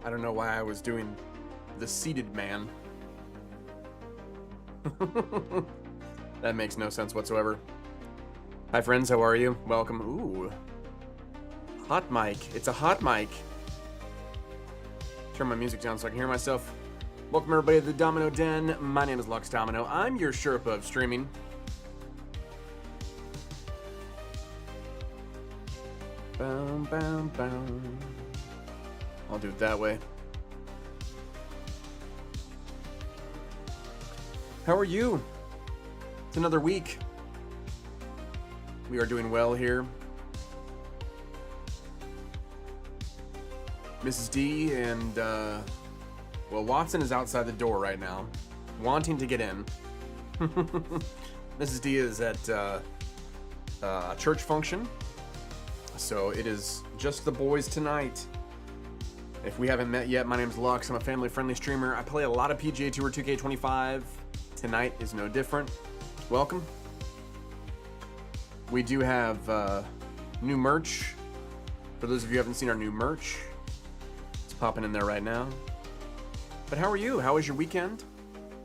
I don't know why I was doing the seated man. That makes no sense whatsoever. Hi friends, how are you? Welcome. Ooh. Hot mic. It's a hot mic. Turn my music down so I can hear myself. Welcome everybody to the Domino Den. My name is Lux Domino. I'm your Sherpa of streaming. Boom, boom, boom. I'll do it that way. How are you? It's another week. We are doing well here. Mrs. D and, well, Watson is outside the door right now, wanting to get in. Mrs. D is at a church function, so it is just the boys tonight. If we haven't met yet, my name is Lux. I'm a family-friendly streamer. I play a lot of PGA Tour 2K25. Tonight is no different. Welcome. We do have new merch. For those of you who haven't seen our new merch, it's popping in there right now. But how are you? How was your weekend?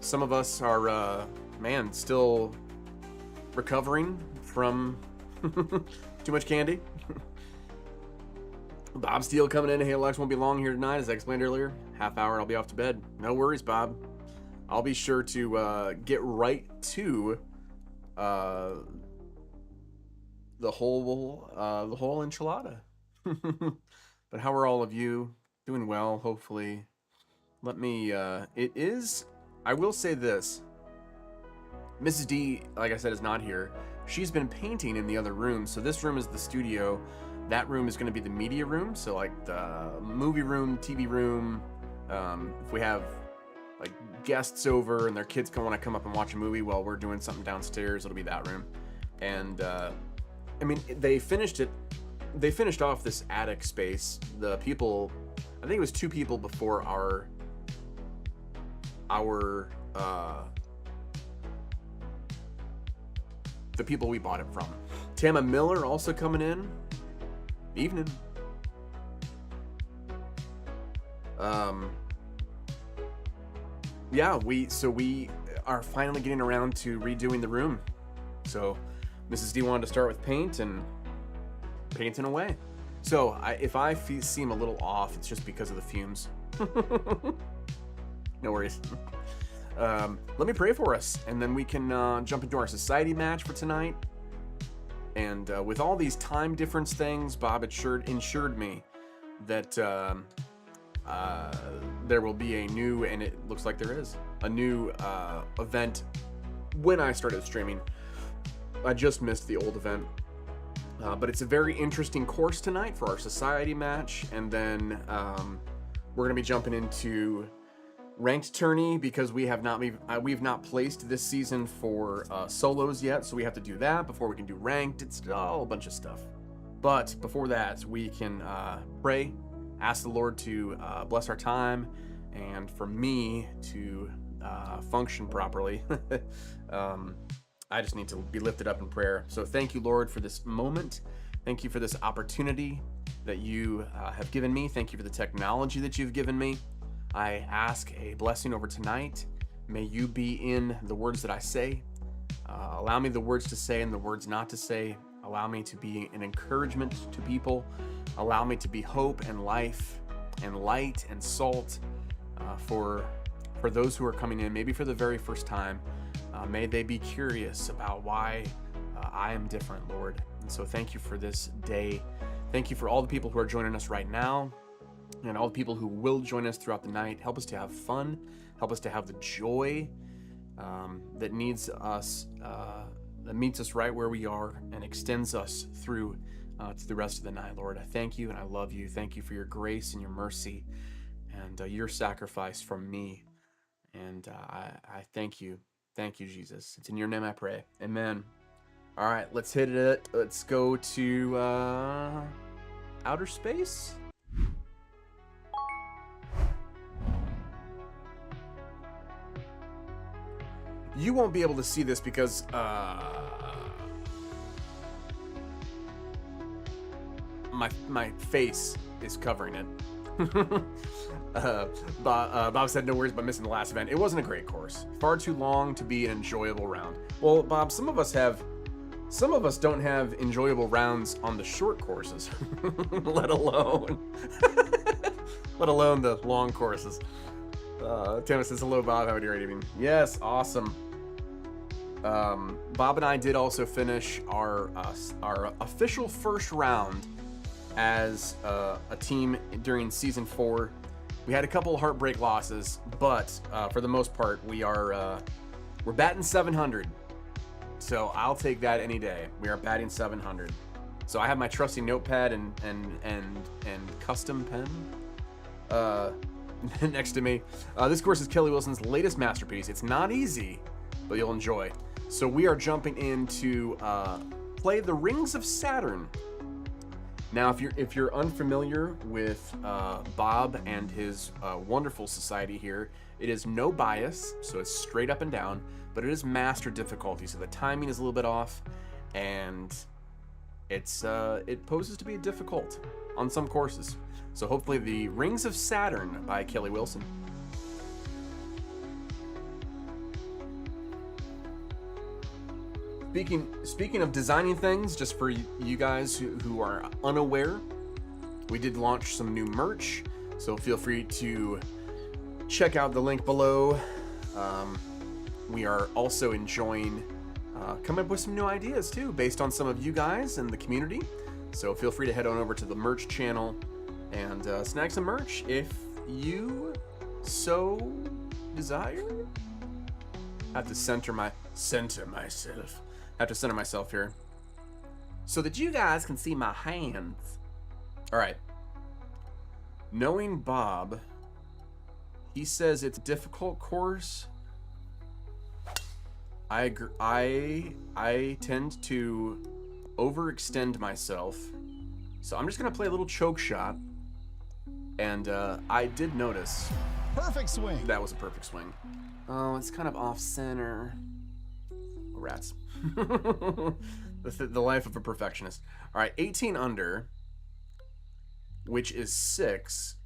Some of us are, man, still recovering from too much candy. Bob Steele coming in. Hey, Lex won't be long here tonight, as I explained earlier. Half hour, I'll be off to bed. No worries, Bob. I'll be sure to get right to the whole enchilada. But how are all of you? Doing well, hopefully. Let me. I will say this. Mrs. D, like I said, is not here. She's been painting in the other room, so this room is the studio. That room is going to be the media room, so like the movie room, TV room. If we have like guests over and their kids want to come up and watch a movie while we're doing something downstairs, it'll be that room. And I mean, they finished it. They finished off this attic space. The people, I think it was 2 people before the people we bought it from. Tama Miller also coming in. Evening. Yeah, we are finally getting around to redoing the room. So Mrs. D wanted to start with paint and painting away. So if I seem a little off, it's just because of the fumes. No worries. Let me pray for us, and then we can jump into our society match for tonight. And with all these time difference things, Bob ensured me that there will be a new, and it looks like there is, a new event when I started streaming. I just missed the old event. But it's a very interesting course tonight for our society match. And then we're going to be jumping into ranked tourney because we've not placed this season for solos yet, so we have to do that before we can do ranked. It's all a bunch of stuff. But before that, we can pray, ask the Lord to bless our time, and for me to function properly. I just need to be lifted up in prayer. So thank you, Lord, for this moment. Thank you for this opportunity that you have given me. Thank you for the technology that you've given me. I ask a blessing over tonight. May you be in the words that I say. Allow me the words to say and the words not to say. Allow me to be an encouragement to people. Allow me to be hope and life and light and salt for those who are coming in, maybe for the very first time. May they be curious about why I am different, Lord. And so thank you for this day. Thank you for all the people who are joining us right now, and all the people who will join us throughout the night. Help us to have fun. Help us to have the joy that needs us, that meets us right where we are and extends us through to the rest of the night, Lord. I thank you and I love you. Thank you for your grace and your mercy and your sacrifice from me. And I thank you. Thank you, Jesus. It's in your name I pray. Amen. All right, let's hit it. Let's go to outer space. You won't be able to see this because my face is covering it. Bob said no worries about missing the last event. It wasn't a great course. Far too long to be an enjoyable round. Well, Bob, some of us don't have enjoyable rounds on the short courses, let alone the long courses. Tana says, hello, Bob. How are you evening? Yes, awesome. Bob and I did also finish our official first round as a team during season 4. We had a couple of heartbreak losses, but for the most part, we're batting 700. So I'll take that any day. We are batting 700. So I have my trusty notepad and custom pen next to me. This course is Kelly Wilson's latest masterpiece. It's not easy, but you'll enjoy. So we are jumping into play the Rings of Saturn. Now, if you're unfamiliar with Bob and his wonderful society here, it is no bias, so it's straight up and down, but it is master difficulty, so the timing is a little bit off, and it poses to be difficult on some courses. So hopefully the Rings of Saturn by Kelly Wilson. Speaking of designing things, just for you guys who are unaware, we did launch some new merch, so feel free to check out the link below. We are also enjoying coming up with some new ideas too, based on some of you guys in the community. So feel free to head on over to the merch channel and snag some merch if you so desire. I have to center myself. Have to center myself here so that you guys can see my hands. All right. Knowing Bob, he says it's a difficult course. I agree. I tend to overextend myself, so I'm just gonna play a little choke shot. And I did notice. Perfect swing. That was a perfect swing. Oh, it's kind of off center. Oh, rats. The life of a perfectionist. All right, 18 under, which is 6.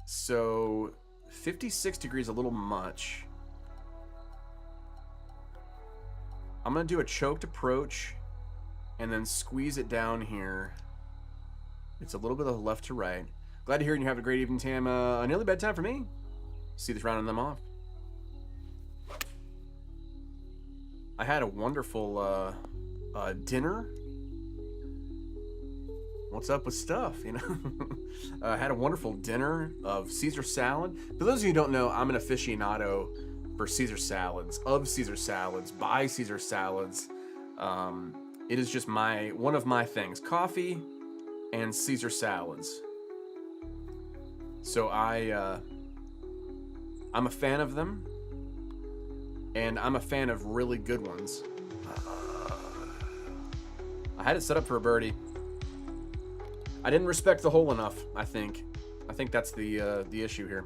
So 56 degrees a little much. I'm gonna do a choked approach and then squeeze it down here. It's a little bit of left to right. Glad to hear you have a great evening, Tam. A nearly bedtime for me. See this round and them off. I had a wonderful dinner. What's up with stuff, you know? I had a wonderful dinner of Caesar salad. For those of you who don't know, I'm an aficionado for Caesar salads, of Caesar salads, by Caesar salads. It is just one of my things. Coffee and Caesar salads. So I'm a fan of them. And I'm a fan of really good ones. I had it set up for a birdie. I didn't respect the hole enough, I think. I think that's the issue here.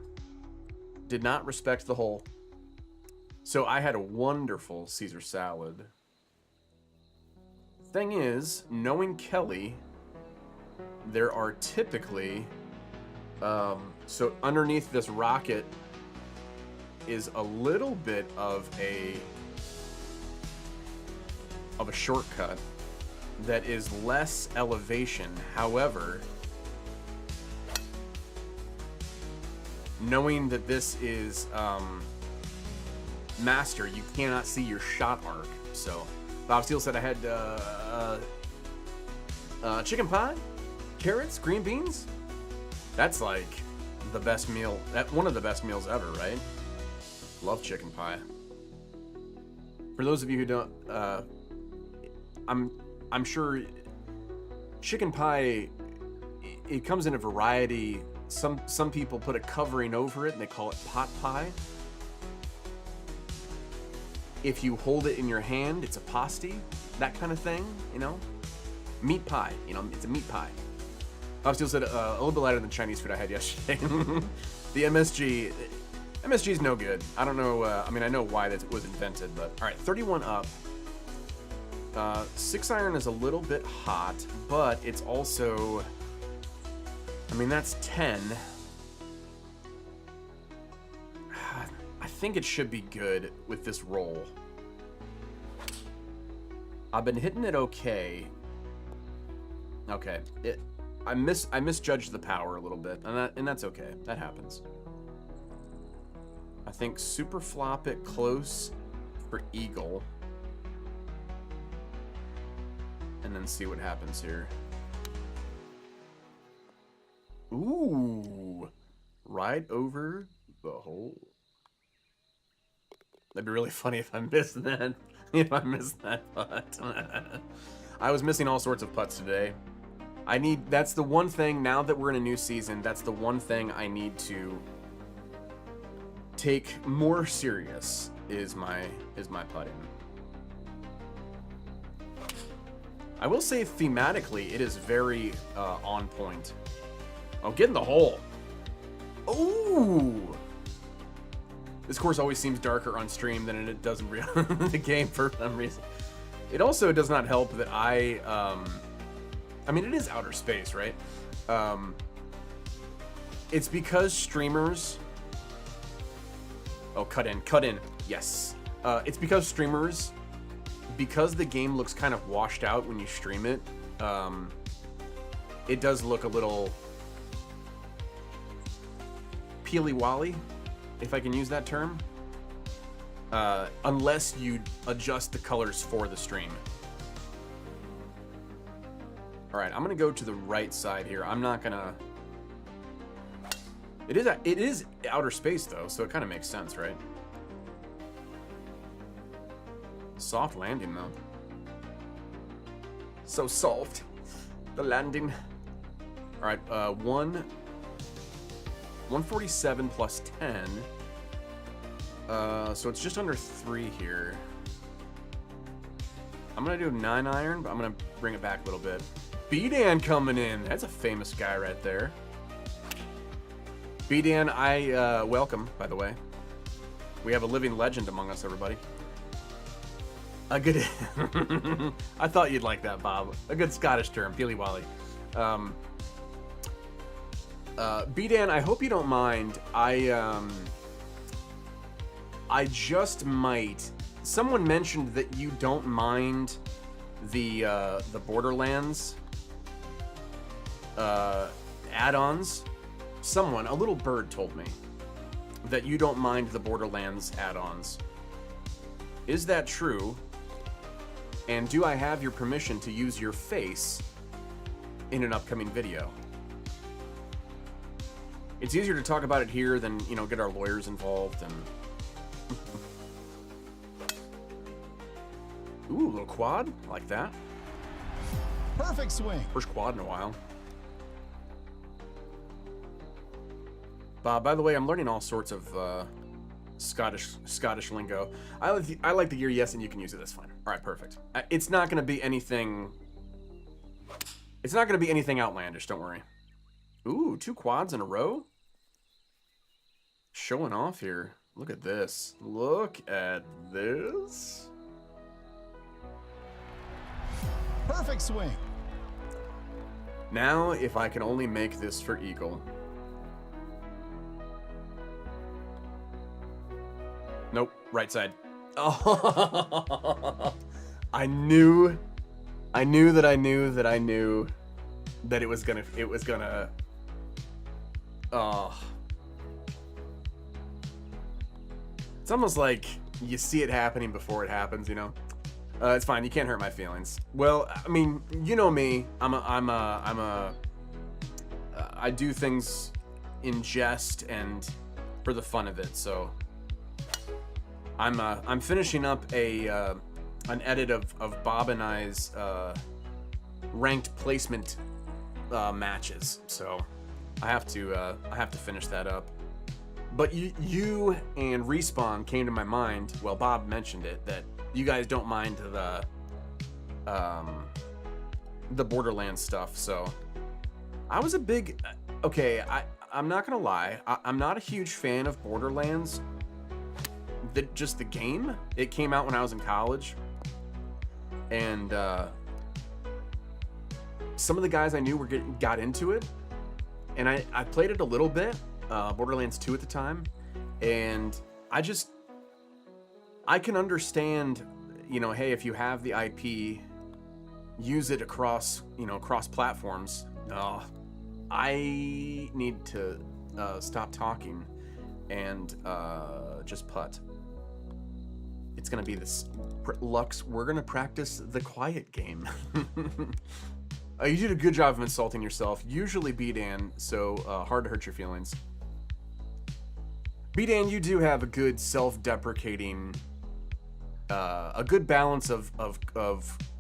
Did not respect the hole. So I had a wonderful Caesar salad. Thing is, knowing Kelly, there are typically... so underneath this rocket is a little bit of a shortcut that is less elevation. However, knowing that this is master, you cannot see your shot arc. So Bob Steele said I had chicken pie, carrots, green beans. That's like the best meal, one of the best meals ever, right? Love chicken pie. For those of you who don't, I'm sure chicken pie, it comes in a variety. Some people put a covering over it and they call it pot pie. If you hold it in your hand, it's a pasty, that kind of thing, you know? Meat pie, you know, it's a meat pie. Bob Steele said a little bit lighter than Chinese food I had yesterday. The MSG is no good. I don't know, I mean, I know why that was invented, but all right, 31 up. 6 iron is a little bit hot, but it's also, I mean, that's 10. think it should be good with this roll. I've been hitting it okay. Okay, I misjudged the power a little bit, and that's okay. That happens. I think super flop it close for eagle, and then see what happens here. Ooh, right over the hole. That'd be really funny if I missed that. If I missed that putt. I was missing all sorts of putts today. That's the one thing, now that we're in a new season, that's the one thing I need to take more serious is my putting. I will say thematically, it is very on point. Oh, get in the hole. Ooh. This course always seems darker on stream than it does in the game for some reason. It also does not help that I mean, it is outer space, right? It's because streamers... Oh, cut in, yes. It's because streamers, because the game looks kind of washed out when you stream it, it does look a little peely-wally, if I can use that term. Unless you adjust the colors for the stream. Alright, I'm gonna go to the right side here. I'm not gonna... It is outer space, though, so it kind of makes sense, right? Soft landing, though. So soft. The landing. Alright, 147 plus 10. So it's just under 3 here. I'm gonna do a 9 iron, but I'm gonna bring it back a little bit. B-Dan coming in. That's a famous guy right there. B-Dan, I welcome, by the way. We have a living legend among us, everybody. A good... I thought you'd like that, Bob. A good Scottish term, peely-wally. B-Dan, I hope you don't mind. I just might... Someone mentioned that you don't mind the Borderlands add-ons. Someone, a little bird, told me that you don't mind the Borderlands add-ons. Is that true? And do I have your permission to use your face in an upcoming video? It's easier to talk about it here than, you know, get our lawyers involved and... Ooh, a little quad, like that. Perfect swing. First quad in a while. Bob, by the way, I'm learning all sorts of Scottish lingo. I like the gear, yes, and you can use it. That's fine. All right, perfect. It's not going to be anything. It's not going to be anything outlandish. Don't worry. Ooh, 2 quads in a row. Showing off here. Look at this. Look at this. Perfect swing. Now, if I can only make this for eagle. Nope, right side. Oh, I knew that it was gonna. Oh, it's almost like you see it happening before it happens, you know. It's fine. You can't hurt my feelings. Well, I mean, you know me. I do things in jest and for the fun of it. So I'm finishing up an edit of Bob and I's ranked placement matches. So I have to finish that up. But you and Respawn came to my mind. Well, Bob mentioned it that you guys don't mind the Borderlands stuff. So I was a big okay. I'm not gonna lie. I'm not a huge fan of Borderlands. Just the game. It came out when I was in college, and some of the guys I knew got into it, and I played it a little bit. Borderlands 2 at the time, and I can understand, you know, hey, if you have the IP, use it across, you know, cross platforms. I need to stop talking and just putt. It's gonna be this Lux. We're gonna practice the quiet game. You did a good job of insulting yourself. Usually, B-Dan, so hard to hurt your feelings. B-Dan, you do have a good self-deprecating, a good balance of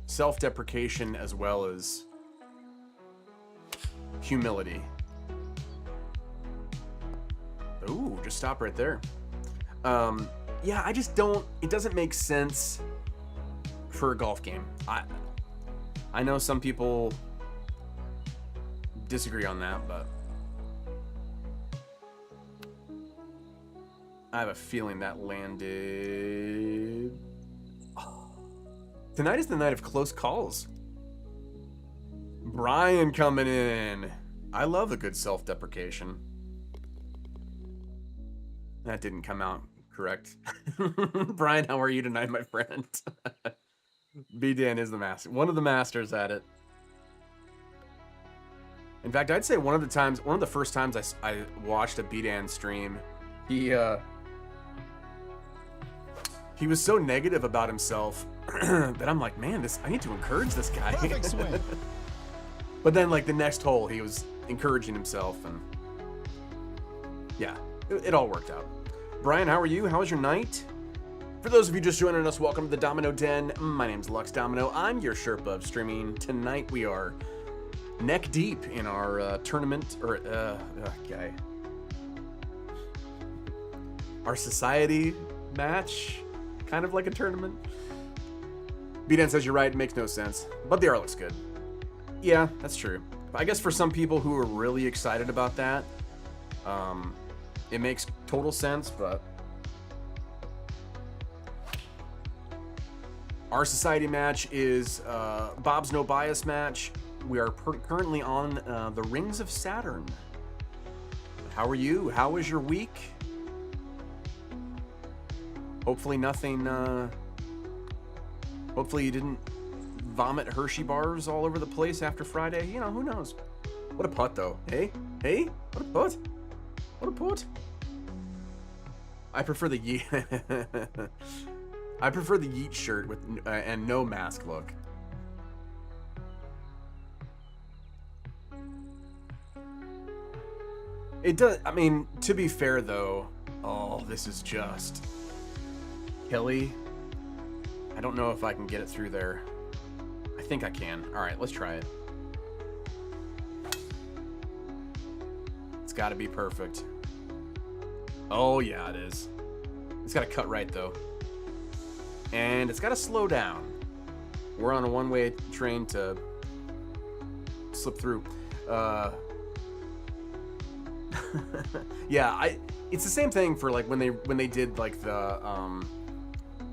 self-deprecation as well as humility. Ooh, just stop right there. Yeah, I just don't. It doesn't make sense for a golf game. I know some people disagree on that, but I have a feeling that landed. Tonight is the night of close calls. Brian coming in. I love a good self-deprecation. That didn't come out correct. Brian, how are you tonight, my friend? B-Dan is the master. One of the masters at it. In fact, I'd say one of the first times I watched a B-Dan stream, he was so negative about himself that I'm like, man, I need to encourage this guy. Perfect swing. But then, like, the next hole, he was encouraging himself, and yeah, it all worked out. Brian, how are you? How was your night? For those of you just joining us, welcome to the Domino Den. My name's Lux Domino. I'm your Sherpa of streaming. Tonight we are neck deep in our tournament, or our society match, kind of like a tournament. B-Dan says you're right, it makes no sense, but the art looks good. Yeah, that's true. I guess for some people who are really excited about that, it makes total sense, but our society match is Bob's No Bias match. We are currently on the Rings of Saturn. How are you? How was your week? Hopefully nothing, hopefully you didn't vomit Hershey bars all over the place after Friday. You know, who knows? What a putt, though. Hey? Hey? What a putt? What a putt? I prefer the yeet. I prefer the yeet shirt with and no mask look. It does. I mean, to be fair though, oh, this is just hilly. I don't know if I can get it through there. I think I can. All right, let's try it. It's got to be perfect. Oh yeah, it is. It's got to cut right though. And it's got to slow down. We're on a one-way train to slip through. Yeah, it's the same thing for like when they did like the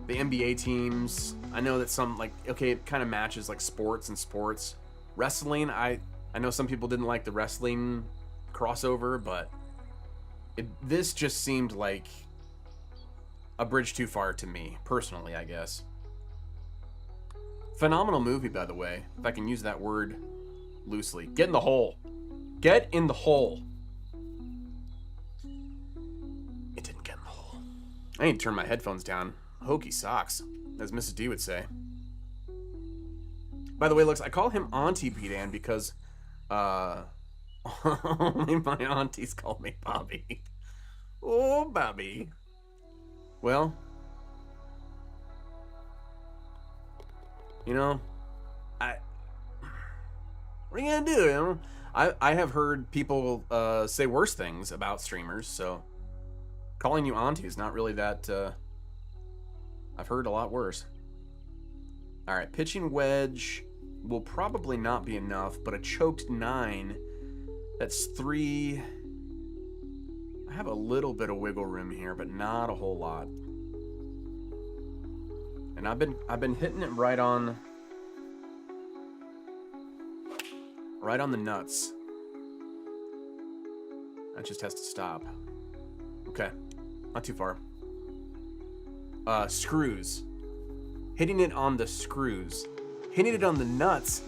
NBA teams. I know that some, like, okay, it kind of matches like sports and sports. Wrestling, I know some people didn't like the wrestling crossover, but this just seemed like a bridge too far to me, personally, I guess. Phenomenal movie, by the way, if I can use that word loosely. Get in the hole. Get in the hole. It didn't get in the hole. I need to turn my headphones down. Hokey socks, as Mrs. D would say. By the way, Lux, I call him Auntie B-Dan because only my aunties call me Bobby. Oh, Bobby. Well, you know, what are you gonna do? You know, I have heard people say worse things about streamers, so calling you auntie is not really that. I've heard a lot worse. All right, pitching wedge will probably not be enough, but a choked 9. That's 3. I have a little bit of wiggle room here, but not a whole lot. And I've been hitting it right on the nuts. That just has to stop. Okay, not too far. screws. Hitting it on the screws. Hitting it on the nuts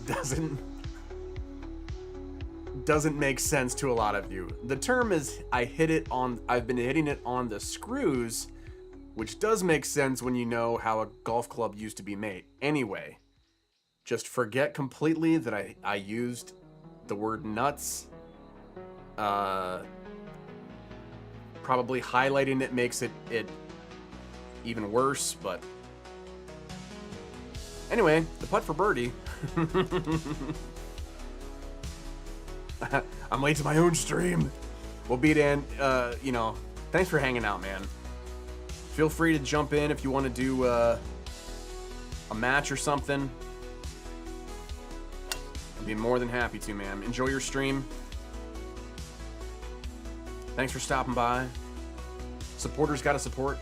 doesn't make sense to a lot of you. The term is I've been hitting it on the screws, which does make sense when you know how a golf club used to be made. Anyway, just forget completely that I used the word nuts. Probably highlighting it makes it even worse, but anyway, the putt for birdie. I'm late to my own stream. We'll beat in. Thanks for hanging out, man. Feel free to jump in if you want to do a match or something. I'd be more than happy to, man. Enjoy your stream. Thanks for stopping by. Supporters gotta support.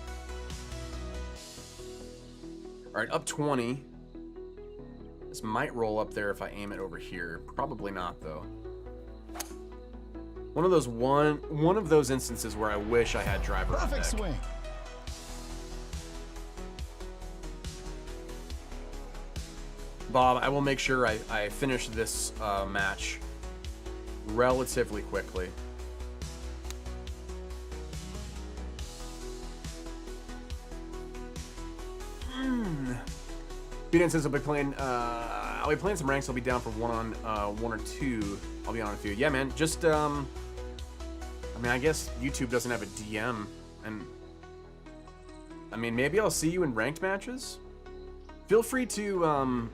All right, up 20. This might roll up there if I aim it over here. Probably not, though. One of those instances where I wish I had driver on deck. Perfect swing. Bob, I will make sure I finish this match relatively quickly. Beaton says I'll be playing some ranks. I'll be down for one or two. I'll be on a few. Yeah, man. Just I guess YouTube doesn't have a DM, and maybe I'll see you in ranked matches. Feel free to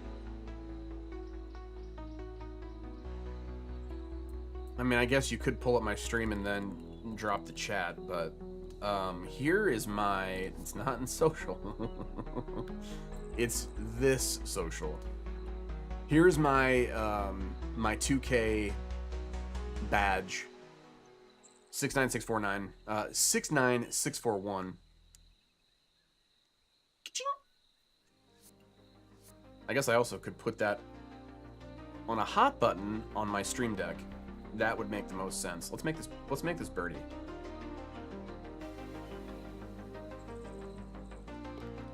I guess you could pull up my stream and then drop the chat, but here is my. It's not in social. It's this social. Here's my my 2K badge. 69649. 69641. I guess I also could put that on a hot button on my stream deck. That would make the most sense. Let's make this birdie.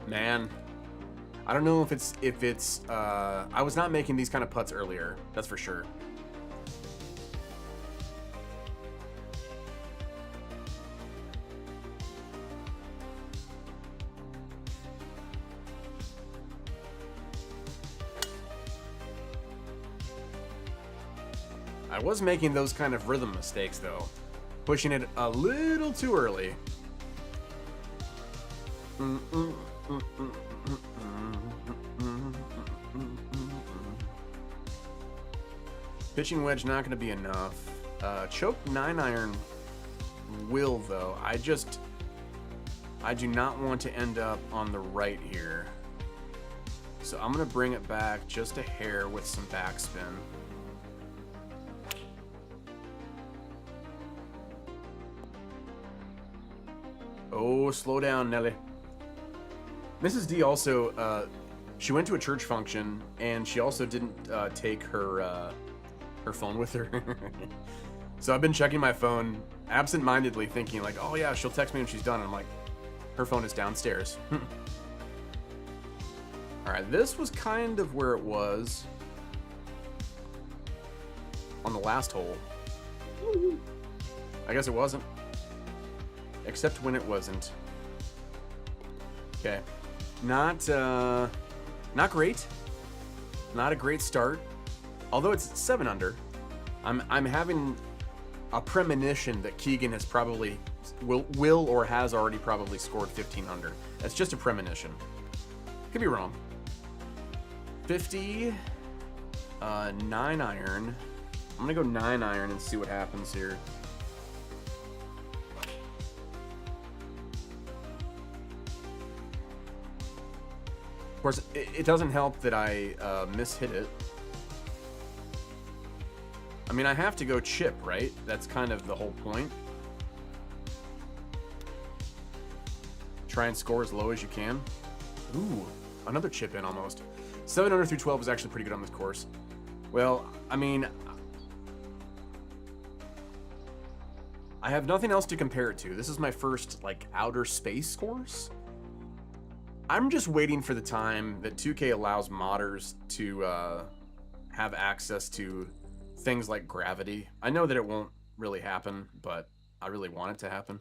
Man, I don't know if it's I was not making these kind of putts earlier, that's for sure. I was making those kind of rhythm mistakes though, pushing it a little too early. Pitching wedge not going to be enough. Choke 9-iron will though. I do not want to end up on the right here. So I'm going to bring it back just a hair with some backspin. Oh, slow down, Nelly. Mrs. D also, she went to a church function, and she also didn't take her phone with her. So I've been checking my phone absent-mindedly, thinking like, oh yeah, she'll text me when she's done. And I'm like, her phone is downstairs. All right, this was kind of where it was on the last hole. I guess it wasn't. Except when it wasn't. Okay. Not great. Not a great start. Although it's 7 under. I'm having a premonition that Keegan has probably will or has already probably scored 15 under. That's just a premonition. Could be wrong. 50 9-iron. I'm gonna go 9-iron and see what happens here. Of course, it doesn't help that I mishit it. I mean, I have to go chip, right? That's kind of the whole point. Try and score as low as you can. Ooh, another chip in almost. 7 under through 12 is actually pretty good on this course. Well, I mean, I have nothing else to compare it to. This is my first, like, outer space course. I'm just waiting for the time that 2K allows modders to have access to things like gravity. I know that it won't really happen, but I really want it to happen.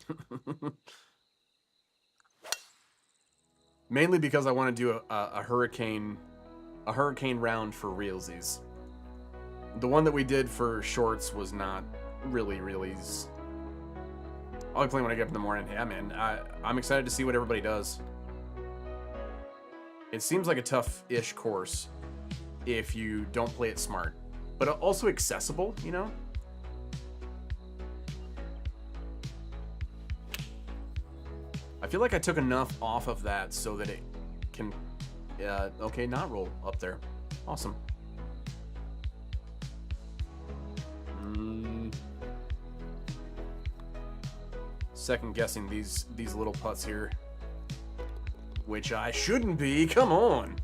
Mainly because I want to do a hurricane round for realsies. The one that we did for shorts was not really realies. I'll be playing when I get up in the morning. Yeah, man, I'm excited to see what everybody does. It seems like a tough-ish course if you don't play it smart, but also accessible, you know? I feel like I took enough off of that so that it can, okay, not roll up there. Awesome. Second guessing these little putts here, which I shouldn't be. Come on.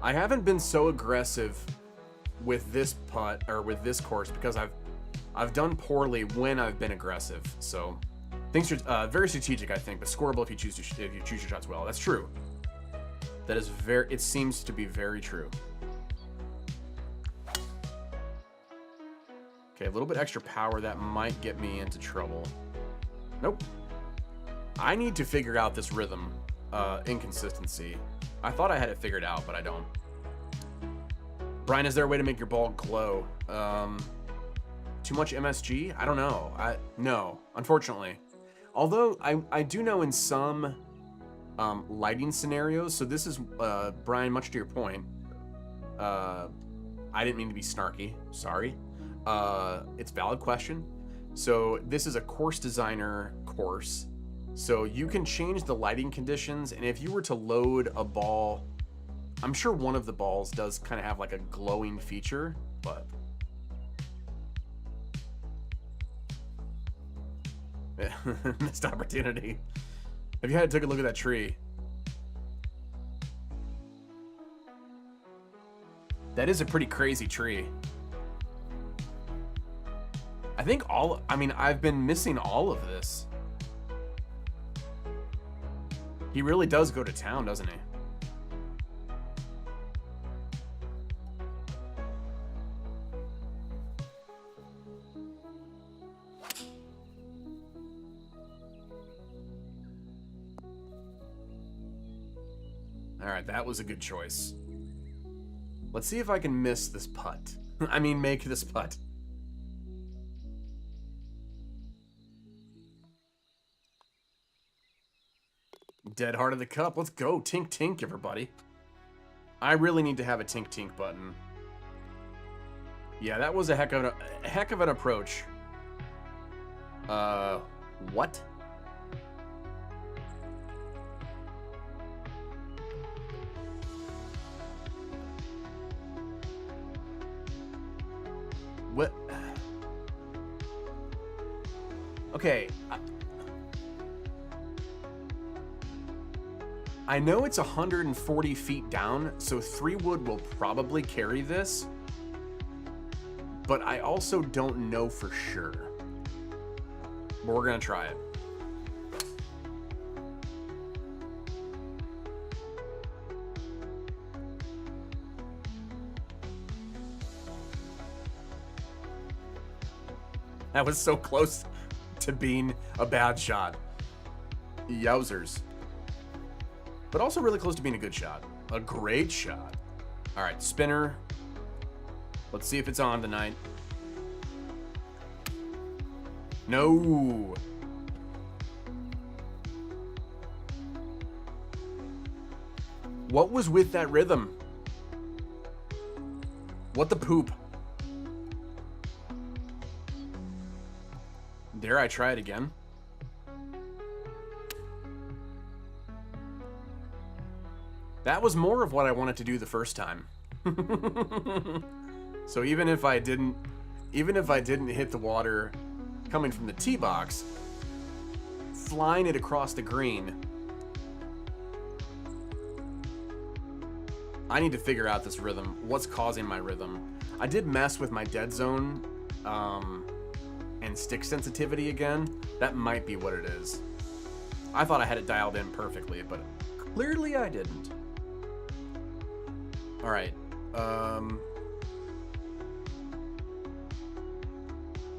I haven't been so aggressive with this putt or with this course because I've done poorly when I've been aggressive. So things are very strategic, I think, but scoreable if you choose your shots well. That's true. That is very. It seems to be very true. Okay, a little bit extra power that might get me into trouble. Nope. I need to figure out this rhythm inconsistency. I thought I had it figured out, but I don't. Brian, is there a way to make your ball glow? Too much MSG? I don't know. No, unfortunately. Although I do know in some lighting scenarios. So this is Brian. Much to your point. I didn't mean to be snarky. Sorry. It's a valid question. So this is a course designer course. So you can change the lighting conditions, and if you were to load a ball, I'm sure one of the balls does kind of have like a glowing feature, but missed opportunity. Have you had to take a look at that tree? That is a pretty crazy tree. I think I've been missing all of this. He really does go to town, doesn't he? All right, that was a good choice. Let's see if I can miss this putt. I mean, make this putt. Dead heart of the cup. Let's go. Tink tink, everybody. I really need to have a tink tink button. Yeah, that was a heck of an approach. What? What? Okay. I know it's 140 feet down, so 3-wood will probably carry this, but I also don't know for sure. But we're gonna try it. That was so close to being a bad shot. Yowzers. But also really close to being a good shot. A great shot. All right, spinner. Let's see if it's on tonight. No. What was with that rhythm? What the poop? Dare I try it again? That was more of what I wanted to do the first time. So even if I didn't hit the water coming from the tee box, flying it across the green, I need to figure out this rhythm. What's causing my rhythm? I did mess with my dead zone and and stick sensitivity again. That might be what it is. I thought I had it dialed in perfectly, but clearly I didn't. All right.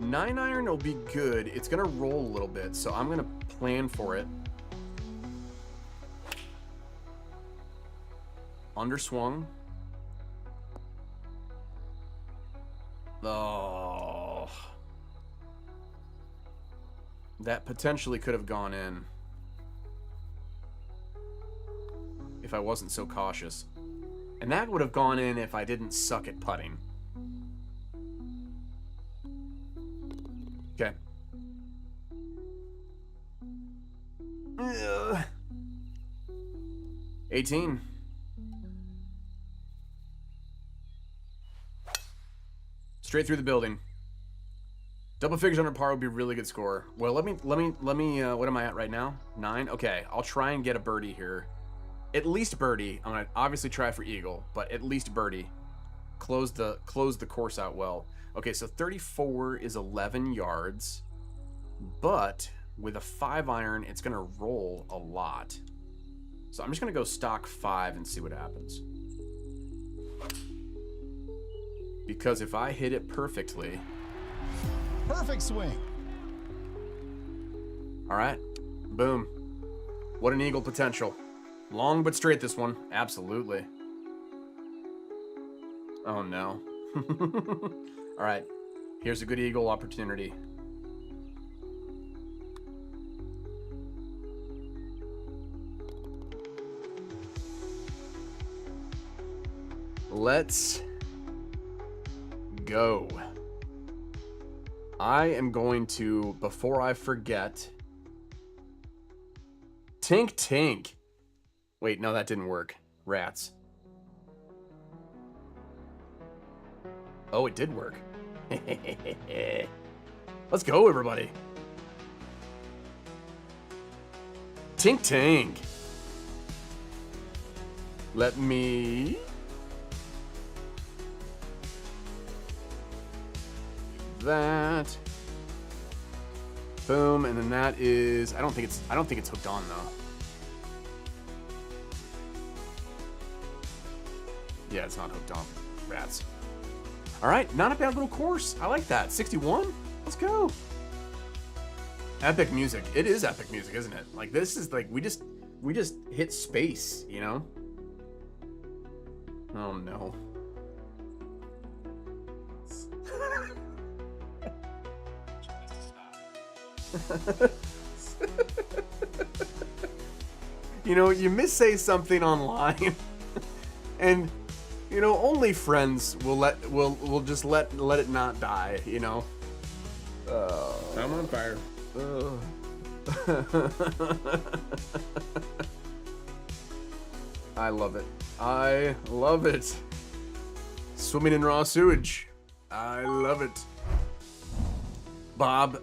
9-iron will be good. It's gonna roll a little bit, so I'm gonna plan for it. Underswung. Oh. That potentially could have gone in if I wasn't so cautious. And that would have gone in if I didn't suck at putting. Okay. 18. Straight through the building. Double figures under par would be a really good score. Well, let me, what am I at right now? 9? Okay, I'll try and get a birdie here. At least birdie. I'm gonna obviously try for eagle, but at least birdie. Close the course out well. Okay, so 34 is 11 yards, but with a 5-iron, it's gonna roll a lot. So I'm just gonna go stock 5 and see what happens. Because if I hit it perfectly... Perfect swing. All right, boom. What an eagle potential. Long but straight this one, absolutely. Oh no. All right, here's a good eagle opportunity. Let's go. I am going to, before I forget, tink tink. Wait, no, that didn't work. Rats. Oh, it did work. Let's go, everybody. Tink tink. Let me... that. Boom, and then that is... I don't think it's hooked on, though. Yeah, it's not hooked on. Rats. All right, not a bad little course. I like that. 61? Let's go. Epic music. It is epic music, isn't it? Like, this is like, we just hit space, you know? Oh, no. You know, you missay something online, and you know, only friends will just let it not die. You know. I'm on fire. I love it. I love it. Swimming in raw sewage. I love it. Bob,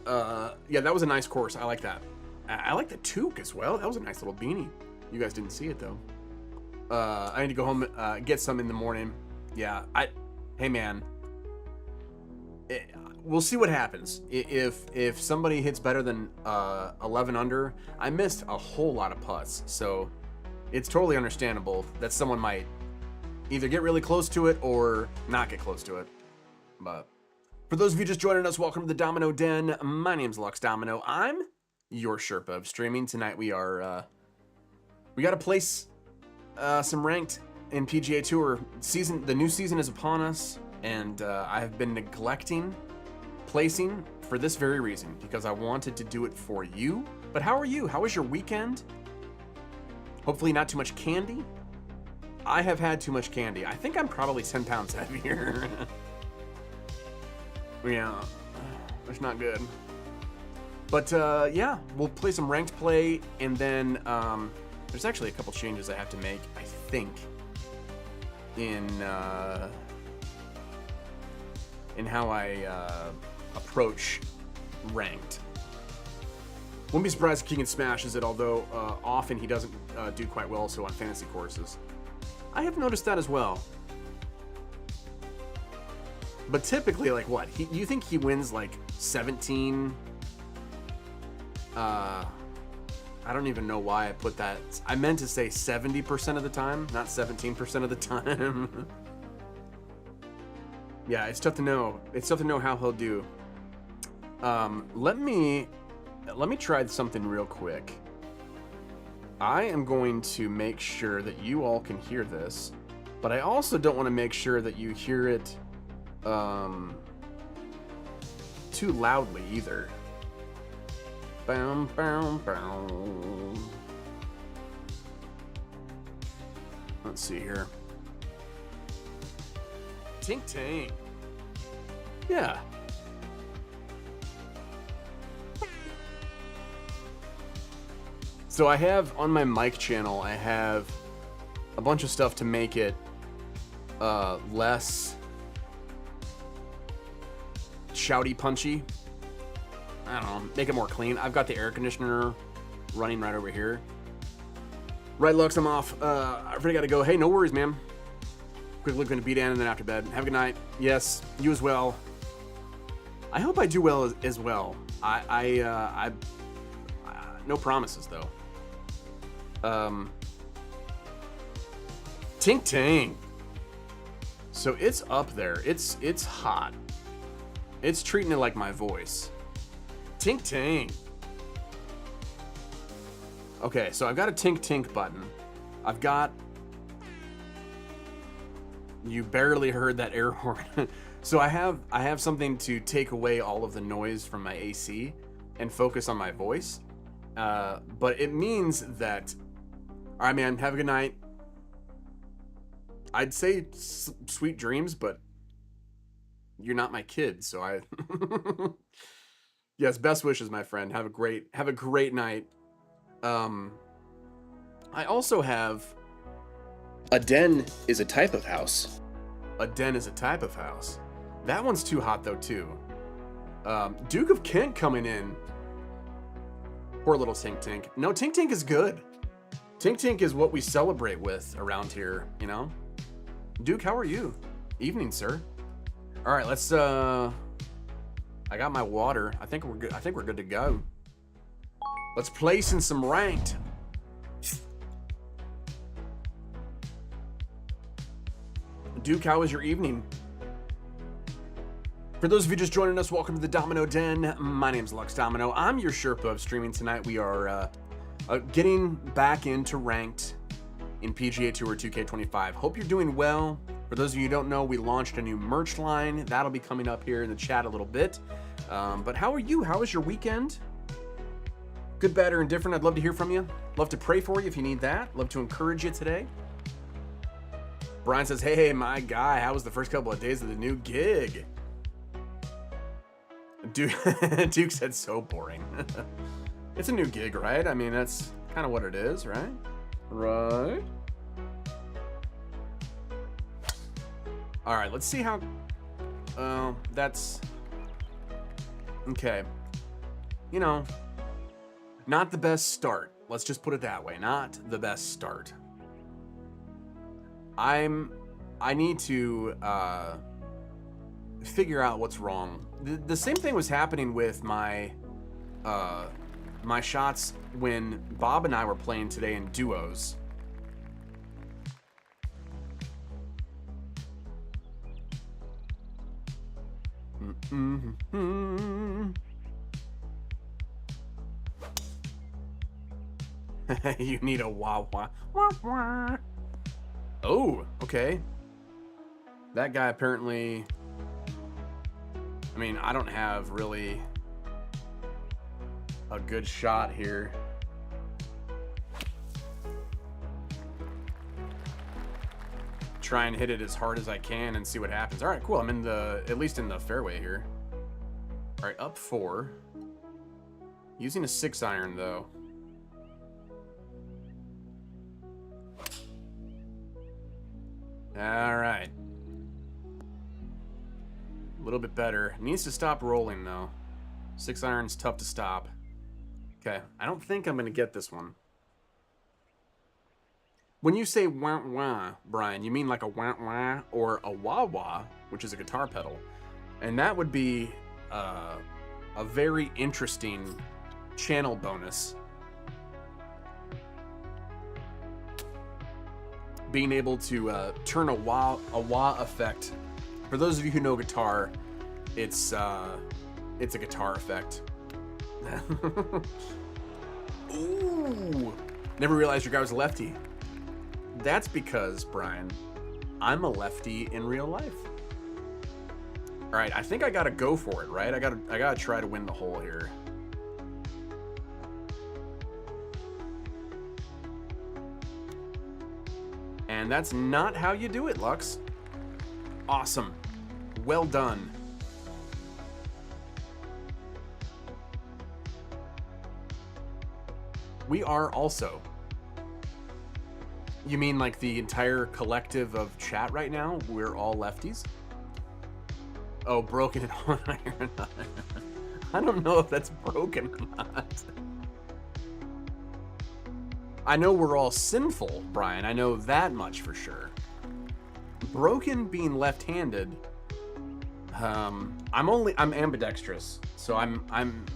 yeah, that was a nice course. I like that. I like the toque as well. That was a nice little beanie. You guys didn't see it though. I need to go home, get some in the morning. Yeah, hey man, we'll see what happens. If somebody hits better than 11 under, I missed a whole lot of putts, so it's totally understandable that someone might either get really close to it or not get close to it. But for those of you just joining us, welcome to the Domino Den. My name's Lux Domino. I'm your Sherpa of streaming. Tonight we are, we got to place some ranked in PGA Tour. The new season is upon us, and I have been neglecting placing for this very reason, because I wanted to do it for you. But how are you? How was your weekend? Hopefully not too much candy. I have had too much candy. I think I'm probably 10 pounds heavier. Yeah, that's not good. But yeah, we'll play some ranked play, and then there's actually a couple changes I have to make, I think, in how I approach ranked. Wouldn't be surprised if Keegan smashes it, although often he doesn't do quite well so on fantasy courses. I have noticed that as well. But typically, like, what? You think he wins, like, 17? I don't even know why I put that. I meant to say 70% of the time, not 17% of the time. Yeah, it's tough to know. It's tough to know how he'll do. Let me try something real quick. I am going to make sure that you all can hear this, but I also don't want to make sure that you hear it too loudly either. Bam, bam, bam. Let's see here. Tink tink. Yeah. So I have on my mic channel, I have a bunch of stuff to make it less shouty punchy. I don't know, make it more clean. I've got the air conditioner running right over here. Right, Lux, I'm off. I really gotta go. Hey, no worries, man. Quick look into beat and then after bed. Have a good night. Yes, you as well. I hope I do well as well. I no promises though. Tink tink. So it's up there. It's hot. It's treating it like my voice. Tink tink. Okay, so I've got a tink tink button. I've got. You barely heard that air horn. So I have something to take away all of the noise from my AC and focus on my voice. But it means that. All right, man. Have a good night. I'd say sweet dreams, but you're not my kid, so I. Yes, best wishes, my friend. Have a great night. I also have. A den is a type of house. A den is a type of house. That one's too hot though too. Duke of Kent coming in. Poor little Tink Tink. No, Tink Tink is good. Tink Tink is what we celebrate with around here, you know? Duke, how are you? Evening, sir. All right, let's I got my water. I think we're good. I think we're good to go. Let's place in some ranked. Duke, how was your evening? For those of you just joining us, welcome to the Domino Den. My name's Lux Domino. I'm your Sherpa of streaming tonight. We are getting back into ranked in PGA Tour 2K25. Hope you're doing well. For those of you who don't know, we launched a new merch line. That'll be coming up here in the chat a little bit. But how are you? How was your weekend? Good, bad, or indifferent? I'd love to hear from you. Love to pray for you if you need that. Love to encourage you today. Brian says, hey, my guy, how was the first couple of days of the new gig? Duke said so boring. It's a new gig, right? I mean, that's kind of what it is, right? Right? All right, let's see how... that's... Okay. You know, not the best start. Let's just put it that way. Not the best start. I need to figure out what's wrong. The same thing was happening with my my shots when Bob and I were playing today in duos. You need a wah wah wah wah. Oh, okay. That guy apparently... I mean, I don't have really a good shot here. Try and hit it as hard as I can and see what happens. All right, cool. I'm in the, at least in the fairway here. All right, up 4. Using a 6-iron though. All right. A little bit better. Needs to stop rolling though. 6-iron's tough to stop. Okay, I don't think I'm gonna get this one. When you say wah wah, Brian, you mean like a wah wah or a wah wah, which is a guitar pedal. And that would be a very interesting channel bonus. Being able to turn a wah effect. For those of you who know guitar, it's a guitar effect. Ooh! Never realized your guy was a lefty. That's because, Brian, I'm a lefty in real life. All right, I think I gotta go for it, right? I gotta try to win the hole here. And that's not how you do it, Lux. Awesome. Well done. We are also. You mean like the entire collective of chat right now? We're all lefties? Oh, broken in one iron. I don't know if that's broken or not. I know we're all sinful, Brian. I know that much for sure. Broken being left-handed. I'm ambidextrous, so I am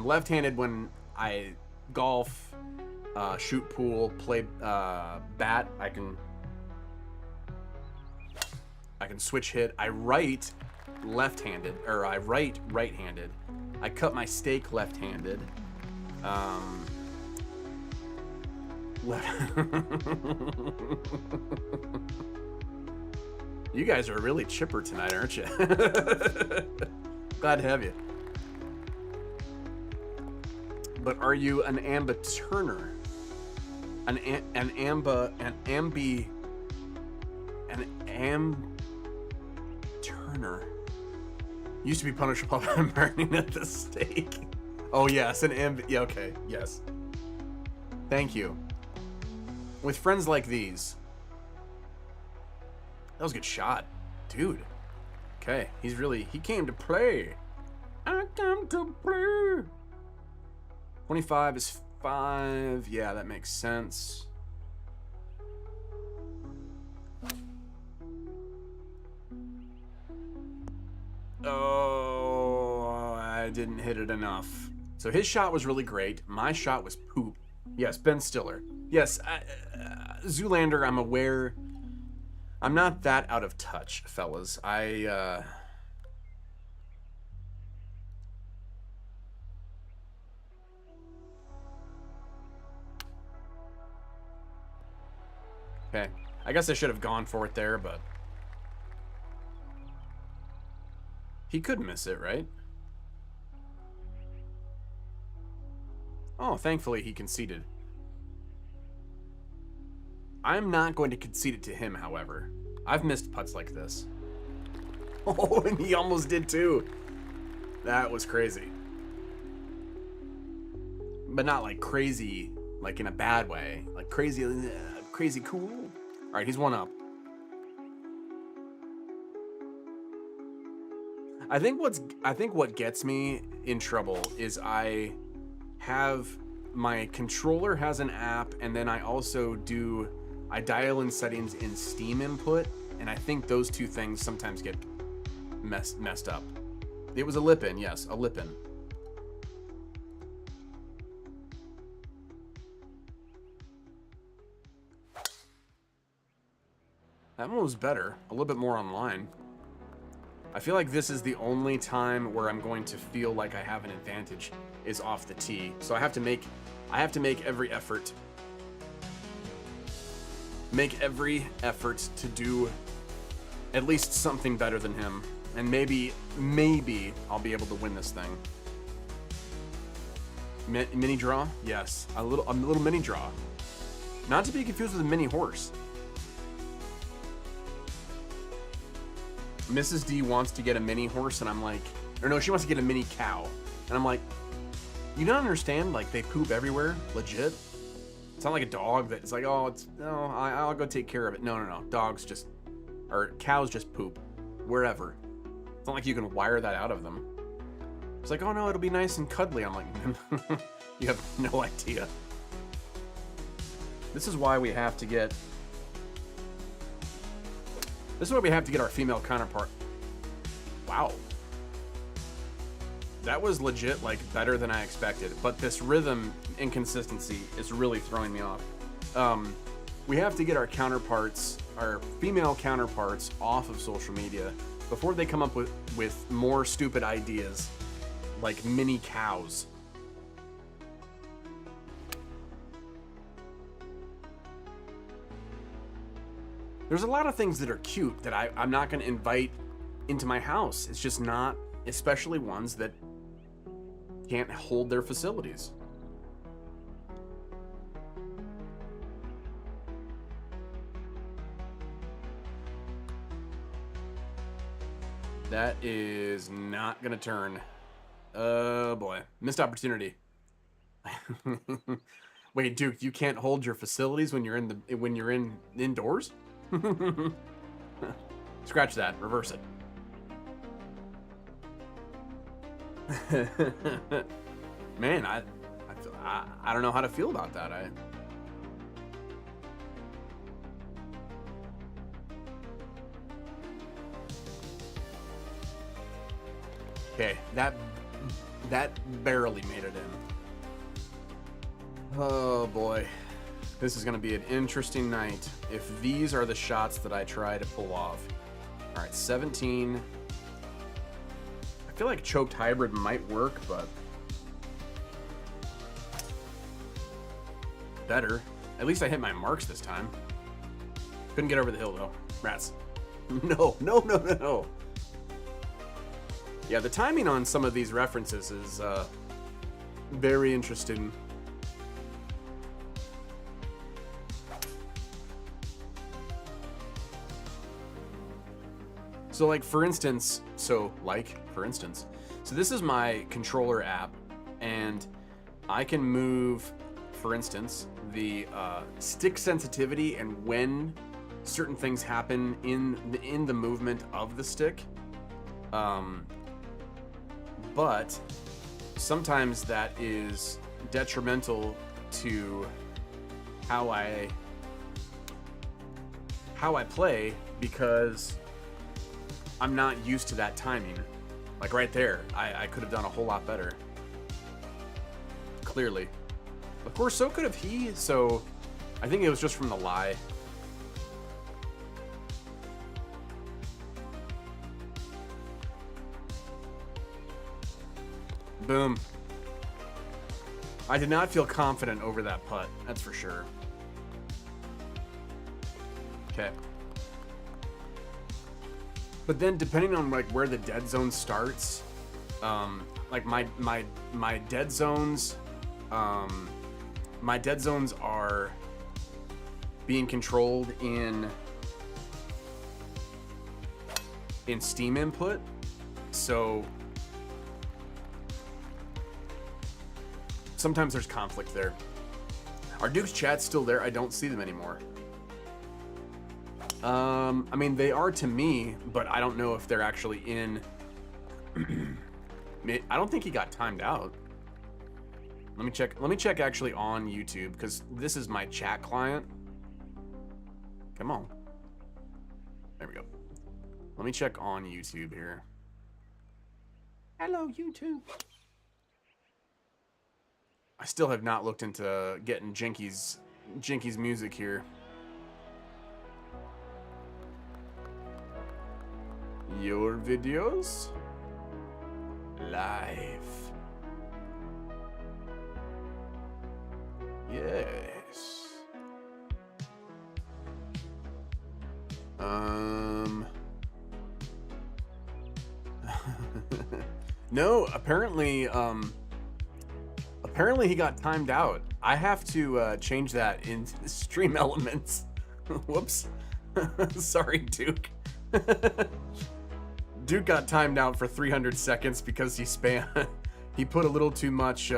left-handed when I golf, shoot pool, play bat. I can switch hit. I write left-handed, or I write right-handed. I cut my steak left-handed. You guys are really chipper tonight, aren't you? Glad to have you. But are you an ambi-turner? An am-turner. Used to be punishable by burning at the stake. Oh yes, yeah, okay, yes. Thank you. With friends like these. That was a good shot. Dude. Okay, he came to play. I came to play. 25 is 5. Yeah, that makes sense. Oh, I didn't hit it enough. So his shot was really great. My shot was poop. Yes, Ben Stiller. Yes, Zoolander, I'm aware. I'm not that out of touch, fellas. Okay. I guess I should have gone for it there, but he could miss it, right? Oh, thankfully he conceded. I'm not going to concede it to him, however. I've missed putts like this. Oh, and he almost did too. That was crazy. But not like crazy, like in a bad way. Like crazy, crazy cool. All right, he's one up. I think what gets me in trouble is I have my controller has an app, and then I also I dial in settings in Steam input, and I think those two things sometimes get messed up. It was a lip-in, yes, a lip-in. That one was better, a little bit more online. I feel like this is the only time where I'm going to feel like I have an advantage is off the tee. So I have to make every effort. Make every effort to do at least something better than him. And maybe I'll be able to win this thing. Mini draw? Yes, a little mini draw. Not to be confused with a mini horse. Mrs. D wants to get a mini horse, and I'm like, or no, she wants to get a mini cow. And I'm like, you don't understand, like, they poop everywhere, legit. It's not like a dog that's like, oh, I'll go take care of it. No. Dogs just, or cows just poop wherever. It's not like you can wire that out of them. It's like, oh no, it'll be nice and cuddly. I'm like, you have no idea. This is why we have to get our female counterpart. Wow. That was legit, like, better than I expected. But this rhythm inconsistency is really throwing me off. We have to get our counterparts, our female counterparts, off of social media before they come up with more stupid ideas, like mini cows. There's a lot of things that are cute that I'm not going to invite into my house. It's just not, especially ones that can't hold their facilities. That is not gonna turn. Oh boy, missed opportunity. Wait, Duke, you can't hold your facilities when you're indoors? Scratch that. Reverse it. Man, I don't know how to feel about that. Okay, that barely made it in. Oh boy. This is going to be an interesting night if these are the shots that I try to pull off. All right, 17. I feel like choked hybrid might work, but better. At least I hit my marks this time. Couldn't get over the hill though. Rats. No. Yeah, the timing on some of these references is very interesting. So for instance, so this is my controller app, and I can move, for instance, the stick sensitivity and when certain things happen in the movement of the stick. But sometimes that is detrimental to how I play, because I'm not used to that timing. Like right there, I could have done a whole lot better. Clearly. Of course, so could have he, so I think it was just from the lie. Boom. I did not feel confident over that putt, that's for sure. Okay. But then depending on where the dead zone starts, like my dead zones, are being controlled in Steam input, so sometimes there's conflict there. Are Duke's chat still there? I don't see them anymore. I mean, they are to me, but I don't know if they're actually in. I don't think he got timed out. Let me check. Let me check actually on YouTube, because this is my chat client. Come on. There we go. Let me check on YouTube here. Hello, YouTube. I still have not looked into getting Jinky's music here. Your videos live. Yes. No, apparently he got timed out. I have to change that in Stream Elements. Whoops. Sorry, Duke. Duke got timed out for 300 seconds because he put a little too much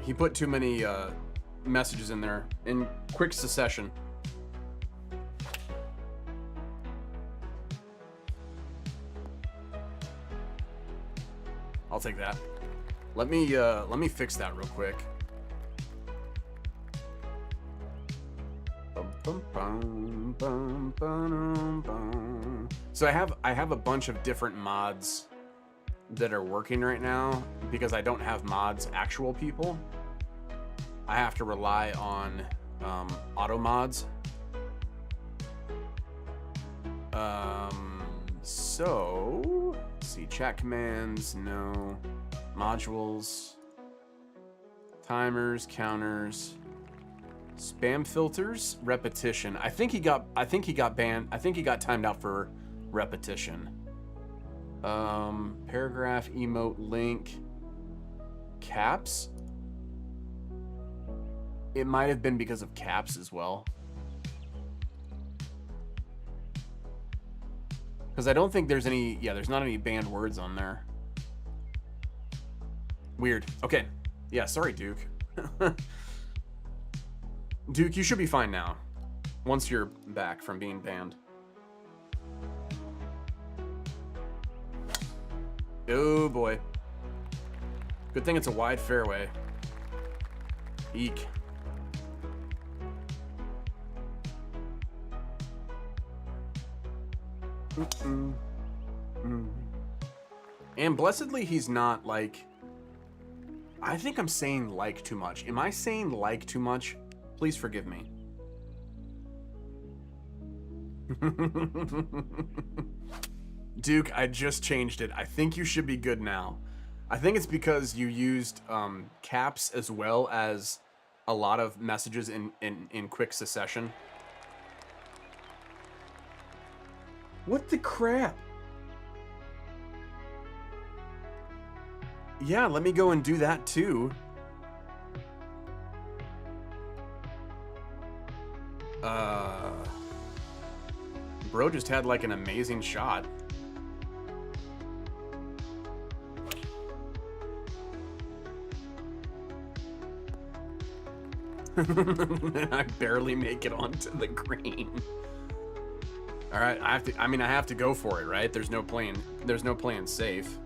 he put too many messages in there in quick succession. I'll take that. Let me fix that real quick. So I have a bunch of different mods that are working right now because I don't have mods actual people. I have to rely on auto mods. So let's see, chat commands, no. Modules, timers, counters, spam filters, repetition. I think he got banned. I think he got timed out for repetition. Paragraph, emote, link, caps. It might have been because of caps as well. Because I don't think there's any, yeah, there's not any banned words on there. Weird. Okay. Yeah, sorry, Duke. Duke, you should be fine now. Once you're back from being banned. Oh, boy. Good thing it's a wide fairway. Eek. And blessedly, he's not like... I think I'm saying like too much. Am I saying like too much? Please forgive me. Duke, I just changed it. I think you should be good now. I think it's because you used caps as well as a lot of messages in quick succession. What the crap? Yeah, let me go and do that too. Bro just had like an amazing shot. I barely make it onto the green. All right, I have to go for it, right? There's no playing safe.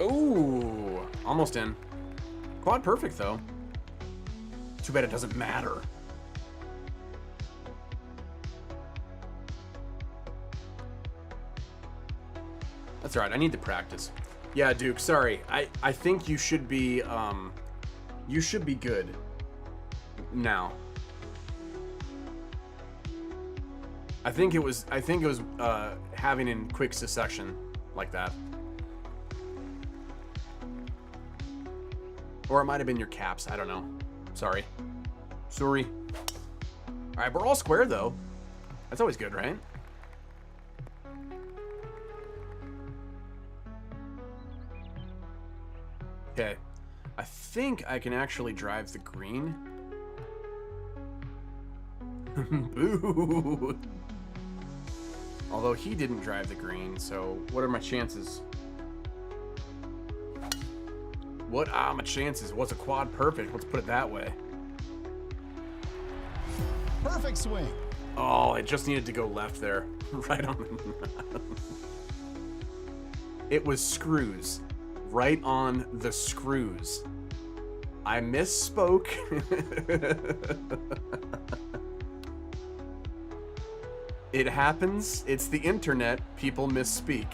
Ooh, almost in. Quad perfect though. Too bad it doesn't matter. That's all right. I need to practice. Yeah, Duke. Sorry. I think you should be good now. I think it was having in quick succession like that. Or it might have been your caps. I don't know. Sorry. Sorry. All right, we're all square though. That's always good, right? Okay. I think I can actually drive the green. Boo. Although he didn't drive the green, so what are my chances? What are my chances? What's a quad perfect? Let's put it that way. Perfect swing. Oh, it just needed to go left there. Right on the... It was screws. Right on the screws. I misspoke. It happens. It's the internet. People misspeak.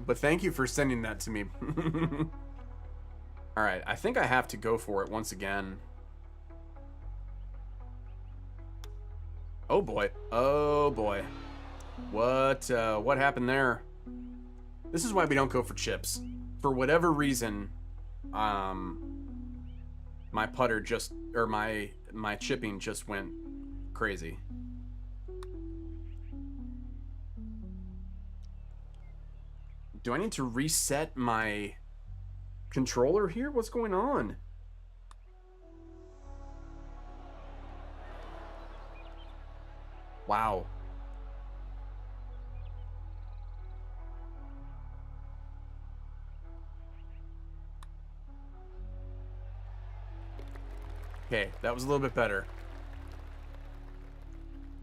But thank you for sending that to me. All right, I think I have to go for it once again. Oh boy. Oh boy. What happened there? This is why we don't go for chips. For whatever reason, my putter just, or my chipping just went crazy. Do I need to reset my controller here? What's going on? Wow. Okay, that was a little bit better.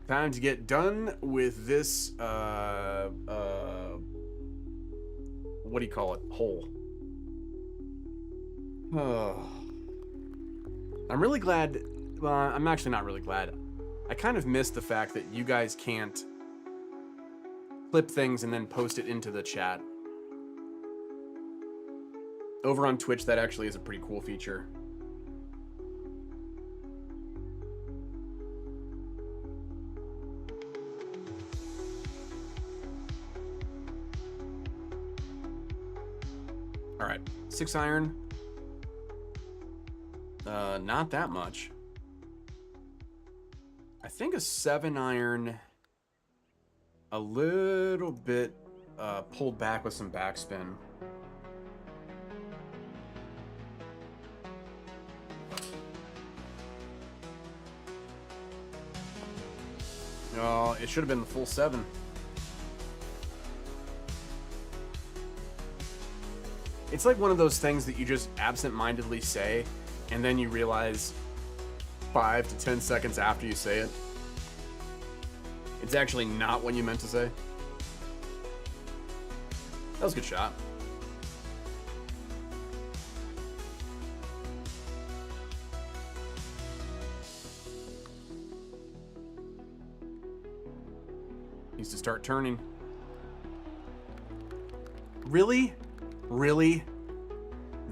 Time to get done with this, what do you call it? Hole. Oh. I'm really glad, well, I'm actually not really glad. I kind of miss the fact that you guys can't clip things and then post it into the chat. Over on Twitch, that actually is a pretty cool feature. All right, 6 iron. Not that much. I think a 7 iron, a little bit pulled back with some backspin. Oh, it should have been the full 7. It's like one of those things that you just absent-mindedly say, and then you realize 5 to 10 seconds after you say it, it's actually not what you meant to say. That was a good shot. Needs to start turning. Really? Really?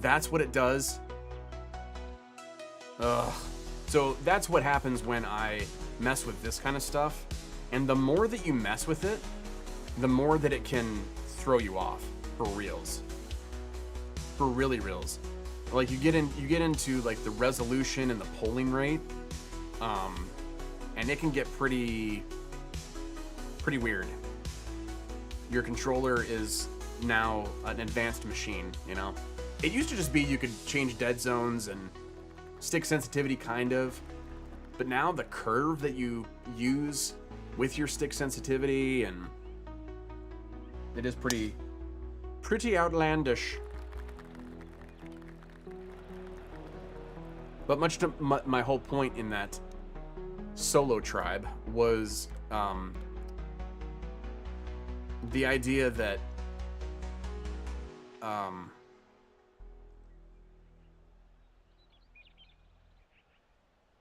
That's what it does? Ugh. So that's what happens when I mess with this kind of stuff. And the more that you mess with it, the more that it can throw you off for reals. For really reals. Like you get into like the resolution and the polling rate. And it can get pretty weird. Your controller is now an advanced machine, you know? It used to just be you could change dead zones and stick sensitivity kind of, but now the curve that you use with your stick sensitivity, and it is pretty outlandish. But much to my whole point in that solo tribe was the idea that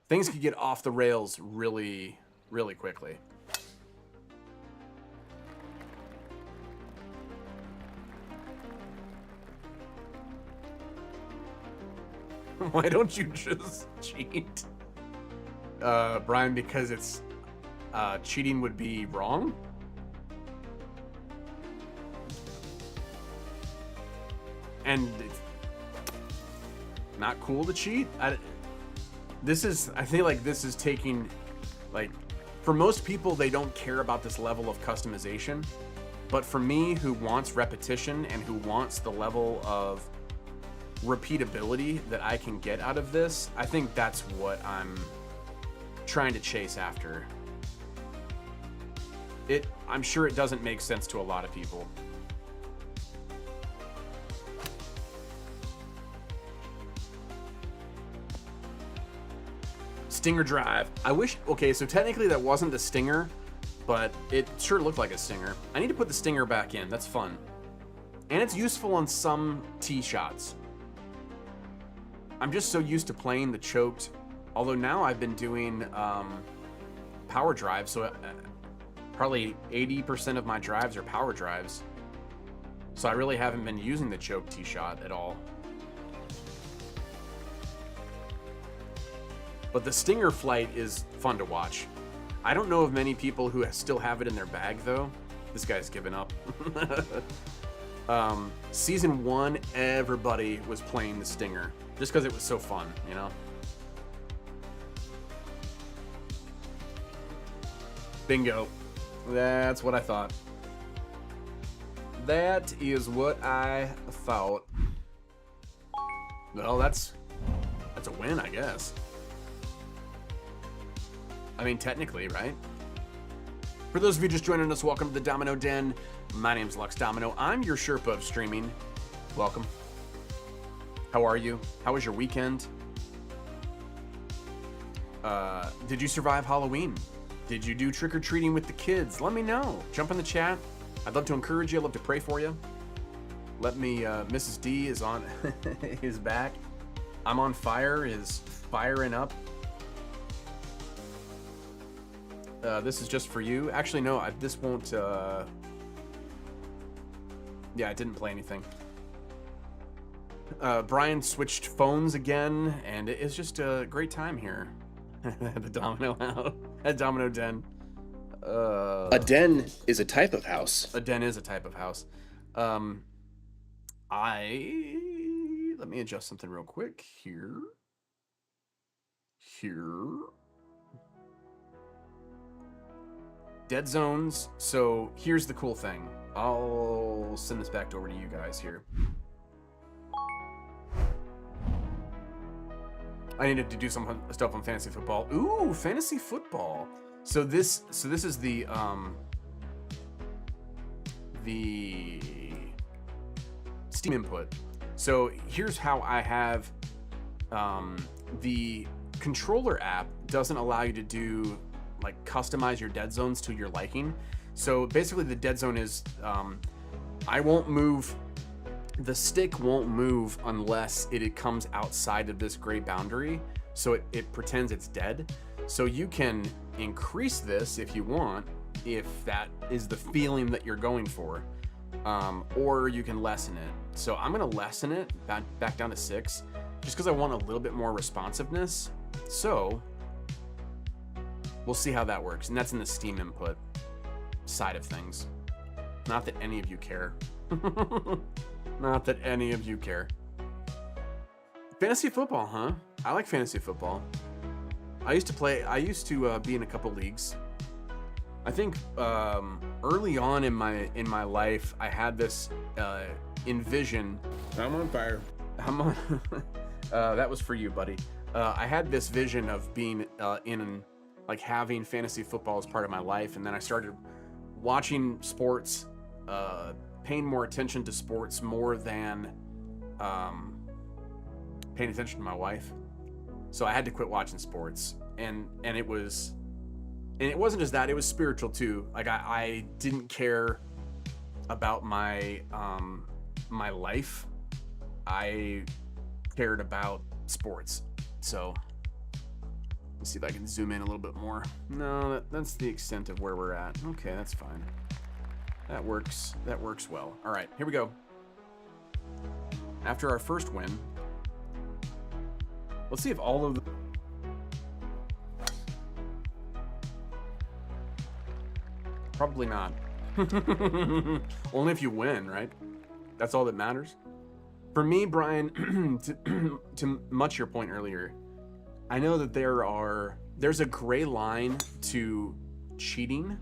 things could get off the rails really, really quickly. Why don't you just cheat? Brian, because it's cheating would be wrong? And it's not cool to cheat? I feel like this is taking, like, for most people, they don't care about this level of customization. But for me, who wants repetition and who wants the level of repeatability that I can get out of this, I think that's what I'm trying to chase after. I'm sure it doesn't make sense to a lot of people. Stinger drive. I wish, okay, so technically that wasn't the stinger, but it sure looked like a stinger. I need to put the stinger back in. That's fun. And it's useful on some tee shots. I'm just so used to playing the choked, although now I've been doing power drive, so probably 80% of my drives are power drives. So I really haven't been using the choked tee shot at all. But the stinger flight is fun to watch. I don't know of many people who still have it in their bag, though. This guy's given up. Season 1, everybody was playing the stinger, just because it was so fun, you know? Bingo. That's what I thought. That is what I thought. Well, that's a win, I guess. I mean, technically, right? For those of you just joining us, welcome to the Domino Den. My name's Lux Domino. I'm your Sherpa of streaming. Welcome. How are you? How was your weekend? Did you survive Halloween? Did you do trick-or-treating with the kids? Let me know. Jump in the chat. I'd love to encourage you. I'd love to pray for you. Let me, Mrs. D is on, is back. I'm on fire, is firing up. This is just for you. Actually, no, this won't, yeah, I didn't play anything. Brian switched phones again, and it's just a great time here. The Domino house. At Domino Den. A den is a type of house. A den is a type of house. Let me adjust something real quick. Here. Dead zones. So here's the cool thing. I'll send this back over to you guys here. I needed to do some stuff on fantasy football. Ooh, fantasy football. So this is the Steam input. So here's how I have the controller app doesn't allow you to do like customize your dead zones to your liking. So basically the dead zone is I won't move, the stick won't move unless it comes outside of this gray boundary. So it pretends it's dead. So you can increase this if you want, if that is the feeling that you're going for, or you can lessen it. So I'm gonna lessen it back down to 6, just because I want a little bit more responsiveness. So we'll see how that works, and that's in the Steam input side of things. Not that any of you care. Not that any of you care. Fantasy football, huh? I like fantasy football. I used to be in a couple leagues. I think early on in my life, I had this envision. I'm on fire. I'm on. That was for you, buddy. I had this vision of being like having fantasy football as part of my life, and then I started watching sports, paying more attention to sports more than paying attention to my wife. So I had to quit watching sports, and it wasn't just that, it was spiritual too. Like I didn't care about my my life. I cared about sports. So let's see if I can zoom in a little bit more. No, that's the extent of where we're at. Okay, that's fine. That works well. All right, here we go. After our first win, let's see if all of the... Probably not. Only if you win, right? That's all that matters. For me, Brian, to much your point earlier, I know that there's a gray line to cheating.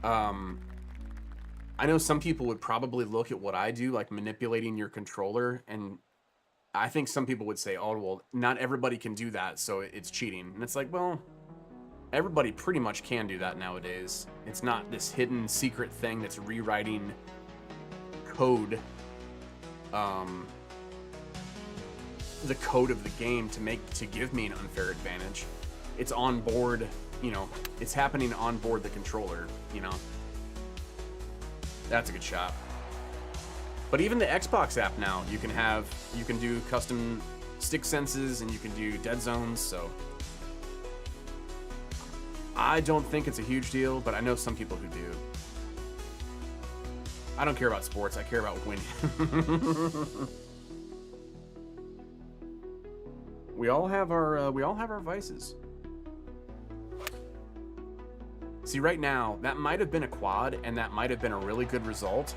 I know some people would probably look at what I do, like manipulating your controller, and I think some people would say, oh, well, not everybody can do that, so it's cheating. And it's like, well, everybody pretty much can do that nowadays. It's not this hidden secret thing that's rewriting code, the code of the game to give me an unfair advantage. It's on board, it's happening on board the controller, That's a good shot. But even the Xbox app now, you can do custom stick senses and you can do dead zones, so I don't think it's a huge deal, but I know some people who do. I don't care about sports, I care about winning. We all have our vices. See, right now, that might have been a quad, and that might have been a really good result,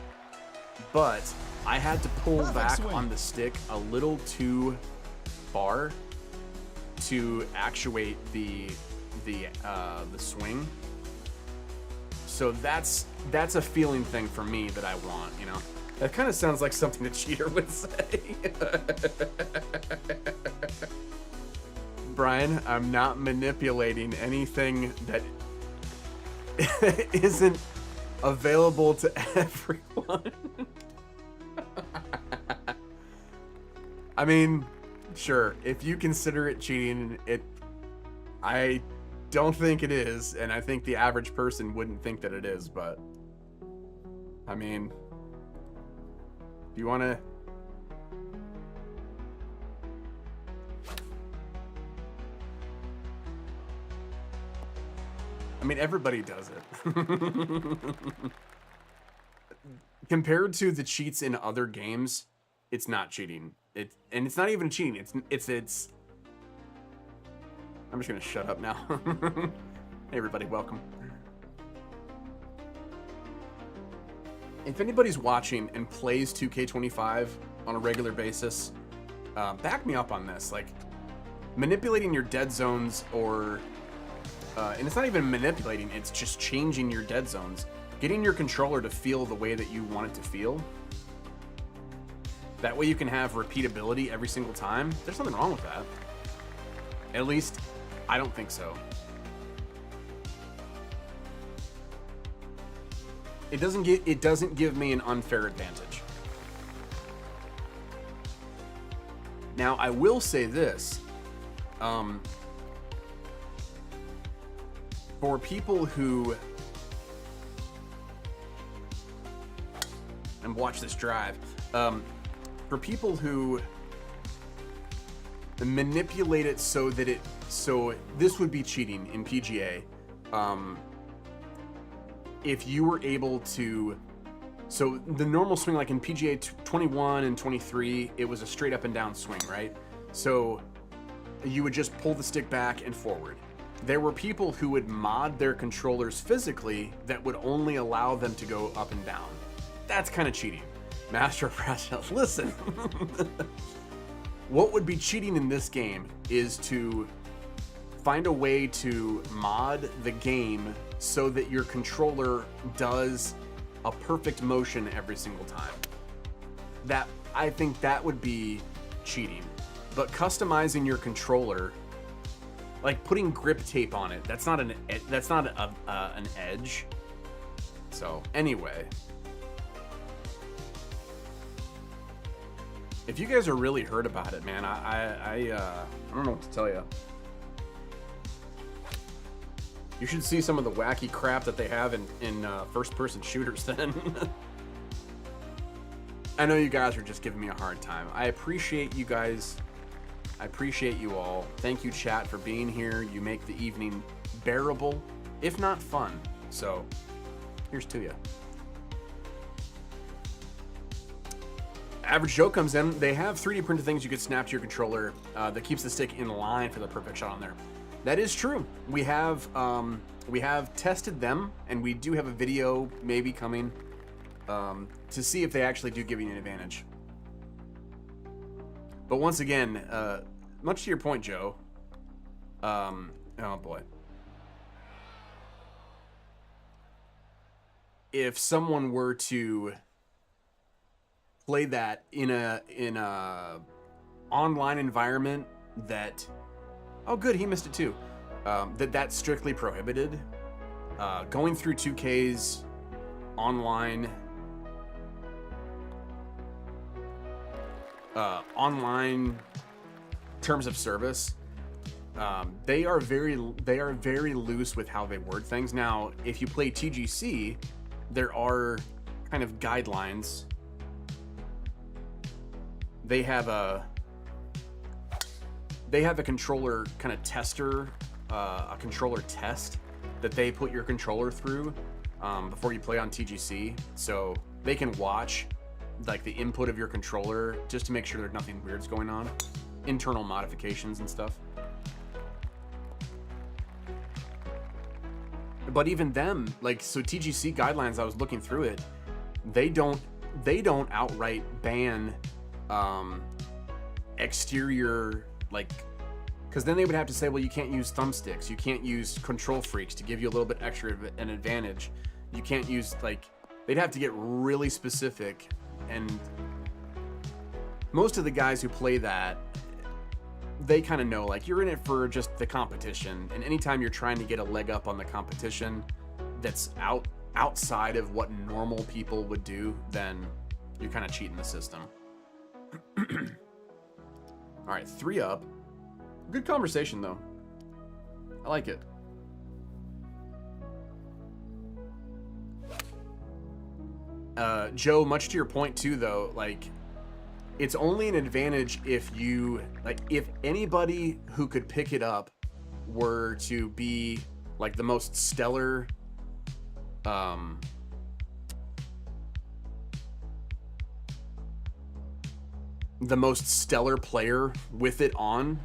but I had to pull back on the stick a little too far to actuate the swing. So that's a feeling thing for me that I want, That kind of sounds like something a cheater would say. Brian, I'm not manipulating anything that isn't available to everyone. I mean, sure, if you consider it cheating, I don't think it is, and I think the average person wouldn't think that it is, but I mean, do you want to? I mean, everybody does it. Compared to the cheats in other games, it's not cheating. And it's not even cheating. It's. I'm just gonna shut up now. Hey everybody, welcome. If anybody's watching and plays 2K25 on a regular basis, back me up on this. Like, manipulating your dead zones, or and it's not even manipulating, it's just changing your dead zones, getting your controller to feel the way that you want it to feel. That way you can have repeatability every single time. There's nothing wrong with that. At least I don't think so. It doesn't give me an unfair advantage. Now, I will say this. For people who, and watch this drive, for people who manipulate it so that this would be cheating in PGA. If you were able to, so the normal swing, like in PGA 21 and 23, it was a straight up and down swing, right? So you would just pull the stick back and forward. There were people who would mod their controllers physically that would only allow them to go up and down. That's kind of cheating. Master of Rascal, listen. What would be cheating in this game is to find a way to mod the game so that your controller does a perfect motion every single time. I think that would be cheating. But customizing your controller, like putting grip tape on it, that's not an edge. So anyway, if you guys are really hurt about it, man, I don't know what to tell you. You should see some of the wacky crap that they have in first-person shooters then. I know you guys are just giving me a hard time. I appreciate you guys. I appreciate you all. Thank you, chat, for being here. You make the evening bearable, if not fun. So, here's to you. Average Joe comes in. They have 3D printed things you could snap to your controller that keeps the stick in line for the perfect shot on there. That is true. We have tested them, and we do have a video maybe coming to see if they actually do give you an advantage. But once again, much to your point, Joe. Oh boy. If someone were to play that in a online environment that, oh good, he missed it too. That's strictly prohibited. Going through 2K's online terms of service, they are very loose with how they word things. Now, if you play TGC, there are kind of guidelines. They have a controller kind of tester, a controller test that they put your controller through before you play on TGC, so they can watch like the input of your controller just to make sure there's nothing weird's going on, internal modifications and stuff. But even them, like, so TGC guidelines, I was looking through it, they don't outright ban exterior, like, because then they would have to say, well, you can't use thumbsticks, you can't use control freaks to give you a little bit extra of an advantage, you can't use, like, they'd have to get really specific. And most of the guys who play that, they kind of know, like, you're in it for just the competition, and anytime you're trying to get a leg up on the competition that's outside of what normal people would do, then you're kind of cheating the system. All right, 3 up. Good conversation, though. I like it. Joe, much to your point too, though, like, it's only an advantage if you, like, if anybody who could pick it up were to be, like, the most stellar, player with it on,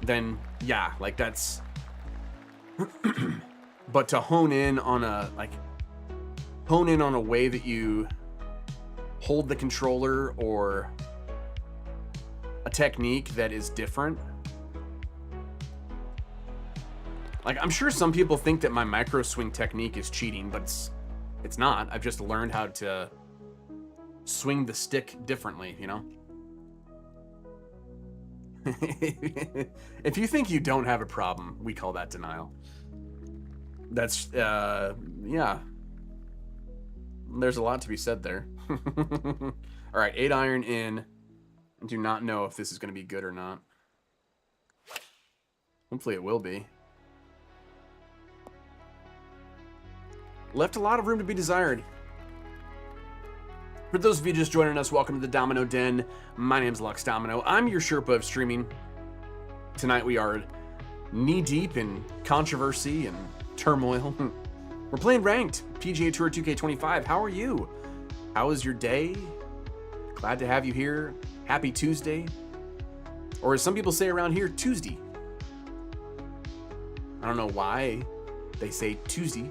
then yeah, like, that's but to hone in on a way that you hold the controller, or a technique that is different. Like, I'm sure some people think that my micro swing technique is cheating, but it's not. I've just learned how to swing the stick differently, you know? If you think you don't have a problem, we call that denial. That's, yeah. There's a lot to be said there. All right, 8 iron in. I do not know if this is going to be good or not. Hopefully it will be. Left a lot of room to be desired. For those of you just joining us, welcome to the Domino Den. My name's Lux Domino. I'm your Sherpa of streaming. Tonight we are knee-deep in controversy and turmoil. We're playing ranked PGA Tour 2K25. How are you? How was your day? Glad to have you here. Happy Tuesday. Or as some people say around here, Tuesday. I don't know why they say Tuesday.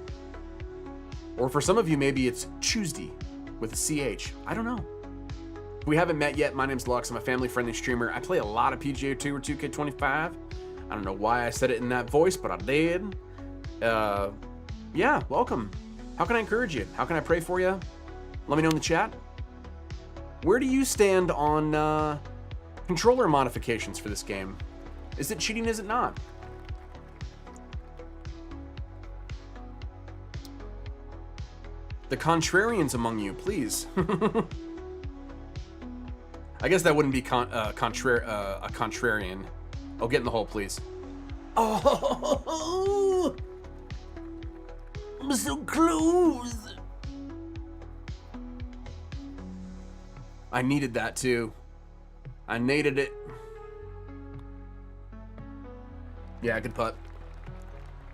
Or for some of you, maybe it's Tuesday with a CH. I don't know. If we haven't met yet, my name's Lux. I'm a family-friendly streamer. I play a lot of PGA Tour 2K25. I don't know why I said it in that voice, but I did. Yeah, welcome. How can I encourage you? How can I pray for you? Let me know in the chat. Where do you stand on controller modifications for this game? Is it cheating? Is it not? The contrarians among you, please. I guess that wouldn't be a contrarian. Oh, get in the hole, please. Oh, I'm so close. I needed that too. I needed it. Yeah, good putt.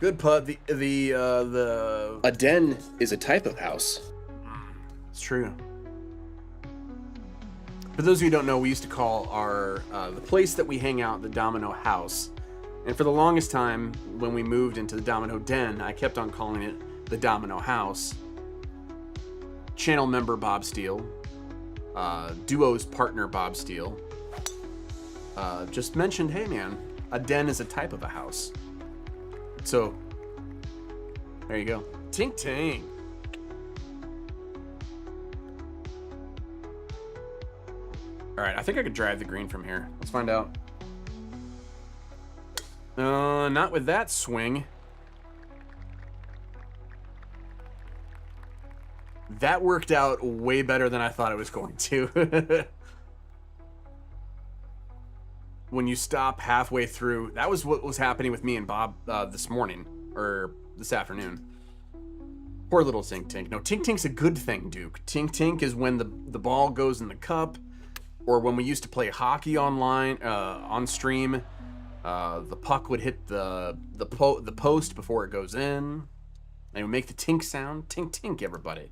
Good putt. A den is a type of house. It's true. For those of you who don't know, we used to call our the place that we hang out the Domino House. And for the longest time, when we moved into the Domino Den, I kept on calling it the Domino House. Channel member Bob Steele, Duo's partner Bob Steele, just mentioned, hey man, a den is a type of a house. So, there you go. Tink tink. Alright, I think I could drive the green from here. Let's find out. Not with that swing. That worked out way better than I thought it was going to. When you stop halfway through, that was what was happening with me and Bob this morning, or this afternoon. Poor little Tink Tink. No, Tink Tink's a good thing, Duke. Tink Tink is when the ball goes in the cup, or when we used to play hockey online, on stream, the puck would hit the post before it goes in, and it would make the tink sound. Tink Tink, everybody.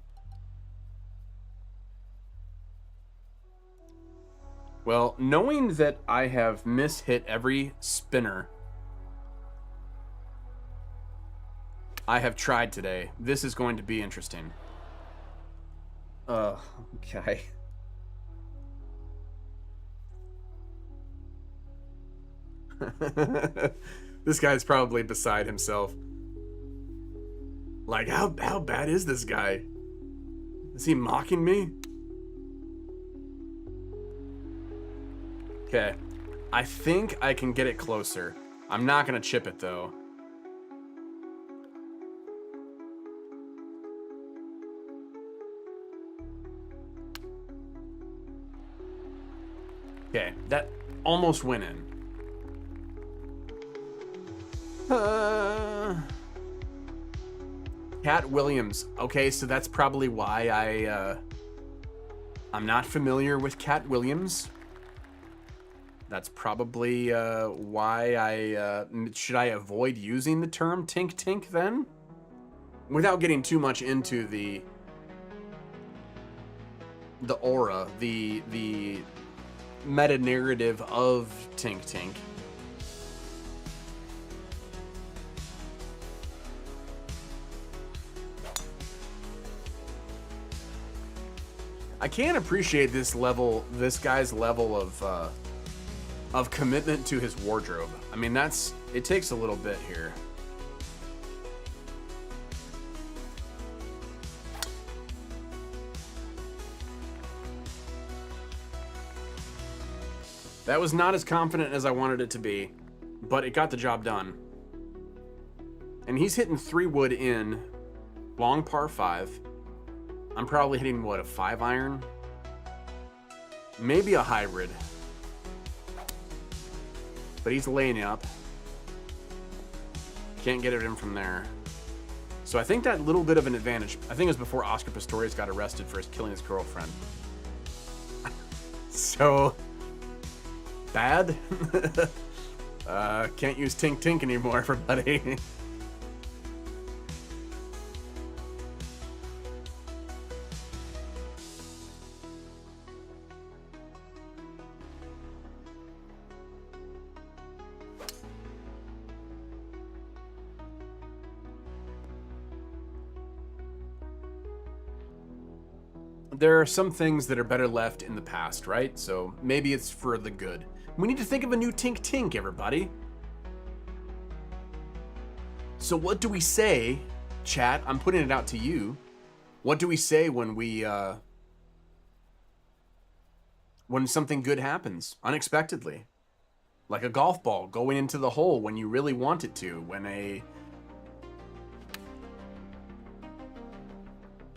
Well, knowing that I have mishit every spinner I have tried today, this is going to be interesting. Okay. This guy's probably beside himself. Like, how bad is this guy? Is he mocking me? Okay, I think I can get it closer. I'm not gonna chip it though. Okay, that almost went in. Cat Williams. Okay, so that's probably why I'm not familiar with Cat Williams. That's probably why should I avoid using the term Tink Tink then? Without getting too much into the aura, the meta narrative of Tink Tink. I can't appreciate this guy's level of commitment to his wardrobe. I mean, it takes a little bit here. That was not as confident as I wanted it to be, but it got the job done. And he's hitting 3 wood in long par 5. I'm probably hitting, what, a 5-iron? Maybe a hybrid. But he's laying up. Can't get it in from there. So I think that little bit of an advantage, I think it was before Oscar Pistorius got arrested for killing his girlfriend. So, bad? Can't use Tink Tink anymore, everybody. There are some things that are better left in the past, right? So maybe it's for the good. We need to think of a new Tink Tink, everybody. So what do we say, chat? I'm putting it out to you. What do we say when when something good happens unexpectedly? Like a golf ball going into the hole when you really want it to, when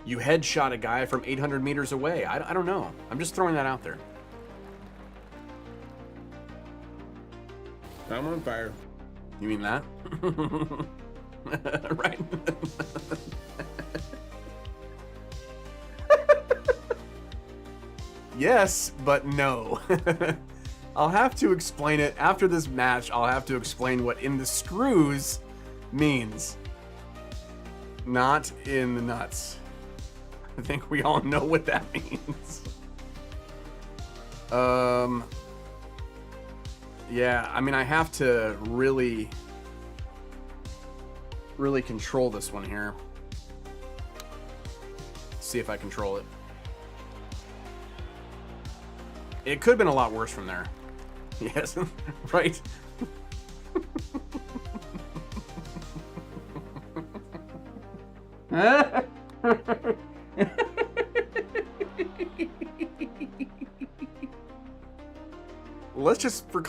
you headshot a guy from 800 meters away. I don't know. I'm just throwing that out there. I'm on fire. You mean that? Right. Yes, but no. I'll have to explain it after this match. I'll have to explain what in the screws means. Not in the nuts. I think we all know what that means. Yeah, I mean, I have to really control this one here. See if I control it. It could have been a lot worse from there. Yes, right? Let's just, for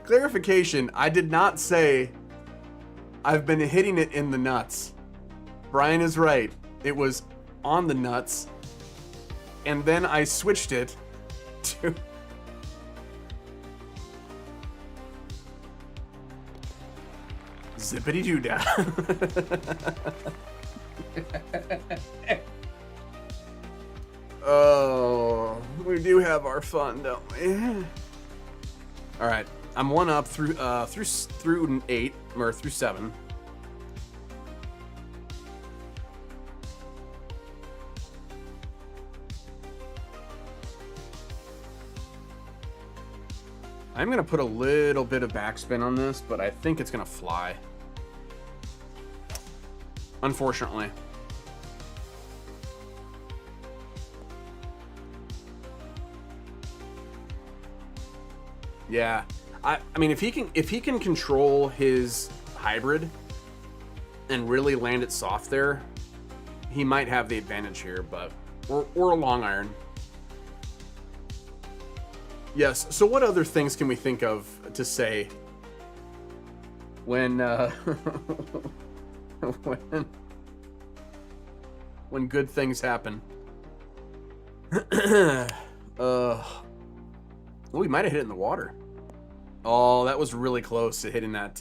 clarification, I did not say I've been hitting it in the nuts. Brian is right. It was on the nuts. And then I switched it to... Zippity-doo-dah. Oh, we do have our fun, don't we? All right, I'm one up through 8 or through 7. I'm gonna put a little bit of backspin on this, but I think it's gonna fly. Unfortunately. Yeah, I mean, if he can control his hybrid and really land it soft there, he might have the advantage here. But or a long iron. Yes. So what other things can we think of to say when when good things happen? Oh, we might have hit it in the water. Oh, that was really close to hitting that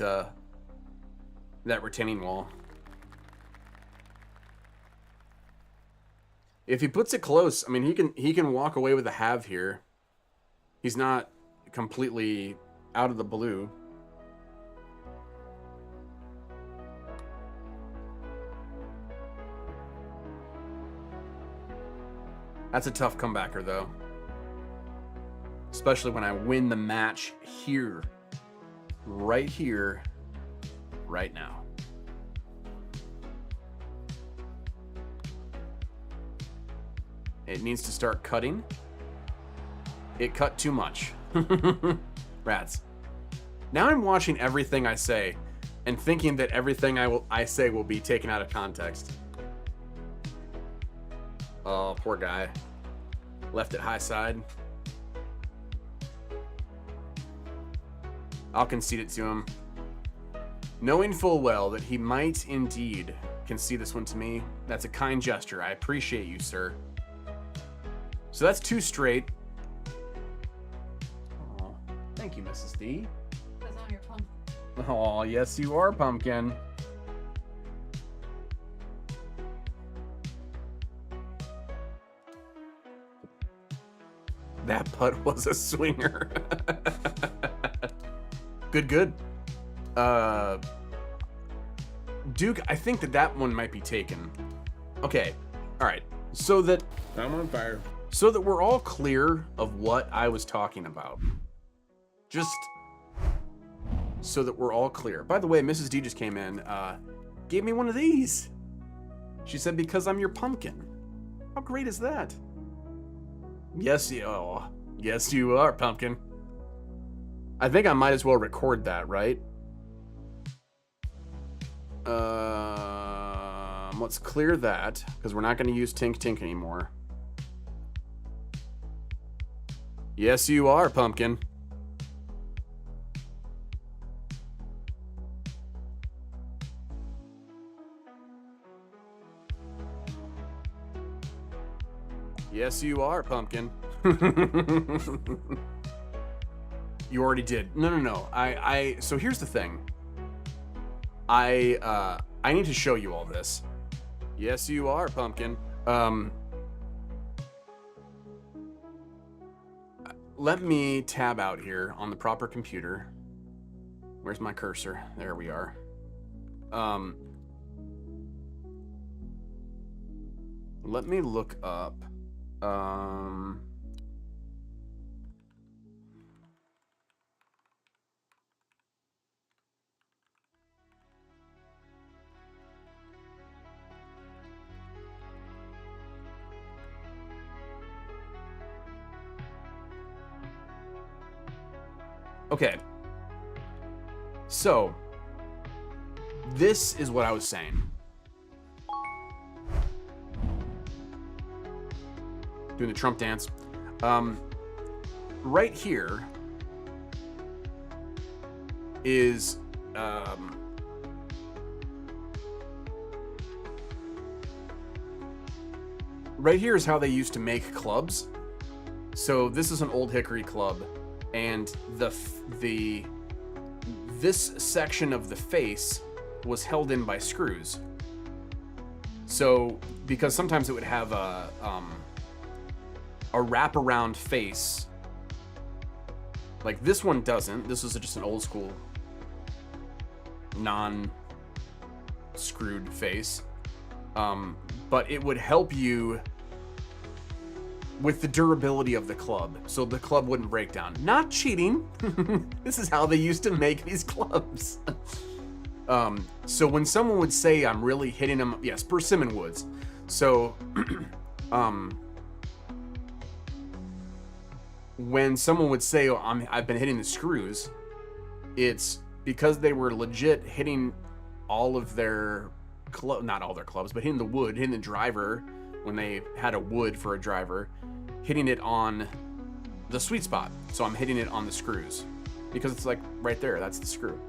that retaining wall. If he puts it close, I mean, he can walk away with a halve here. He's not completely out of the blue. That's a tough comebacker, though. Especially when I win the match here. Right here. Right now. It needs to start cutting. It cut too much. Rats. Now I'm watching everything I say and thinking that everything I say will be taken out of context. Oh, poor guy. Left it high side. I'll concede it to him. Knowing full well that he might indeed concede this one to me, that's a kind gesture. I appreciate you, sir. So that's 2 straight. Oh, thank you, Mrs. D. Because I'm your pumpkin. Oh, yes, you are, Pumpkin. That putt was a swinger. Good. Duke, I think that one might be taken. Okay, all right. So that I'm on fire. So that we're all clear of what I was talking about. Just so that we're all clear. By the way, Mrs. D just came in, gave me one of these. She said, because I'm your pumpkin. How great is that? Yes, you are, Pumpkin. I think I might as well record that, right? Let's clear that, because we're not going to use Tink Tink anymore. Yes, you are, Pumpkin. Yes, you are, Pumpkin. You already did. No. So here's the thing. I need to show you all this. Yes, you are, Pumpkin. Let me tab out here on the proper computer. Where's my cursor? There we are. Let me look up. Okay. So, this is what I was saying. Doing the Trump dance. Right here is right here is how they used to make clubs. So this is an old hickory club, and this section of the face was held in by screws. So because sometimes it would have a wraparound face. Like this one doesn't. This is just an old school non-screwed face. But it would help you with the durability of the club, so the club wouldn't break down. Not cheating. This is how they used to make these clubs. So when someone would say, I'm really hitting them, yes, persimmon woods. So, when someone would say, oh, I've been hitting the screws, it's because they were legit hitting all of their not all their clubs, but hitting the wood, hitting the driver when they had a wood for a driver, hitting it on the sweet spot. So I'm hitting it on the screws because it's like right there, that's the screw.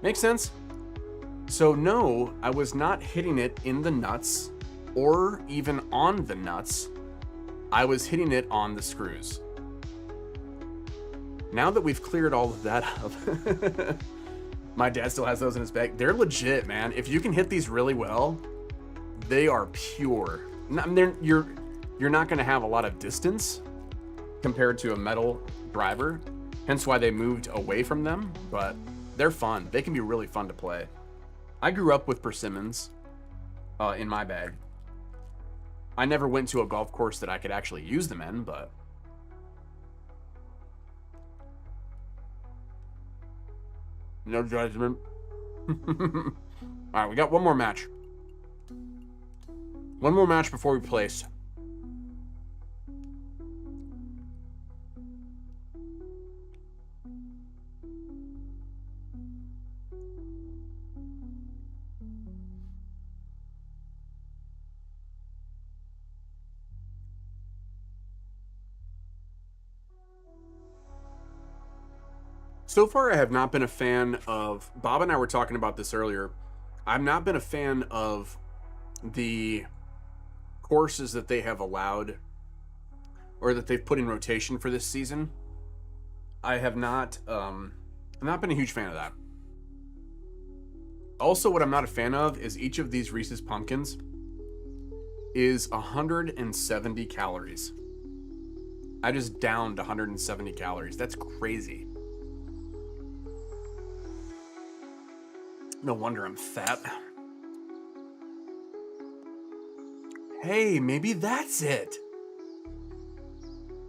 Makes sense? So no, I was not hitting it in the nuts or even on the nuts. I was hitting it on the screws. Now that we've cleared all of that up, My dad still has those in his bag. They're legit, man. If you can hit these really well, they are pure. You're not going to have a lot of distance compared to a metal driver, hence why they moved away from them, but they're fun. They can be really fun to play. I grew up with persimmons in my bag. I never went to a golf course that I could actually use them in, but no judgment. All right, we got one more match. One more match before we place. So far, I have not been a fan of... Bob and I were talking about this earlier. I've not been a fan of the courses that they have allowed or that they've put in rotation for this season. I have not been a huge fan of that. Also, what I'm not a fan of is each of these Reese's Pumpkins is 170 calories. I just downed 170 calories. That's crazy. No wonder I'm fat. Hey, maybe that's it.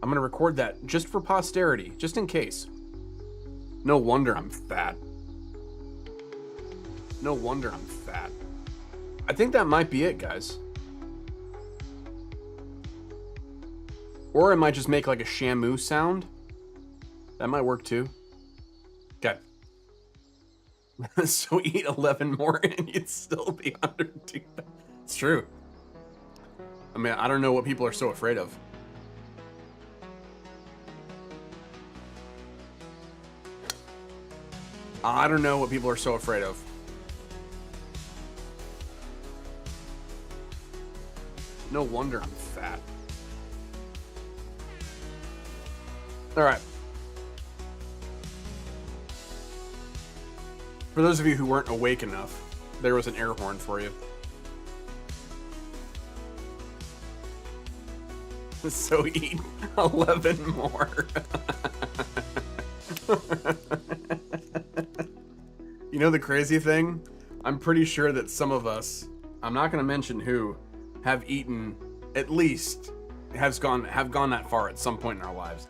I'm gonna record that just for posterity, just in case. No wonder I'm fat. No wonder I'm fat. I think that might be it, guys. Or I might just make like a Shamu sound. That might work too. Okay. So eat 11 more and you'd still be under 2. It's true. I mean, I don't know what people are so afraid of. I don't know what people are so afraid of. No wonder I'm fat. All right. For those of you who weren't awake enough, there was an air horn for you. So eat 11 more. You know the crazy thing? I'm pretty sure that some of us, I'm not going to mention who, have eaten at least, have gone that far at some point in our lives.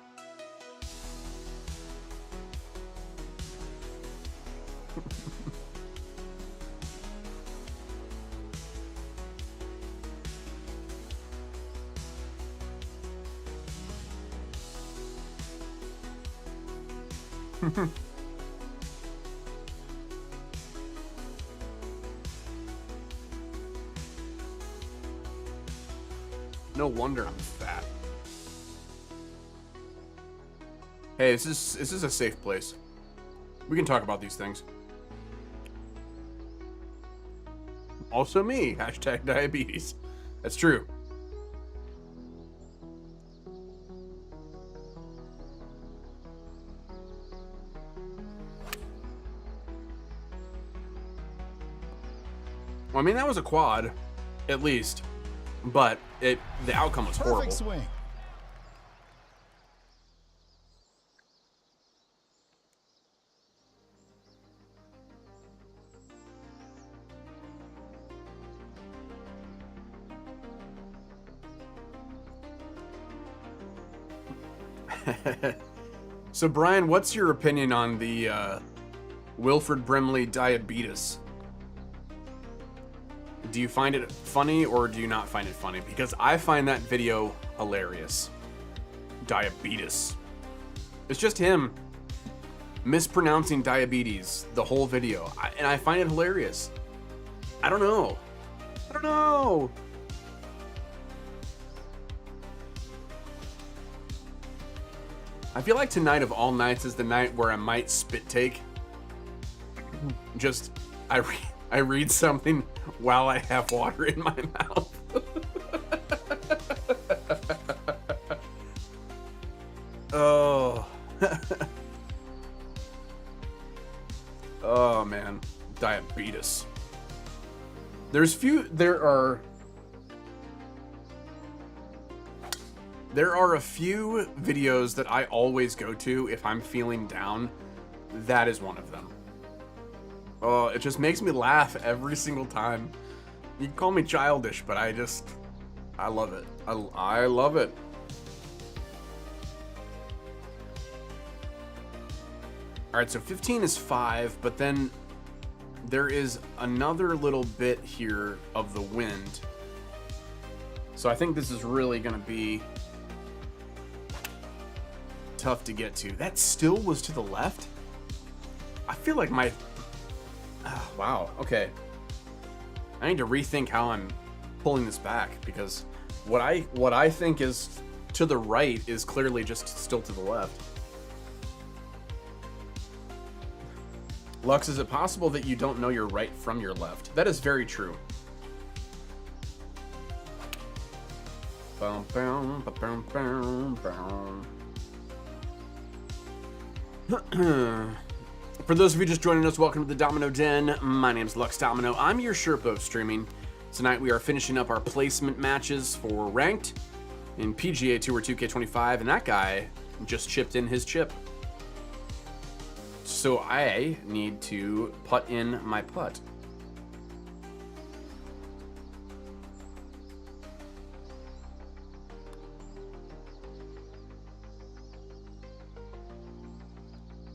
No wonder I'm fat. Hey, this is a safe place. We can talk about these things. Also me, hashtag diabetes. That's true. Well, I mean, that was a quad, at least. But the outcome was horrible. Perfect swing. So, Brian, what's your opinion on the Wilfred Brimley diabetes? Do you find it funny or do you not find it funny? Because I find that video hilarious. Diabetes. It's just him mispronouncing diabetes the whole video. And I find it hilarious. I don't know. I don't know. I feel like tonight of all nights is the night where I might spit take. Just, I read something while I have water in my mouth. Oh. Oh man, diabetes. There are a few videos that I always go to if I'm feeling down. That is one of them. Oh, it just makes me laugh every single time. You can call me childish, but I love it. I love it. Alright, so 15 is 5, but then there is another little bit here of the wind. So I think this is really going to be tough to get to. That still was to the left? I feel like my... Oh, wow, okay. I need to rethink how I'm pulling this back, because what I think is to the right is clearly just still to the left. Lux, is it possible that you don't know your right from your left? That is very true. Bum, bum, bum, bum, bum, bum. For those of you just joining us, welcome to the Domino Den. My name's Lux Domino. I'm your Sherpa of streaming. Tonight we are finishing up our placement matches for Ranked in PGA Tour 2K25, and that guy just chipped in his chip. So I need to putt in my putt.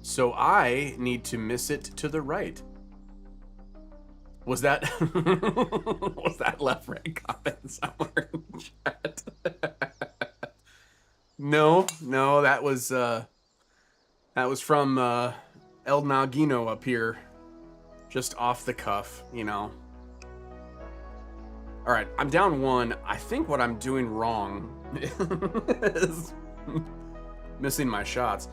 So I need to miss it to the right. Was that was that left right comment somewhere in the chat? No, that was from El Nagino up here. Just off the cuff, you know. Alright, I'm down 1. I think what I'm doing wrong is missing my shots.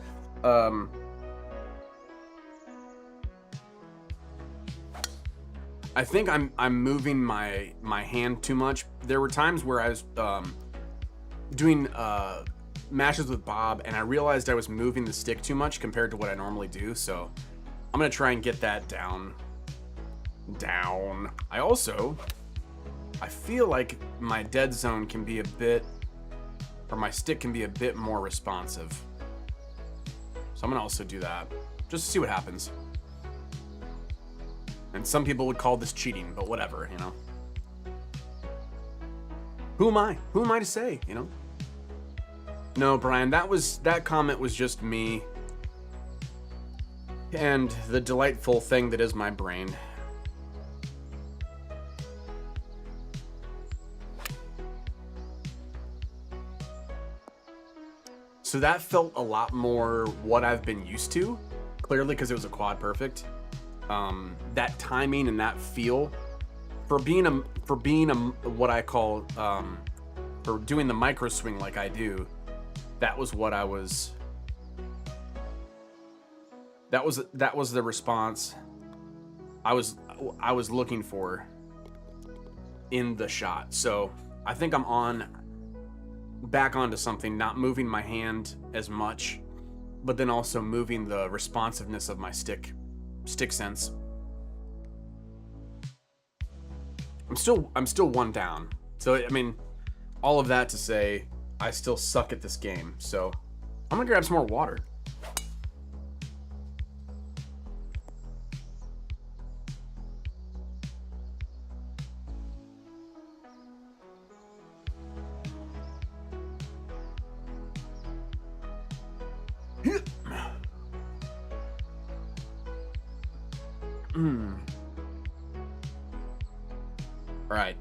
I think I'm moving my hand too much. There were times where I was doing matches with Bob, and I realized I was moving the stick too much compared to what I normally do. So I'm gonna try and get that down. I feel like my dead zone can be a bit, or my stick can be a bit more responsive. So I'm gonna also do that just to see what happens. And some people would call this cheating, but whatever, you know. Who am I? Who am I to say, you know? No, Brian, that comment was just me and the delightful thing that is my brain. So that felt a lot more what I've been used to, clearly because it was a quad perfect. That timing and that feel for being what I call for doing the micro swing like I do, that was what I was. That was the response I was looking for in the shot. So I think I'm back onto something, not moving my hand as much, but then also moving the responsiveness of my stick sense. I'm still 1 down. So I mean, all of that to say, I still suck at this game. So I'm gonna grab some more water. Alright.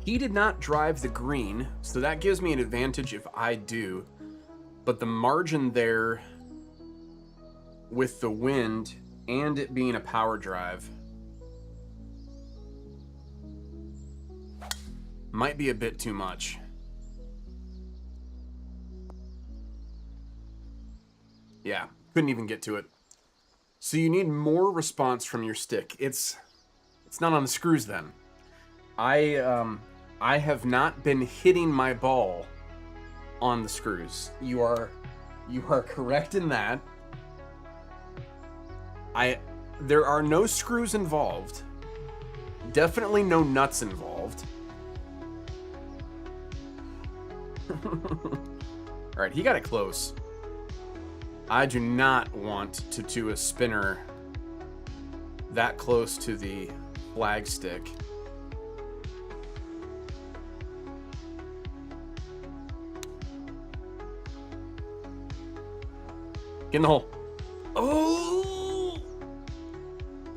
He did not drive the green, so that gives me an advantage if I do. But the margin there with the wind and it being a power drive might be a bit too much. Yeah, couldn't even get to it. So you need more response from your stick. It's not on the screws then. I have not been hitting my ball on the screws. You are correct in that. There are no screws involved. Definitely no nuts involved. Alright, he got it close. I do not want to do a spinner that close to the flag stick. Get in the hole. Oh!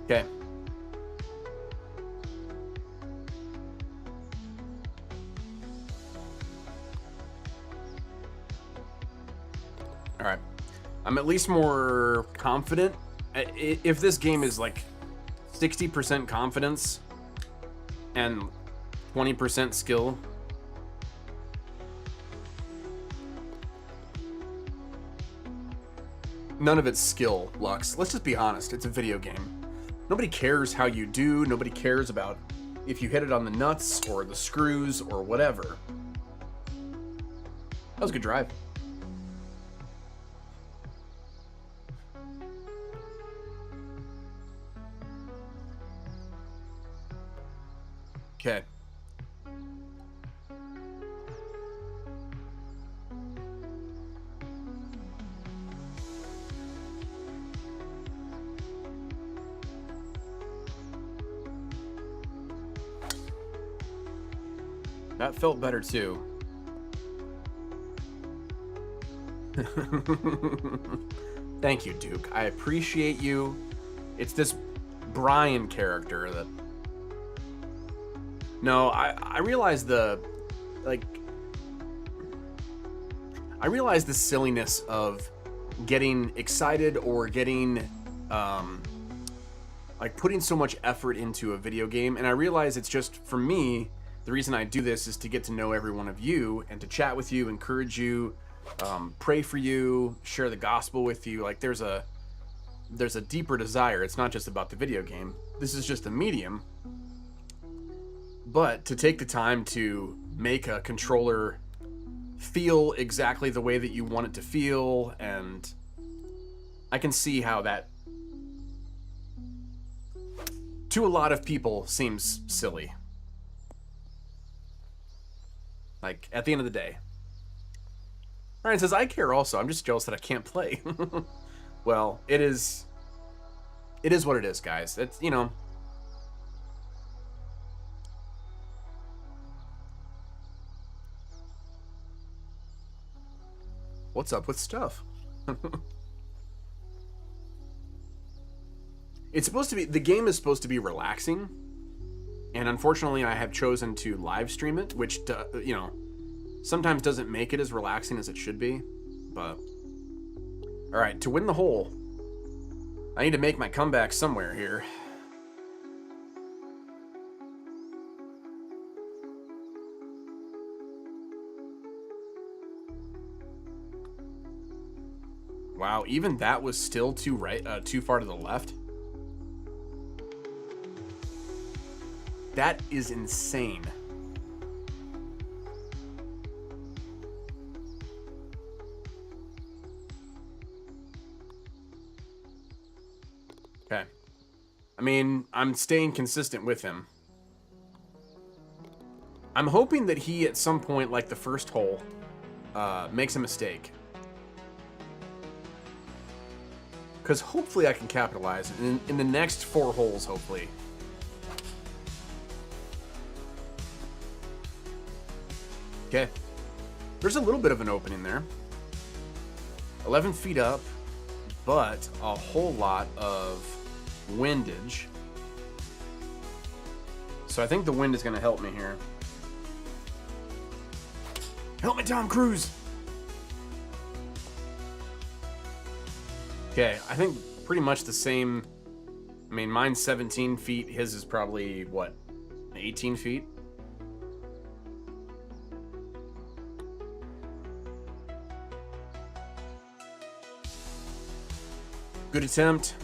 Okay. Alright. I'm at least more confident. If this game is like 60% confidence and 20% skill, none of it's skill, Lux. Let's just be honest. It's a video game. Nobody cares how you do. Nobody cares about if you hit it on the nuts or the screws or whatever. That was a good drive. Okay. That felt better too. Thank you, Duke. I appreciate you. It's this Brian character that... No, I realize the... Like... I realize the silliness of getting excited or getting... like putting so much effort into a video game. And I realize it's just, for me... The reason I do this is to get to know every one of you and to chat with you, encourage you, pray for you, share the gospel with you. Like there's a deeper desire. It's not just about the video game. This is just a medium. But to take the time to make a controller feel exactly the way that you want it to feel, and I can see how that to a lot of people seems silly. Like, at the end of the day. Ryan says, I care also. I'm just jealous that I can't play. Well, it is what it is, guys. It's, you know. What's up with stuff? It's supposed to be, the game is supposed to be relaxing. And unfortunately, I have chosen to live stream it, which, you know, sometimes doesn't make it as relaxing as it should be. But, all right, to win the hole, I need to make my comeback somewhere here. Wow, even that was still too far to the left. That is insane. Okay. I mean, I'm staying consistent with him. I'm hoping that he, at some point, like the first hole, makes a mistake. Because hopefully I can capitalize in the next 4 holes, hopefully. Okay, there's a little bit of an opening there. 11 feet up, but a whole lot of windage. So I think the wind is going to help me here. Help me, Tom Cruise! Okay, I think pretty much the same. I mean, mine's 17 feet. His is probably, what, 18 feet? Good attempt.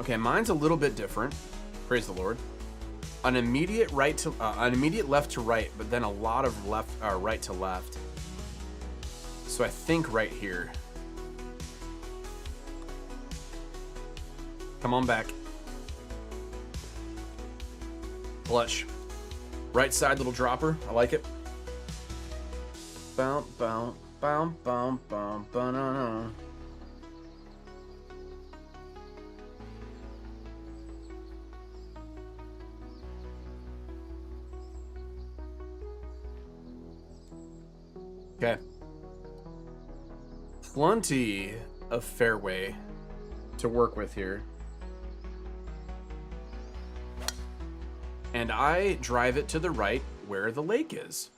Okay, mine's a little bit different. Praise the Lord. An immediate left to right, but then a lot of right to left. So I think right here. Come on back. Flush. Right side little dropper. I like it. Bounce, bounce, bounce, bounce, bounce, banana. Okay. Plenty of fairway to work with here. And I drive it to the right where the lake is.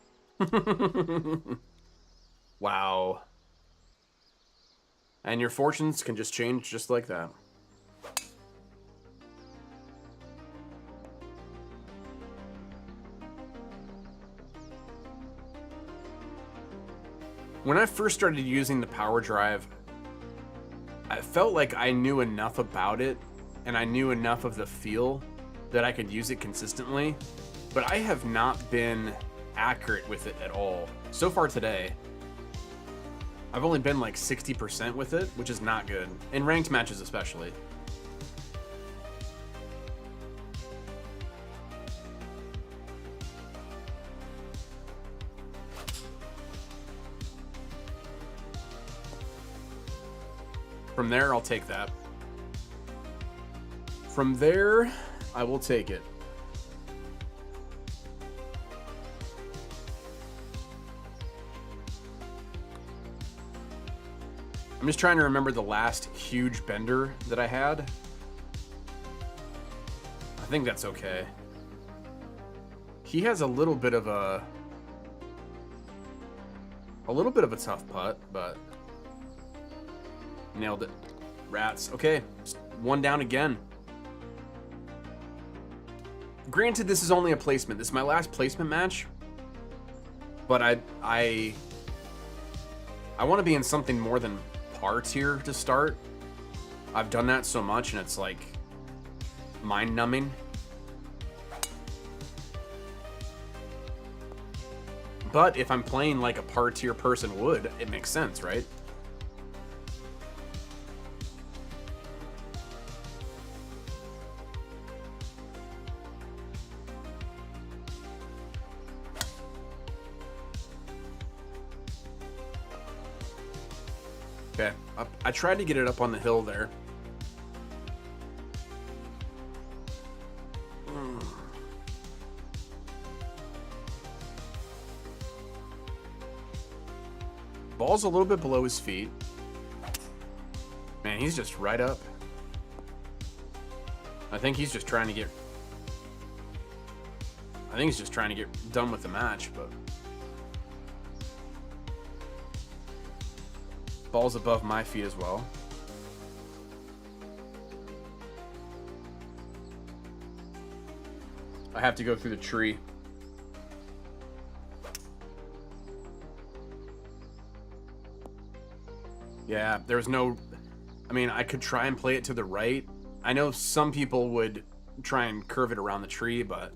Wow. And your fortunes can just change just like that. When I first started using the power drive, I felt like I knew enough about it and I knew enough of the feel that I could use it consistently, but I have not been accurate with it at all. So far today, I've only been like 60% with it, which is not good. In ranked matches especially. From there, I'll take that. From there, I will take it. I'm just trying to remember the last huge bender that I had. I think that's okay. He has a little bit of a tough putt, but nailed it. Rats. Okay, just one down again. Granted, this is only a placement. This is my last placement match, but I want to be in something more than par tier to start. I've done that so much, and it's like mind-numbing. But if I'm playing like a par tier person would, it makes sense, right? Okay, I tried to get it up on the hill there. Ball's a little bit below his feet. Man, he's just right up. I think he's just trying to get done with the match, but ball's above my feet as well. I have to go through the tree. Yeah, there's no... I mean, I could try and play it to the right. I know some people would try and curve it around the tree, but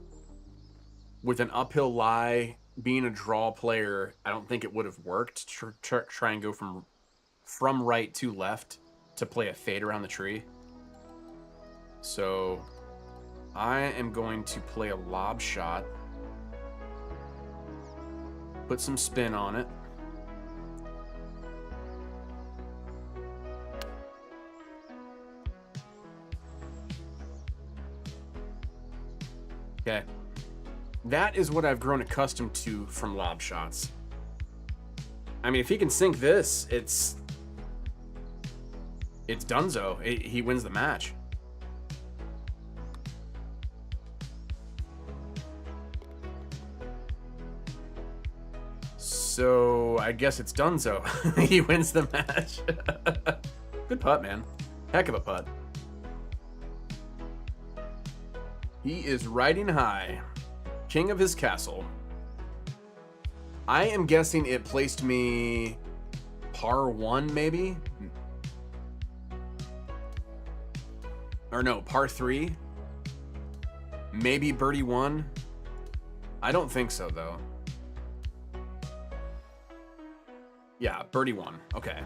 with an uphill lie, being a draw player, I don't think it would have worked to try and go from right to left to play a fade around the tree. So I am going to play a lob shot, put some spin on it. Okay. That is what I've grown accustomed to from lob shots. I mean, if he can sink this, it's donezo. He wins the match. So I guess it's donezo. He wins the match. Good putt, man. Heck of a putt. He is riding high. King of his castle. I am guessing it placed me par 1, maybe? Or no, par 3? Maybe birdie 1? I don't think so, though. Yeah, birdie 1. Okay.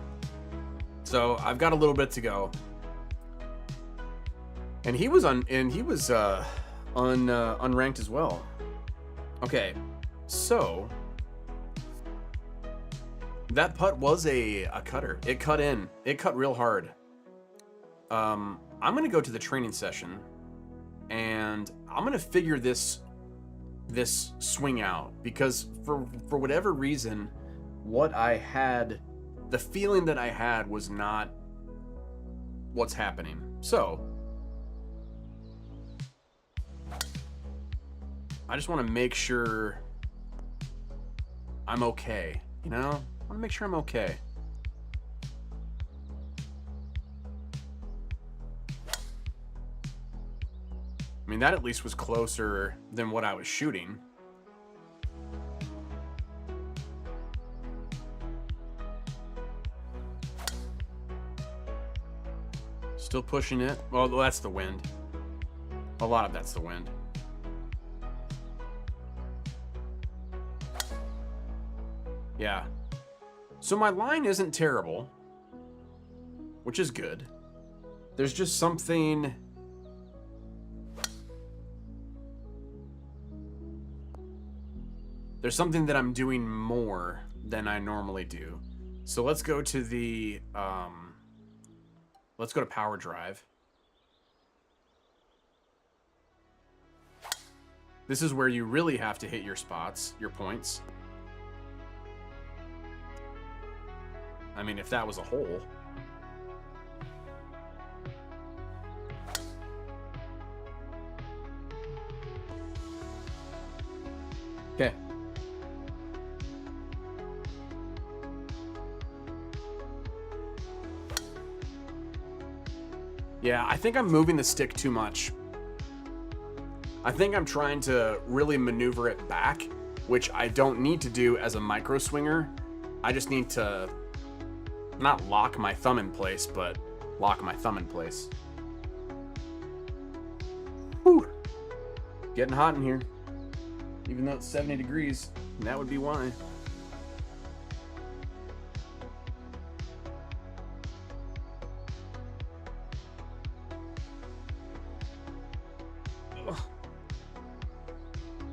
So I've got a little bit to go. And he was unranked as well. Okay, so that putt was a cutter. It cut in. It cut real hard. I'm gonna go to the training session, and I'm gonna figure this swing out, because for whatever reason, what I had, the feeling that I had was not what's happening. So I just want to make sure I'm okay, you know? I want to make sure I'm okay. I mean, that at least was closer than what I was shooting. Still pushing it. Well, that's the wind. A lot of that's the wind. Yeah. So my line isn't terrible, which is good. There's just something... There's something that I'm doing more than I normally do. So let's go to the... let's go to power drive. This is where you really have to hit your spots, your points. I mean, if that was a hole. Okay. Yeah, I think I'm moving the stick too much. I think I'm trying to really maneuver it back, which I don't need to do as a micro swinger. I just need to not lock my thumb in place, but lock my thumb in place. Whew. Getting hot in here. Even though it's 70 degrees, that would be why.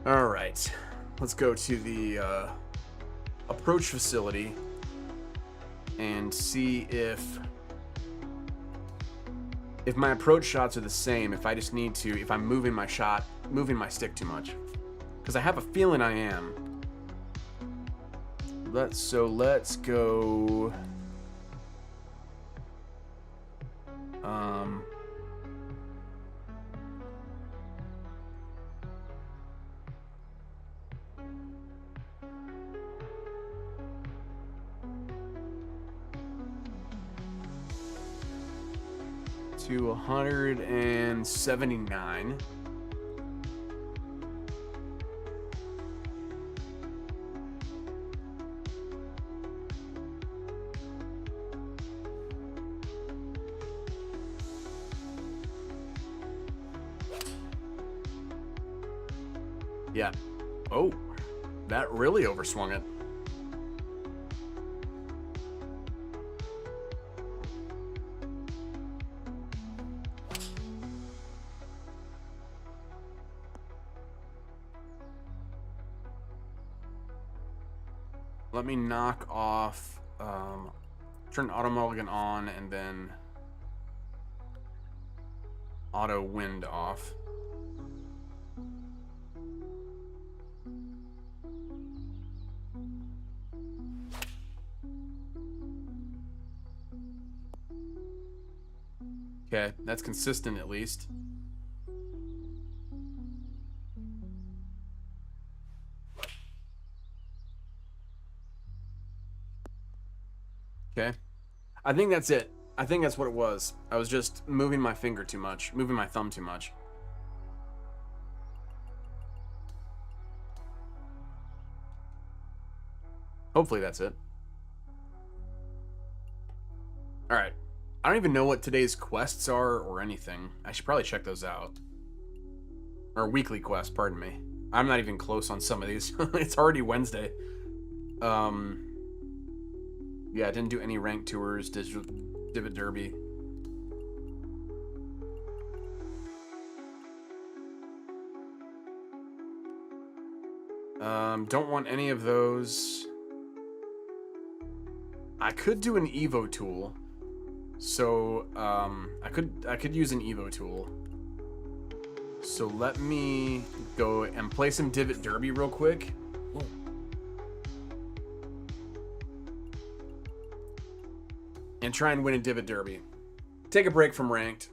All right, let's go to the approach facility and see if my approach shots are the same, if I just need to, if I'm moving my stick too much. Because I have a feeling I am. Let's go. To 179. Yeah. Oh, that really overswung it. Let me knock off, turn auto mulligan on and then auto wind off. Okay, that's consistent at least. Okay. I think that's it. I think that's what it was. I was just moving my finger too much, moving my thumb too much. Hopefully that's it. All right. I don't even know what today's quests are or anything. I should probably check those out. Or weekly quest, pardon me. I'm not even close on some of these. It's already Wednesday. Yeah, I didn't do any ranked tours, Divot Derby. Don't want any of those. I could do an Evo tool. So, I could use an Evo tool. So let me go and play some Divot Derby real quick. And try and win a Divot Derby. Take a break from ranked.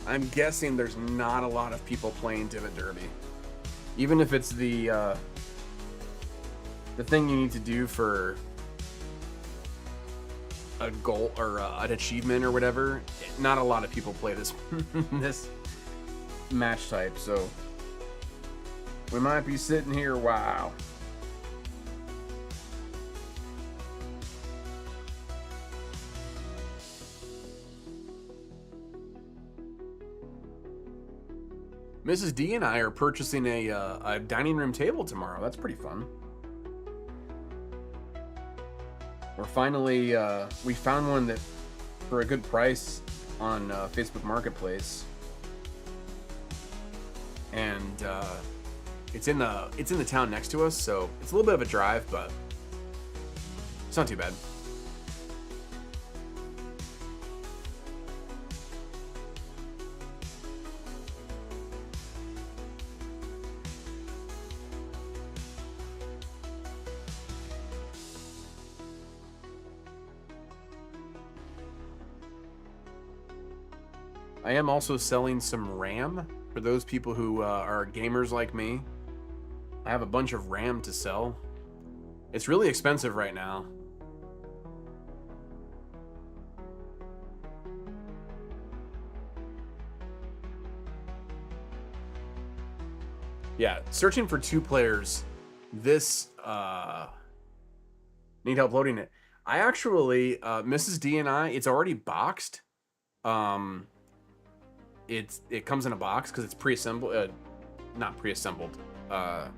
I'm guessing there's not a lot of people playing Divot Derby. Even if it's the thing you need to do for a goal or an achievement or whatever, not a lot of people play this this match type, so we might be sitting here a while. Mrs. D and I are purchasing a dining room table tomorrow. That's pretty fun. We're finally, we found one that for a good price on Facebook Marketplace, and it's in the town next to us, so it's a little bit of a drive, but it's not too bad. I am also selling some RAM for those people who are gamers like me. I have a bunch of RAM to sell. It's really expensive right now. Yeah, searching for 2 players. This need help loading it. I actually Mrs. D and I, it's already boxed. It comes in a box because it's pre-assembled, not pre-assembled. I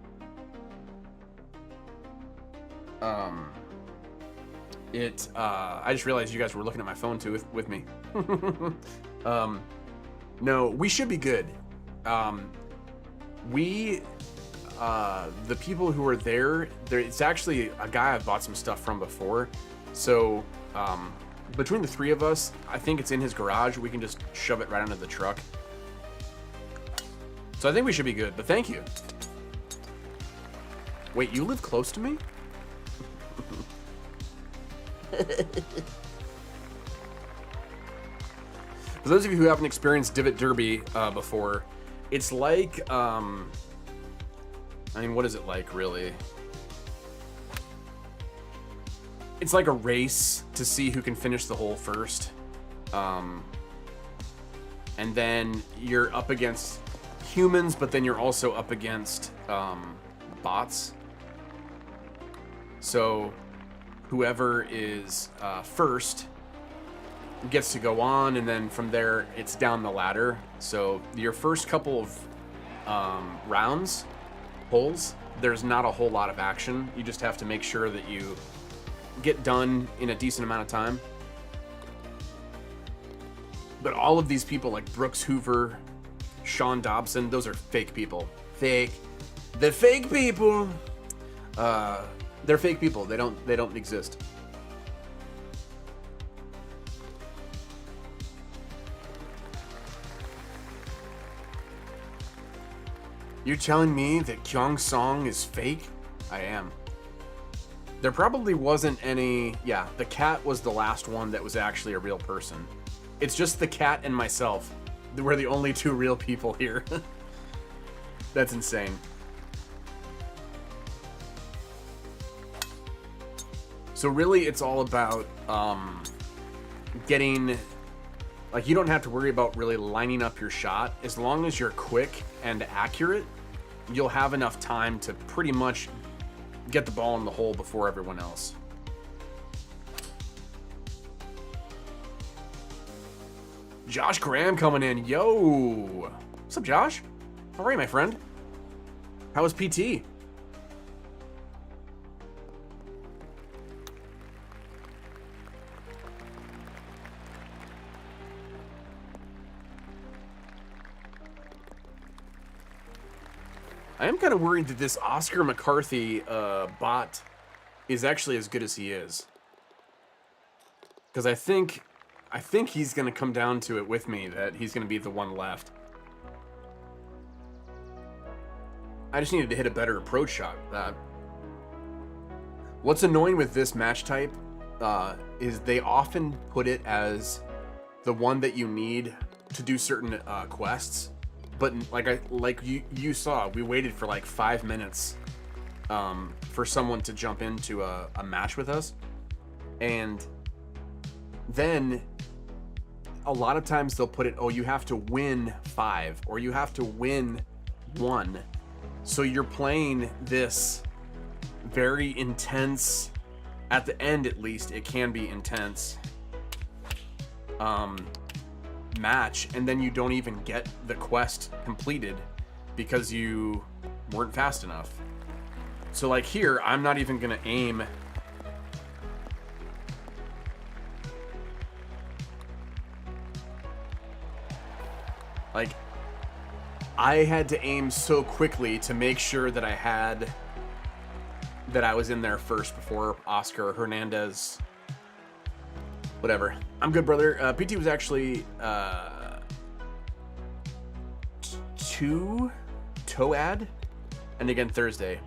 just realized you guys were looking at my phone too with me. No, we should be good. The people who are there, it's actually a guy I've bought some stuff from before. So, between the 3 of us, I think it's in his garage. We can just shove it right under the truck. So I think we should be good, but thank you. Wait, you live close to me? For those of you who haven't experienced Divot Derby before, it's like, I mean, what is it like, really? It's like a race to see who can finish the hole first. And then you're up against humans, but then you're also up against bots. So whoever is first gets to go on, and then from there it's down the ladder. So your first couple of rounds, holes, there's not a whole lot of action. You just have to make sure that you get done in a decent amount of time. But all of these people like Brooks Hoover, Sean Dobson, those are fake people. Fake. The fake people. They're fake people. They don't exist. You're telling me that Kyung Song is fake? I am. There probably wasn't any... Yeah, the cat was the last one that was actually a real person. It's just the cat and myself. We're the only 2 real people here. That's insane. So really, it's all about getting... Like, you don't have to worry about really lining up your shot. As long as you're quick and accurate, you'll have enough time to pretty much get the ball in the hole before everyone else. Josh Graham coming in. Yo! What's up, Josh? How are you, my friend? How was PT? I am kind of worried that this Oscar McCarthy bot is actually as good as he is. Because I think he's going to come down to it with me, that he's going to be the one left. I just needed to hit a better approach shot. What's annoying with this match type is they often put it as the one that you need to do certain quests. But like you saw, we waited for like 5 minutes for someone to jump into a match with us. And then a lot of times they'll put it, oh, you have to win 5 or you have to win 1. So you're playing this very intense, at the end at least, it can be intense, match, and then you don't even get the quest completed because you weren't fast enough. So like here, I'm not even gonna aim. Like, I had to aim so quickly to make sure that I was in there first before Oscar Hernandez. Whatever. I'm good, brother. PT was actually 2 Toad, and again Thursday.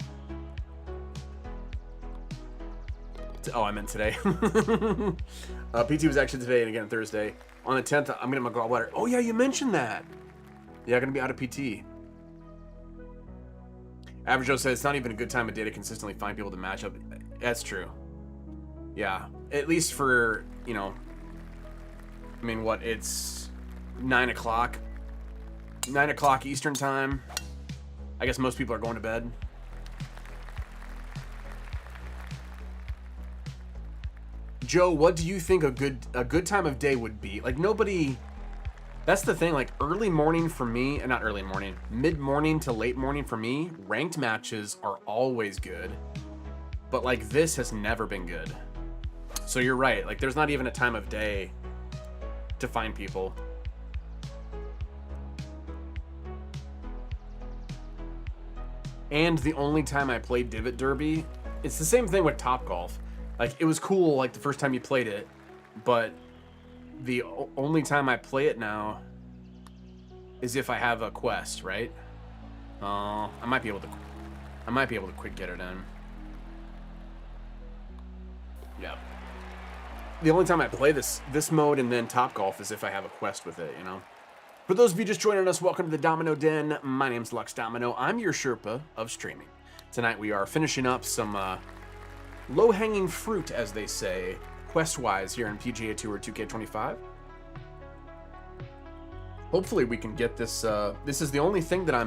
Oh, I meant today. PT was actually today and again Thursday. On the 10th, I'm gonna get my gallbladder. Oh yeah, you mentioned that. Yeah, I'm gonna be out of PT. Average Joe says it's not even a good time of day to consistently find people to match up. That's true. Yeah, at least for, you know, I mean, what, it's 9 o'clock. 9 o'clock Eastern time. I guess most people are going to bed. Joe, what do you think a good time of day would be? Like, nobody... That's the thing, like, early morning for me, not early morning, mid-morning to late morning for me, ranked matches are always good. But, like, this has never been good. So you're right, like, there's not even a time of day to find people. And the only time I played Divot Derby, it's the same thing with Topgolf. Like, it was cool, like, the first time you played it, but the only time I play it now is if I have a quest, right? I might be able to quick get it in. Yeah. The only time I play this mode and then Topgolf is if I have a quest with it, you know? For those of you just joining us, welcome to the Domino Den. My name's Lux Domino. I'm your Sherpa of streaming. Tonight we are finishing up some low-hanging fruit, as they say, quest-wise here in PGA Tour 2K25. Hopefully we can get this. This is the only thing that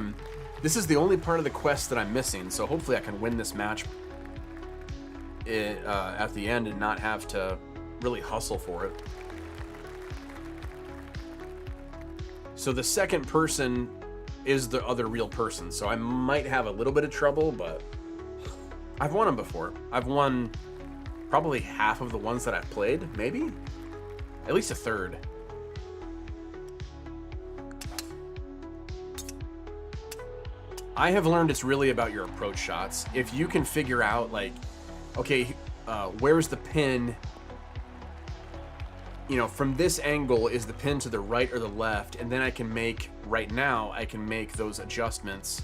this is the only part of the quest that I'm missing, so hopefully I can win this match at the end and not have to really hustle for it. So the second person is the other real person, so I might have a little bit of trouble, but I've won them before. I've won probably half of the ones that I've played, maybe? At least a third. I have learned it's really about your approach shots. If you can figure out, like, okay, where's the pin? You know, from this angle, is the pin to the right or the left? And then I can make, right now, I can make those adjustments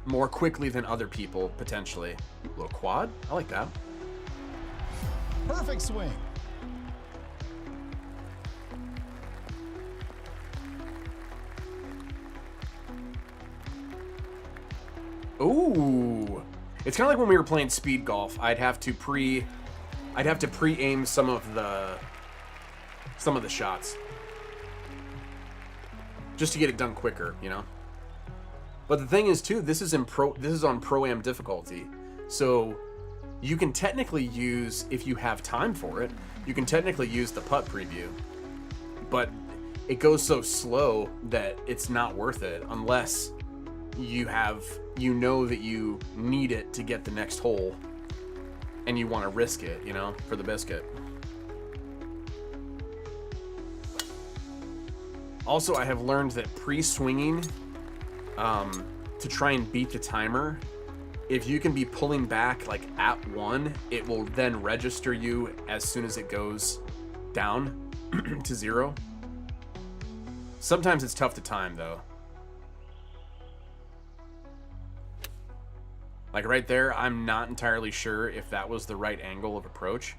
more quickly than other people, potentially. A little quad, I like that. Perfect swing. Ooh. It's kind of like when we were playing speed golf. I'd have to pre-aim some of the shots just to get it done quicker, you know. But the thing is too, this is on Pro-Am difficulty. So you can technically use, if you have time for it, you can technically use the putt preview. But it goes so slow that it's not worth it unless you know that you need it to get the next hole, and you want to risk it, you know, for the biscuit. Also, I have learned that pre-swinging, to try and beat the timer, if you can be pulling back like at 1, it will then register you as soon as it goes down to 0. Sometimes it's tough to time though. Like right there, I'm not entirely sure if that was the right angle of approach,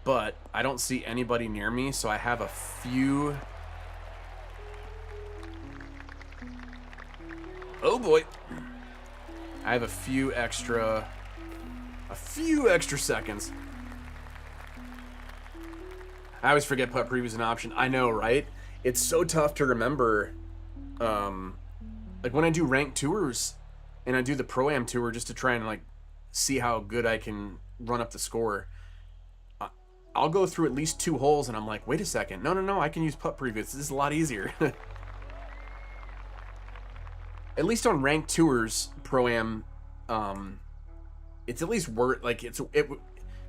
but I don't see anybody near me, so I have a few... Oh boy. I have a few extra seconds. I always forget putt preview is an option. I know, right? It's so tough to remember. Like when I do ranked tours and I do the Pro-Am tour just to try and like see how good I can run up the score, I'll go through at least 2 holes and I'm like, wait a second. No, I can use putt preview. This is a lot easier. At least on ranked tours, Pro-Am, it's at least worth, like,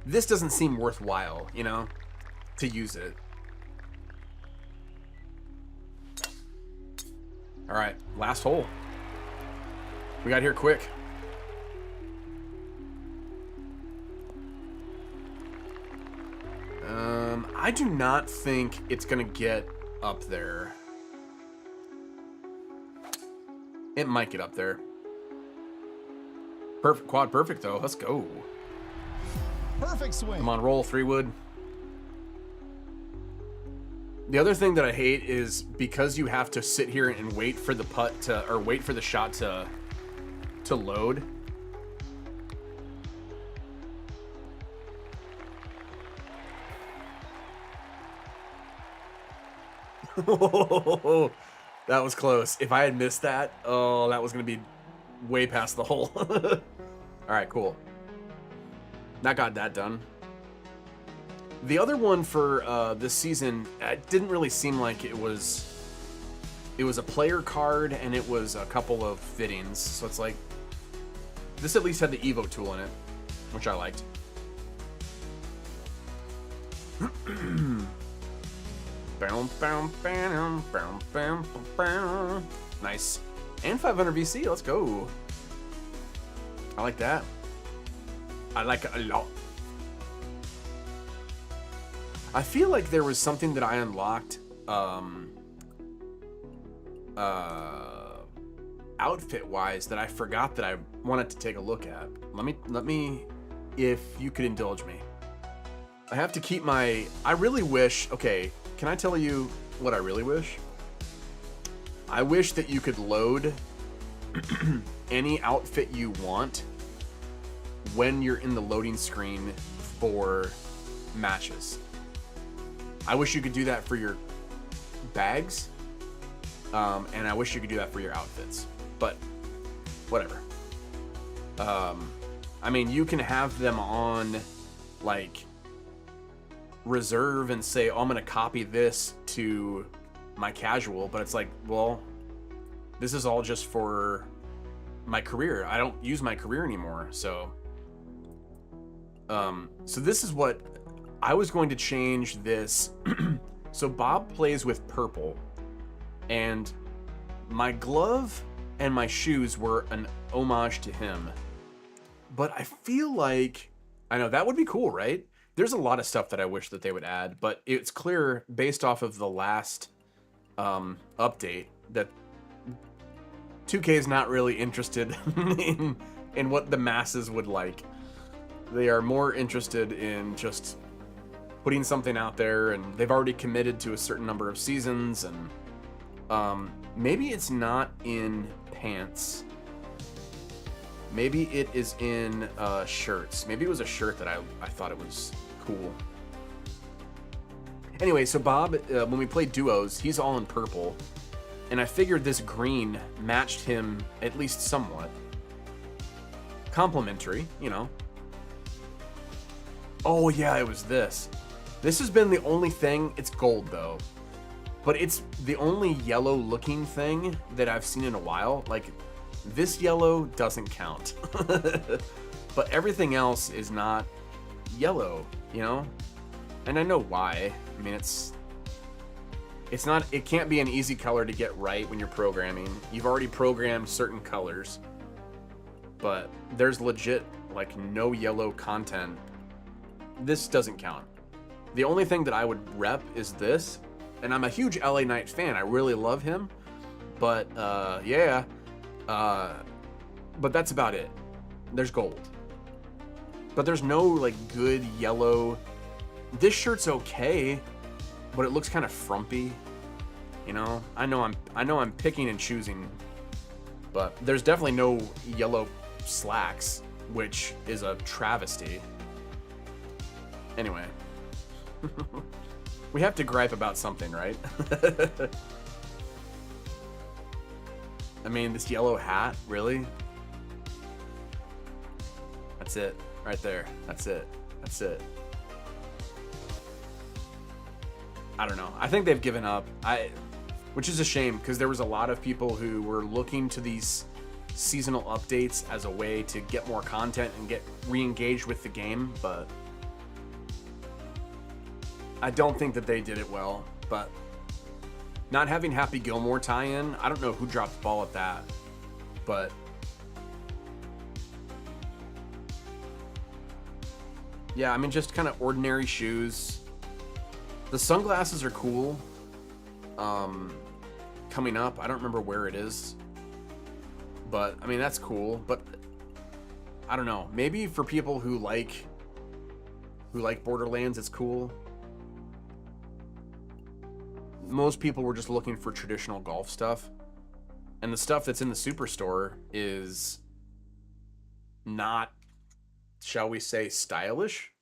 this doesn't seem worthwhile, you know, to use it. All right, last hole. We got here quick. I do not think it's gonna get up there. It might get up there. Perfect, quad perfect though. Let's go. Perfect swing. Come on, roll, 3-wood. The other thing that I hate is because you have to sit here and wait for the putt to, or wait for the shot to load. That was close. If I had missed that, oh, that was going to be way past the hole. All right, cool. That got that done. The other one for this season, it didn't really seem like it was a player card and it was a couple of fittings. So it's like, this at least had the Evo tool in it, which I liked. Nice. And 500 VC, let's go. I like that. I like it a lot. I feel like there was something that I unlocked outfit wise that I forgot that I wanted to take a look at. Let me if you could indulge me. I have to keep my, I really wish, okay, can I tell you what I really wish? I wish that you could load any outfit you want when you're in the loading screen for matches. I wish you could do that for your bags, and I wish you could do that for your outfits, but whatever. I mean, you can have them on, like, reserve and say, oh, I'm going to copy this to my casual, but it's like, well, this is all just for my career. I don't use my career anymore, so this is what I was going to change this. So Bob plays with purple, and my glove and my shoes were an homage to him, but I feel like, I know that would be cool, right? There's a lot of stuff that I wish that they would add, but it's clear based off of the last update that 2K is not really interested in what the masses would like. They are more interested in just putting something out there, and they've already committed to a certain number of seasons, and maybe it's not in pants. Maybe it is in shirts. Maybe it was a shirt that I thought it was cool. Anyway, so Bob, when we played duos, he's all in purple, and I figured this green matched him at least somewhat. Complimentary, you know. Oh yeah, it was this. This has been the only thing. It's gold though. but it's the only yellow looking thing that I've seen in a while. Like, this yellow doesn't count. But everything else is not yellow, you know? And I know why. I mean, it can't be an easy color to get right when you're programming. You've already programmed certain colors, but there's legit, like, no yellow content. This doesn't count. The only thing that I would rep is this, and I'm a huge LA Knight fan. I really love him, but, but that's about it. There's gold. But there's no, like, good yellow. This shirt's okay, but it looks kind of frumpy. You know? I know I'm picking and choosing, but there's definitely no yellow slacks, which is a travesty. Anyway. We have to gripe about something, right? I mean, this yellow hat, really? That's it. Right there. That's it. That's it. I don't know. I think they've given up. Which is a shame, because there was a lot of people who were looking to these seasonal updates as a way to get more content and get re-engaged with the game, but I don't think that they did it well. But not having Happy Gilmore tie-in, I don't know who dropped the ball at that, but yeah, I mean, just kind of ordinary shoes. The sunglasses are cool. Coming up, I don't remember where it is, but I mean, that's cool. But I don't know, maybe for people who like Borderlands, it's cool. Most people were just looking for traditional golf stuff, and the stuff that's in the Superstore is not, shall we say, stylish.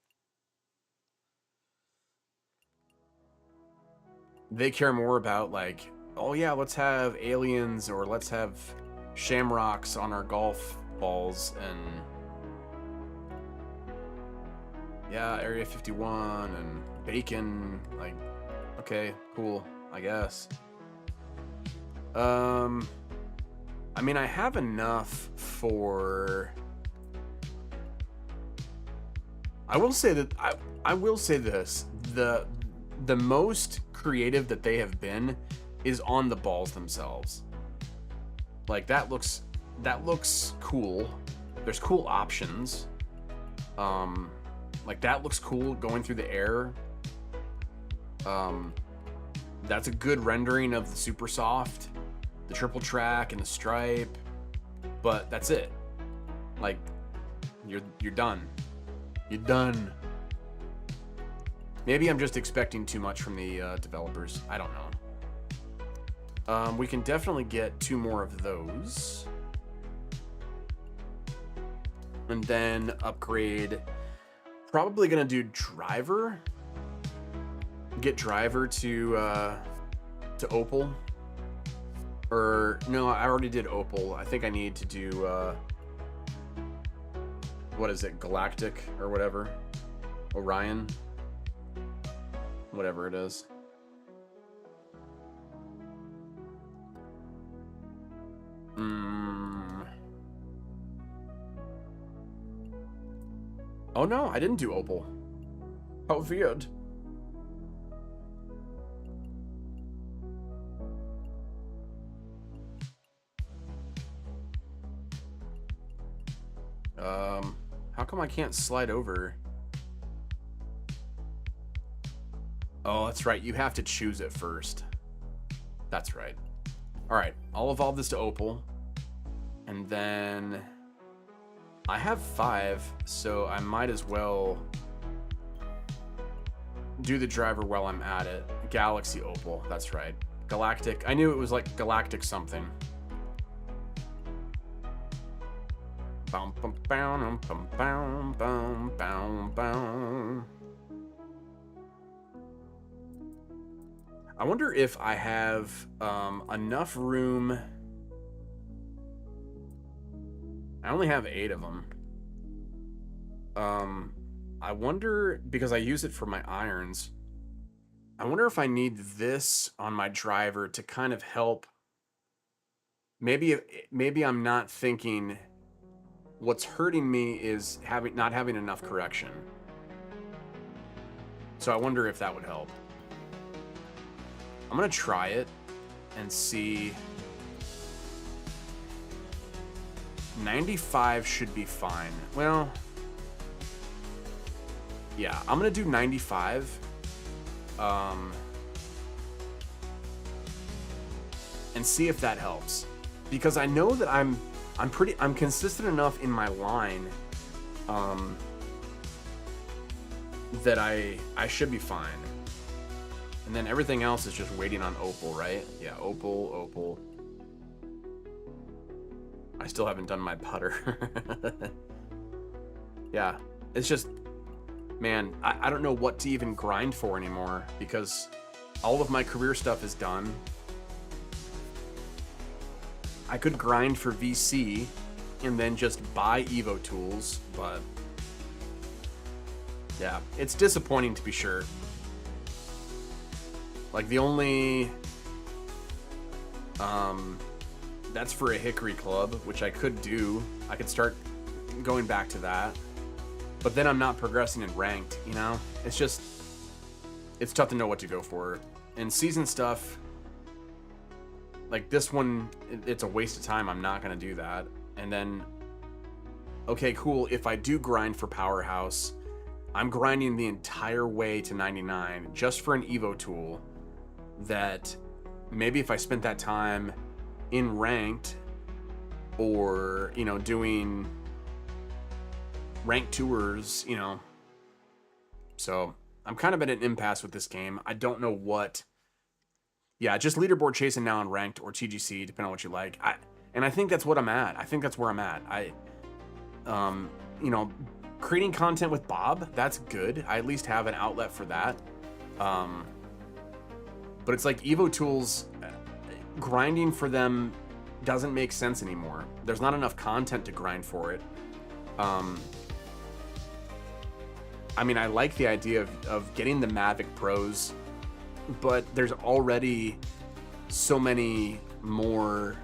They care more about, like, oh yeah, let's have aliens or let's have shamrocks on our golf balls, and yeah, Area 51 and bacon. Like, okay, cool, I guess. I mean, I have enough for, I will say that I will say this, the most creative that they have been is on the balls themselves. Like, that looks cool. There's cool options. Like, that looks cool going through the air. That's a good rendering of the Super Soft, the triple track and the stripe, but that's it. Like, you're done. You're done. Maybe I'm just expecting too much from the developers. I don't know. We can definitely get 2 more of those. And then upgrade. Probably gonna do driver. Get driver to opal. Or no, I already did opal. I think I need to do what is it? Galactic or whatever. Orion. Whatever it is. Oh no, I didn't do opal. How weird. How come I can't slide over? Oh, that's right. You have to choose it first. That's right. All right, I'll evolve this to opal. And then I have 5, so I might as well do the driver while I'm at it. Galaxy opal, that's right. Galactic, I knew it was like galactic something. Bum, bum, bum, bum, bum, bum, bum, bum. I wonder if I have enough room. I only have 8 of them. I wonder, because I use it for my irons, I wonder if I need this on my driver to kind of help. Maybe I'm not thinking what's hurting me is not having enough correction. So I wonder if that would help. I'm gonna try it and see. 95 should be fine. Well, yeah, I'm gonna do 95. And see if that helps, because I know that I'm consistent enough in my line, that I should be fine. And then everything else is just waiting on Opal, right? Yeah, Opal. I still haven't done my putter. Yeah, it's just, man, I don't know what to even grind for anymore, because all of my career stuff is done. I could grind for VC and then just buy Evo tools, but yeah, it's disappointing to be sure. Like, the only that's for a Hickory Club, which I could do. I could start going back to that, but then I'm not progressing in ranked, you know? It's just, it's tough to know what to go for. And season stuff, like this one, it's a waste of time. I'm not going to do that. And then, okay, cool. If I do grind for Powerhouse, I'm grinding the entire way to 99 just for an Evo tool that maybe if I spent that time in ranked or, you know, doing ranked tours, you know. So I'm kind of at an impasse with this game. I don't know what. Yeah, just leaderboard chasing now on ranked or TGC, depending on what you like. I think that's what I'm at. I think that's where I'm at. You know, creating content with Bob, that's good. I at least have an outlet for that. But it's like Evo tools, grinding for them doesn't make sense anymore. There's not enough content to grind for it. I mean, I like the idea of getting the Mavic Pros, but there's already so many more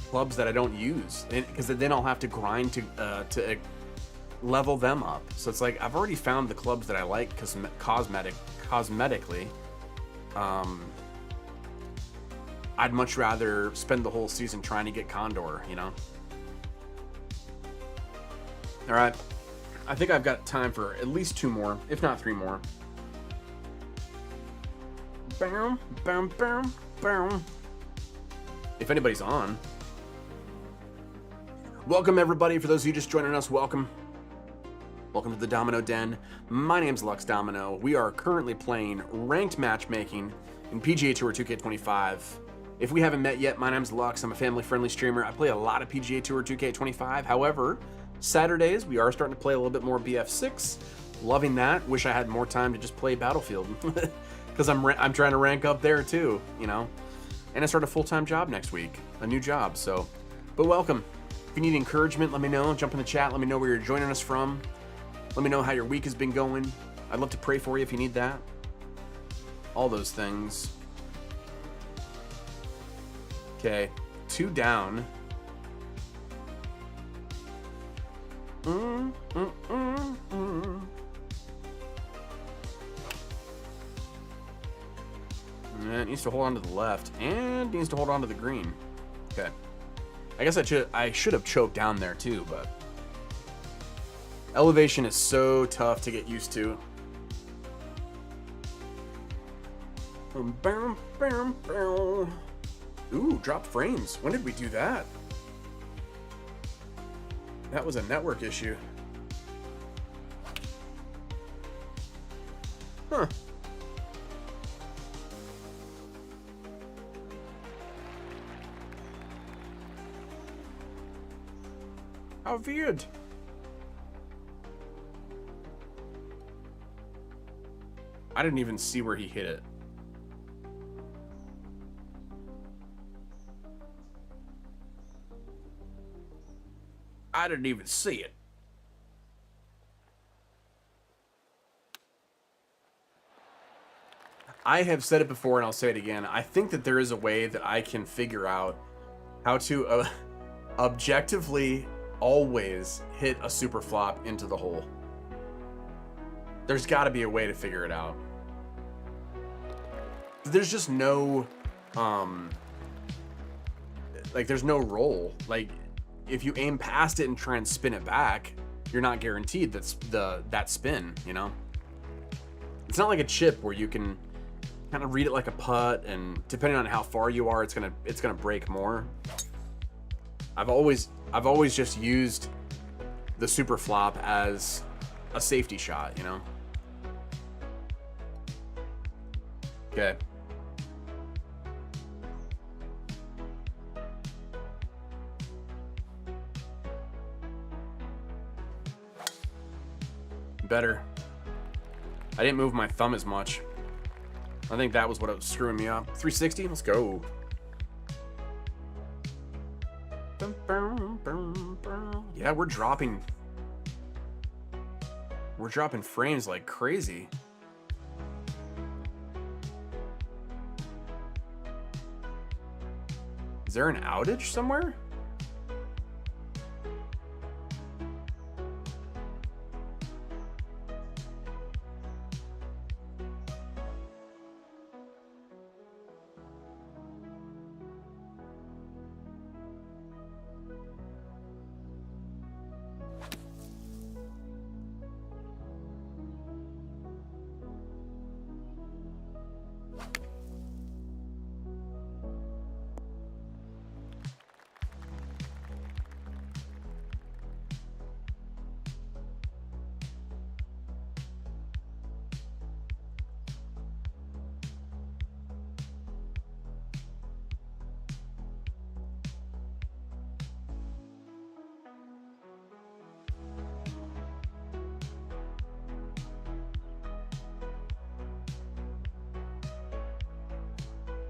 clubs that I don't use, because then I'll have to grind to level them up. So it's like I've already found the clubs that I like cosmetically. I'd much rather spend the whole season trying to get Condor, you know? All right, I think I've got time for at least 2 more, if not 3 more. Bam, bam, bam, bam. If anybody's on. Welcome, everybody. For those of you just joining us, welcome. Welcome to the Domino Den. My name's Lux Domino. We are currently playing ranked matchmaking in PGA Tour 2K25. If we haven't met yet, my name's Lux. I'm a family-friendly streamer. I play a lot of PGA Tour 2K25. However, Saturdays, we are starting to play a little bit more BF6. Loving that. Wish I had more time to just play Battlefield. Because I'm trying to rank up there too, you know? And I start a full-time job next week. A new job, so. But welcome. If you need encouragement, let me know. Jump in the chat. Let me know where you're joining us from. Let me know how your week has been going. I'd love to pray for you if you need that. All those things. Okay, 2 down. Man, it needs to hold on to the left and needs to hold on to the green. Okay. I guess I should have choked down there too, but elevation is so tough to get used to. Ooh, dropped frames. When did we do that? That was a network issue. Huh. How weird. I didn't even see where he hit it. I didn't even see it. I have said it before and I'll say it again. I think that there is a way that I can figure out how to objectively always hit a super flop into the hole. There's got to be a way to figure it out. There's just no, like, there's no roll. Like, if you aim past it and try and spin it back, you're not guaranteed that spin, you know? It's not like a chip where you can kind of read it like a putt, and depending on how far you are, it's gonna break more. I've always just used the super flop as a safety shot, you know? Okay. Better. I didn't move my thumb as much. I think that was what was screwing me up. 360, let's go. Yeah, we're dropping frames like crazy. Is there an outage somewhere?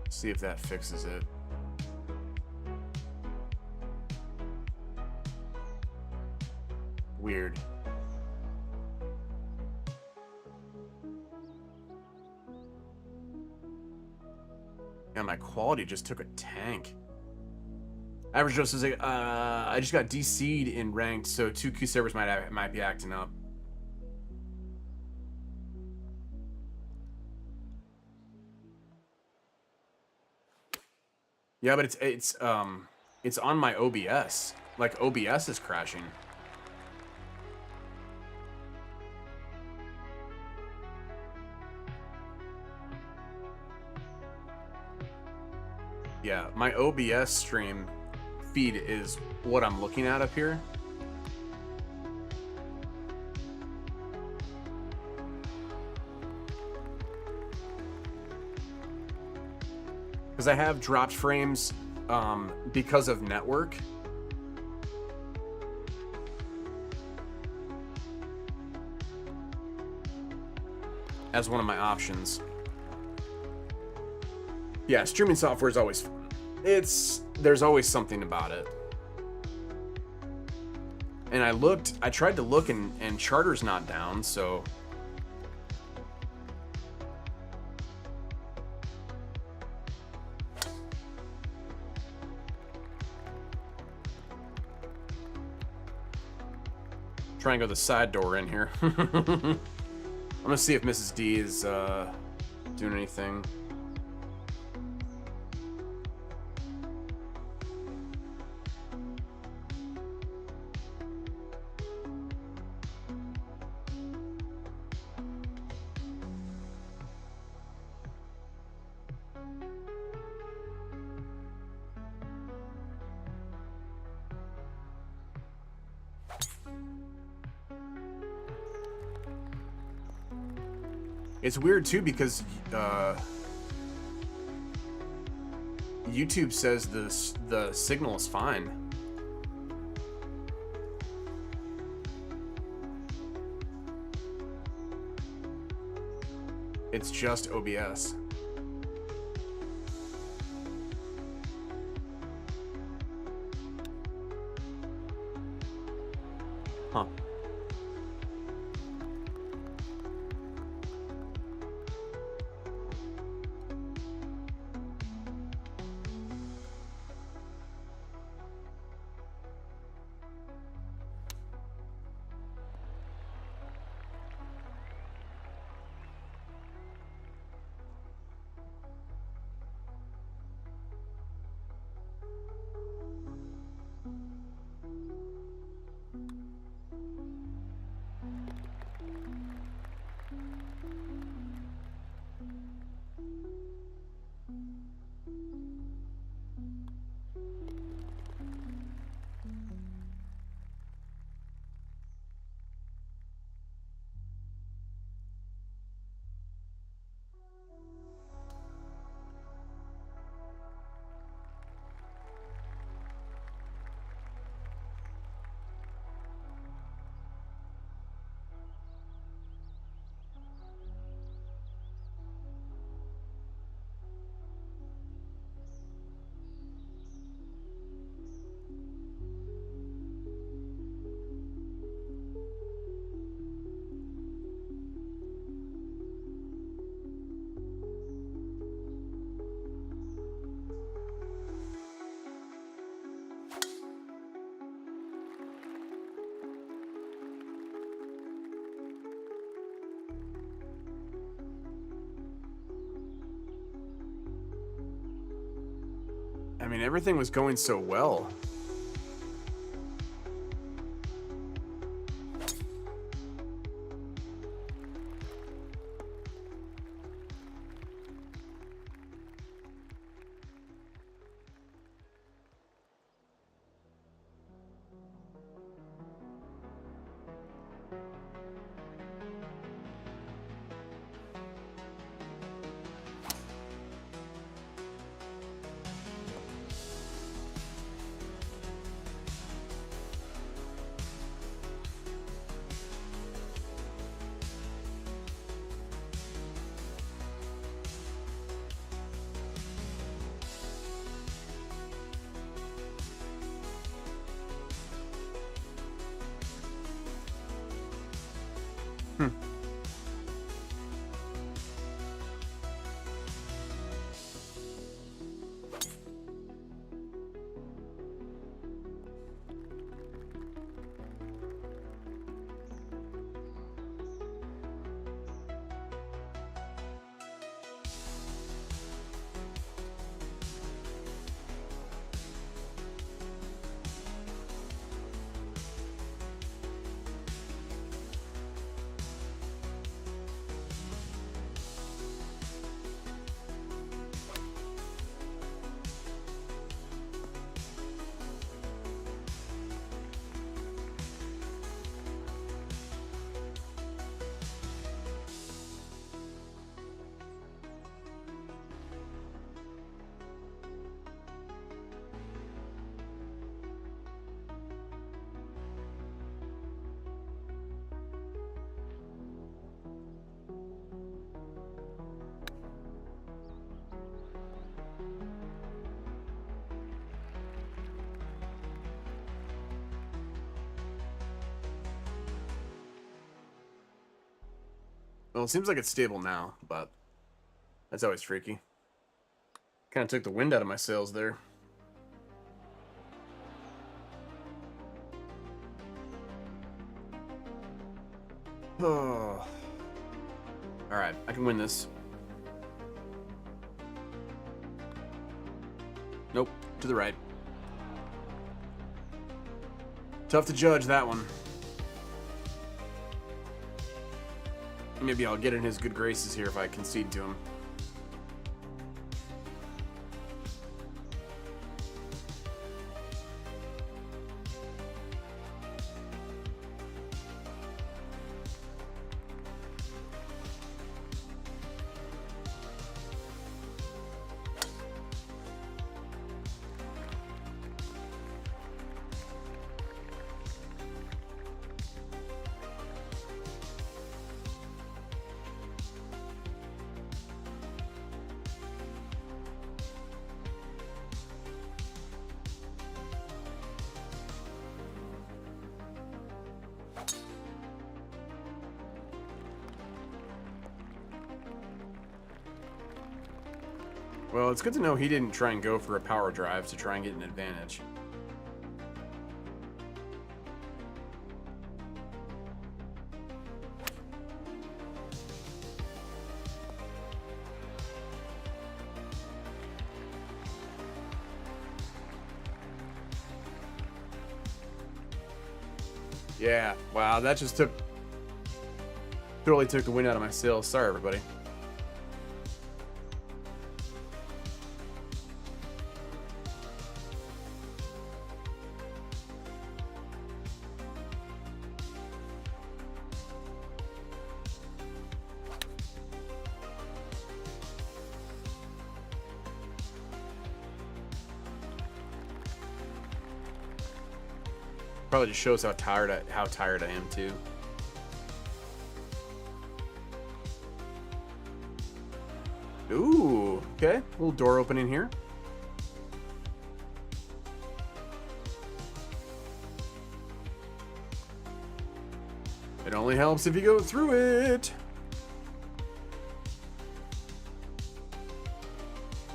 See if that fixes it. Weird. Yeah, my quality just took a tank. Average Joe says, I just got DC'd in ranked, so 2Q servers might be acting up. Yeah, but it's on my OBS. Like, OBS is crashing. Yeah, my OBS stream feed is what I'm looking at up here. Because I have dropped frames because of network. As one of my options. Yeah, streaming software is always fun. There's always something about it. And I tried to look and Charter's not down, so try and go the side door in here. I'm gonna see if Mrs. D is doing anything. It's weird too because YouTube says the signal is fine. It's just OBS. Huh. I mean, everything was going so well. Well, it seems like it's stable now, but that's always freaky. Kind of took the wind out of my sails there. Oh. Alright, I can win this. Nope, to the right. Tough to judge that one. Maybe I'll get in his good graces here if I concede to him. Well, it's good to know he didn't try and go for a power drive to try and get an advantage. Yeah, wow, that just totally took the wind out of my sails. Sorry, everybody. Probably just shows how tired I am too. Ooh, okay. Little door opening here. It only helps if you go through it.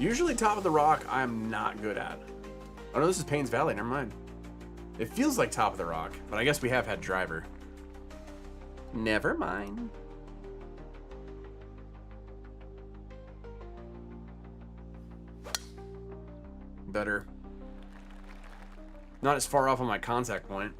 Usually top of the rock I'm not good at. Oh no, this is Payne's Valley, never mind. It feels like top of the rock, but I guess we have had driver. Never mind. better. Not as far off on my contact point.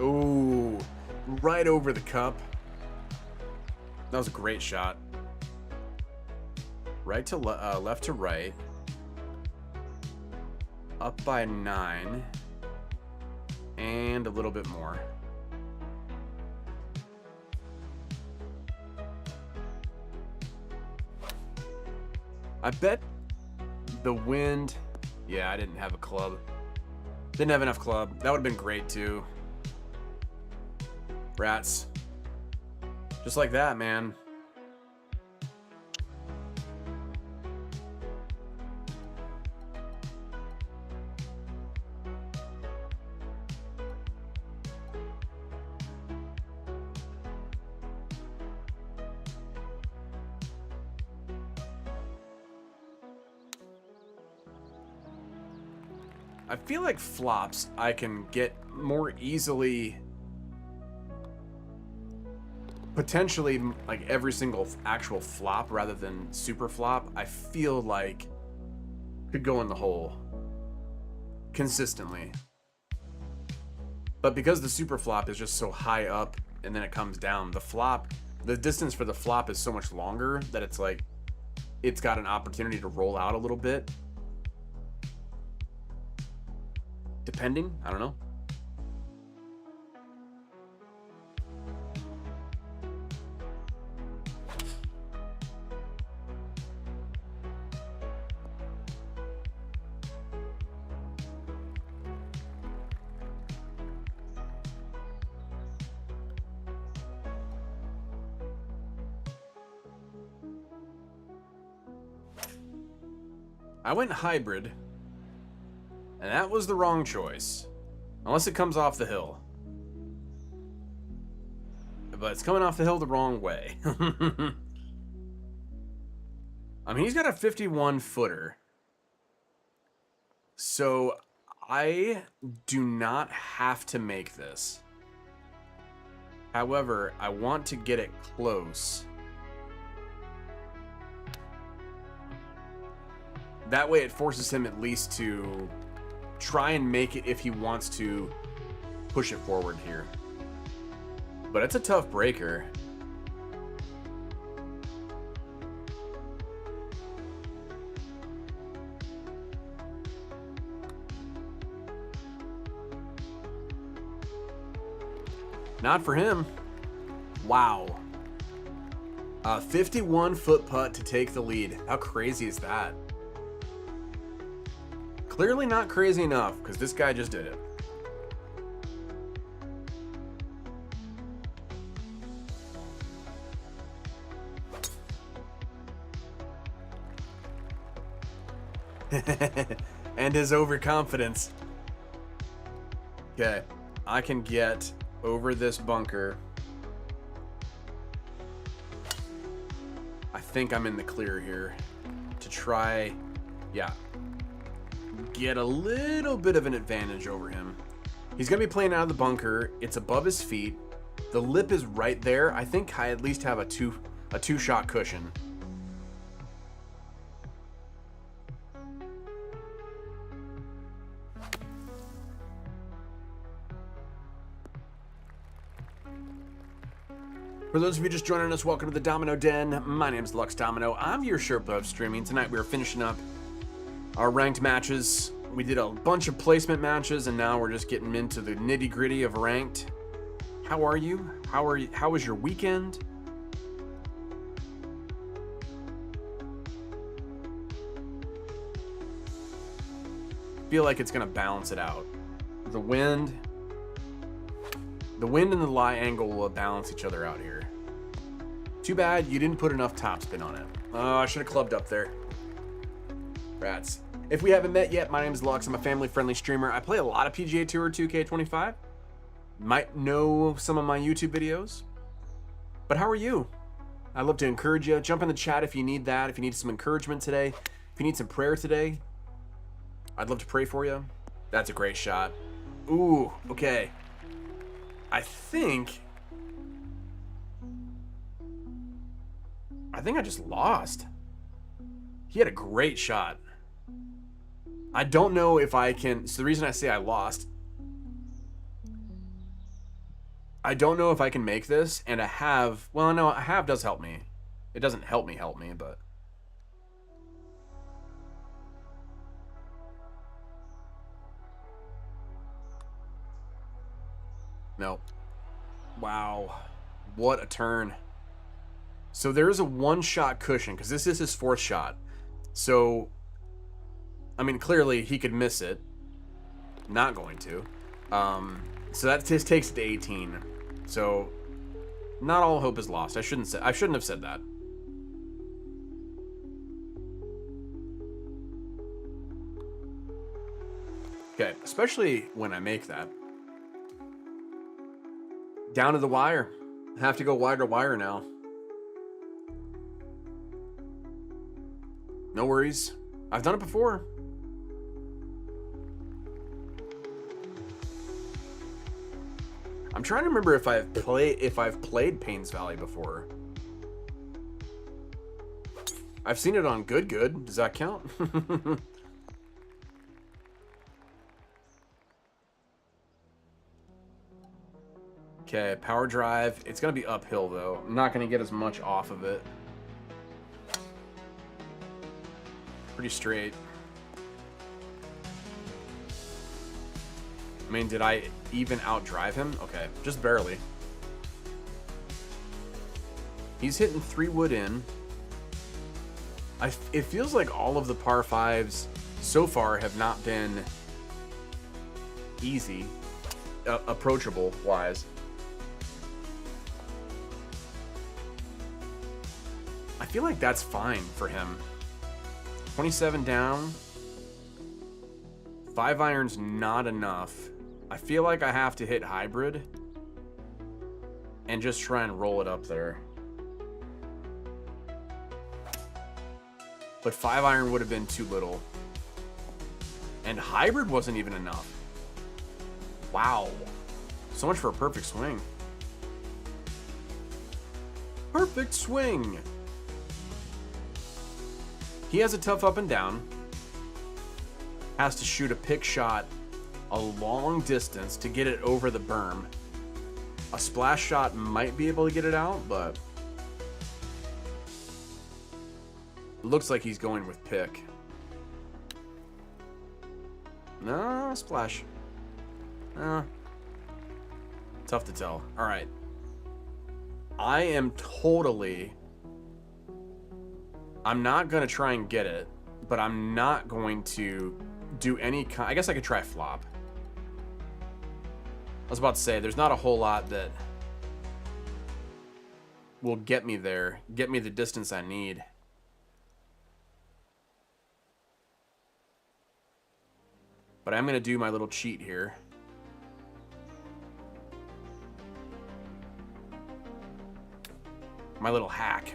Ooh, right over the cup. That was a great shot. Right to left to right. Up by 9. And a little bit more. I bet the wind... Yeah, I didn't have a club. Didn't have enough club. That would have been great too. Rats. Just like that, man. I feel like flops I can get more easily, potentially like every single actual flop rather than super flop. I feel like could go in the hole consistently. But because the super flop is just so high up and then it comes down, the flop, the distance for the flop is so much longer that it's like it's got an opportunity to roll out a little bit. Depending, I don't know. I went hybrid, and that was the wrong choice. Unless it comes off the hill. But it's coming off the hill the wrong way. I mean, he's got a 51 footer. So I do not have to make this. However, I want to get it close. That way it forces him at least to try and make it if he wants to push it forward here. But it's a tough breaker. Not for him. Wow. A 51-foot putt to take the lead. How crazy is that? Clearly not crazy enough, because this guy just did it. And his overconfidence. Okay, I can get over this bunker. I think I'm in the clear here to try, yeah, get a little bit of an advantage over him. He's gonna be playing out of the bunker. It's above his feet. The lip is right there. I think I at least have a two-shot cushion. For those of you just joining us, welcome to the Domino Den. My name's Lux Domino. I'm your Sherpa of streaming. Tonight we are finishing up our ranked matches. We did a bunch of placement matches, and now we're just getting into the nitty-gritty of ranked. How are you? How was your weekend? feel like it's going to balance it out. The wind and the lie angle will balance each other out here. Too bad you didn't put enough topspin on it. Oh, I should have clubbed up there. Rats. If we haven't met yet, my name is Lux. I'm a family-friendly streamer. I play a lot of PGA Tour 2K25. Might know some of my YouTube videos. But how are you? I'd love to encourage you. Jump in the chat if you need that. If you need some encouragement today. If you need some prayer today. I'd love to pray for you. That's a great shot. Ooh, okay. I think I just lost. He had a great shot. I don't know if I can... So the reason I say I lost... I don't know if I can make this, and a have... Well, no, a have does help me. It doesn't help me, but... No. Wow. What a turn. So there is a one-shot cushion, because this is his fourth shot. So, I mean, clearly he could miss it. Not going to. So that just takes it to 18. So, not all hope is lost. I shouldn't have said that. Okay, especially when I make that. Down to the wire. Have to go wire to wire now. No worries. I've done it before. I'm trying to remember if I've played Payne's Valley before. I've seen it on Good. Does that count? Okay, power drive. It's gonna be uphill though. I'm not gonna get as much off of it. Pretty straight. I mean, did I even outdrive him? Okay, just barely. He's hitting 3 wood in. It feels like all of the par 5s so far have not been easy, approachable wise. I feel like that's fine for him. 27 down. 5 iron's not enough. I feel like I have to hit hybrid and just try and roll it up there. But 5 iron would have been too little. And hybrid wasn't even enough. Wow. So much for a perfect swing. Perfect swing. He has a tough up and down. Has to shoot a pick shot a long distance to get it over the berm. A splash shot might be able to get it out, but it looks like he's going with pick. No, splash. Tough to tell. All right. I am totally... I'm not going to try and get it, but I'm not going to do any kind... I guess I could try flop. I was about to say, there's not a whole lot that will get me there, get me the distance I need. But I'm going to do my little cheat here. My little hack.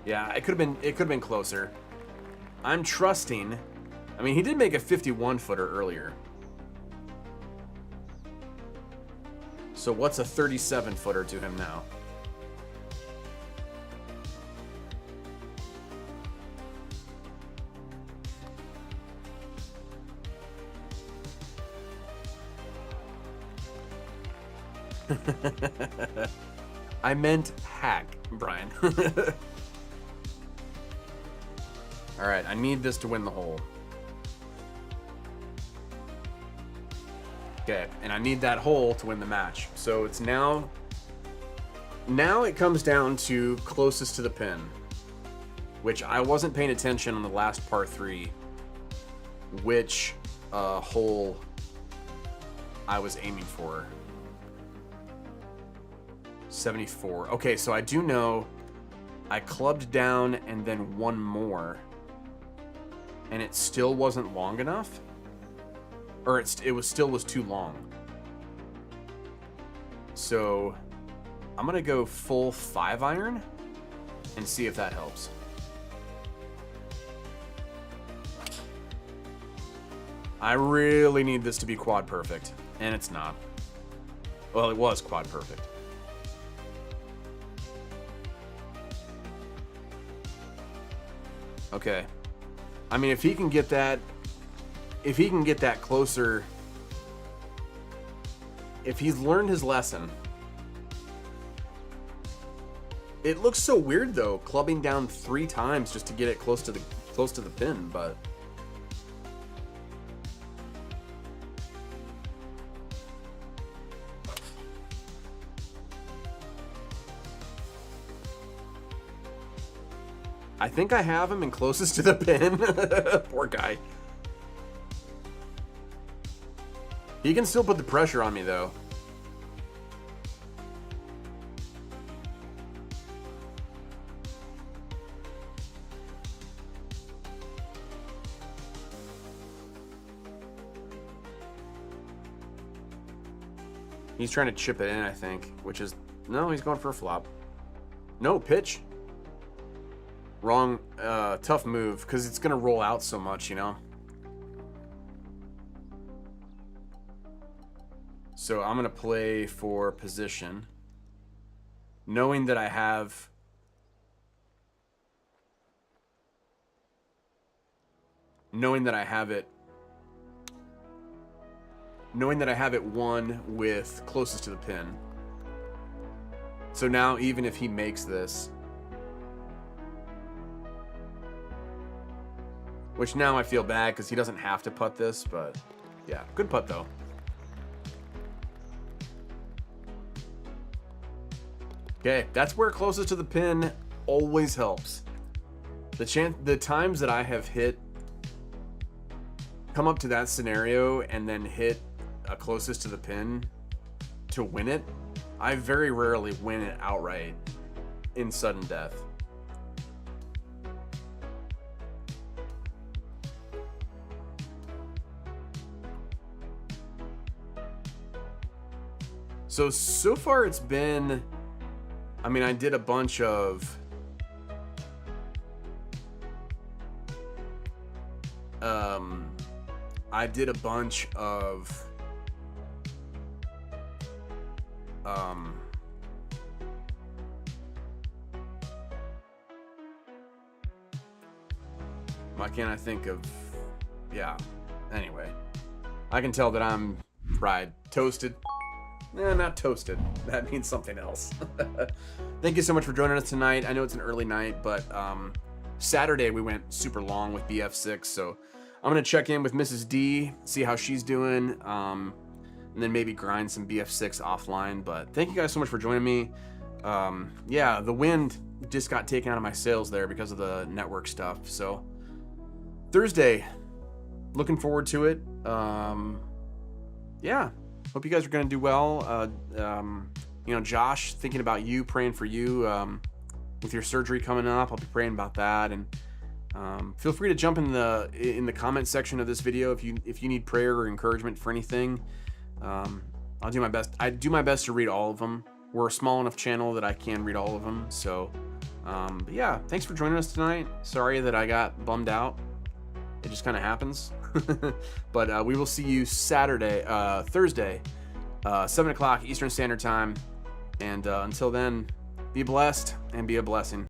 Yeah, it could have been closer. I'm trusting. I mean, he did make a 51 footer earlier. So what's a 37 footer to him now? I meant hack, Brian. All right, I need this to win the hole. Okay, and I need that hole to win the match. So it's now it comes down to closest to the pin, which I wasn't paying attention on the last par 3, which hole I was aiming for. 74. Okay, so I do know I clubbed down and then one more, and it still wasn't long enough, or it was too long. So I'm gonna go full 5-iron and see if that helps. I really need this to be quad perfect, and it's not. Well, it was quad perfect. Okay. I mean, if he can get that closer, if he's learned his lesson. It looks so weird though, clubbing down 3 times just to get it close to the pin, but I think I have him in closest to the pin. Poor guy. He can still put the pressure on me though. He's trying to chip it in, I think, which is... No, he's going for a flop. No, pitch. Wrong, tough move, because it's going to roll out so much, you know? So I'm going to play for position, knowing that I have... Knowing that I have it one with closest to the pin. So now even if he makes this, which now I feel bad because he doesn't have to putt this, but yeah, good putt though. Okay, that's where closest to the pin always helps. The times that I have come up to that scenario and then hit a closest to the pin to win it, I very rarely win it outright in sudden death. So far it's been, I mean, I did a bunch of why can't I think of, yeah, anyway, I can tell that I'm fried, toasted. Not toasted. That means something else. Thank you so much for joining us tonight. I know it's an early night, but Saturday we went super long with BF6, so I'm going to check in with Mrs. D, see how she's doing, and then maybe grind some BF6 offline. But thank you guys so much for joining me. Yeah, the wind just got taken out of my sails there because of the network stuff. So Thursday, looking forward to it. Yeah. Hope you guys are going to do well. You know, Josh, thinking about you, praying for you with your surgery coming up. I'll be praying about that, and feel free to jump in the comment section of this video if you need prayer or encouragement for anything. I'll do my best. I do my best to read all of them. We're a small enough channel that I can read all of them. So, but yeah, thanks for joining us tonight. Sorry that I got bummed out. It just kind of happens. But we will see you Thursday, 7 o'clock Eastern Standard Time. And until then, be blessed and be a blessing.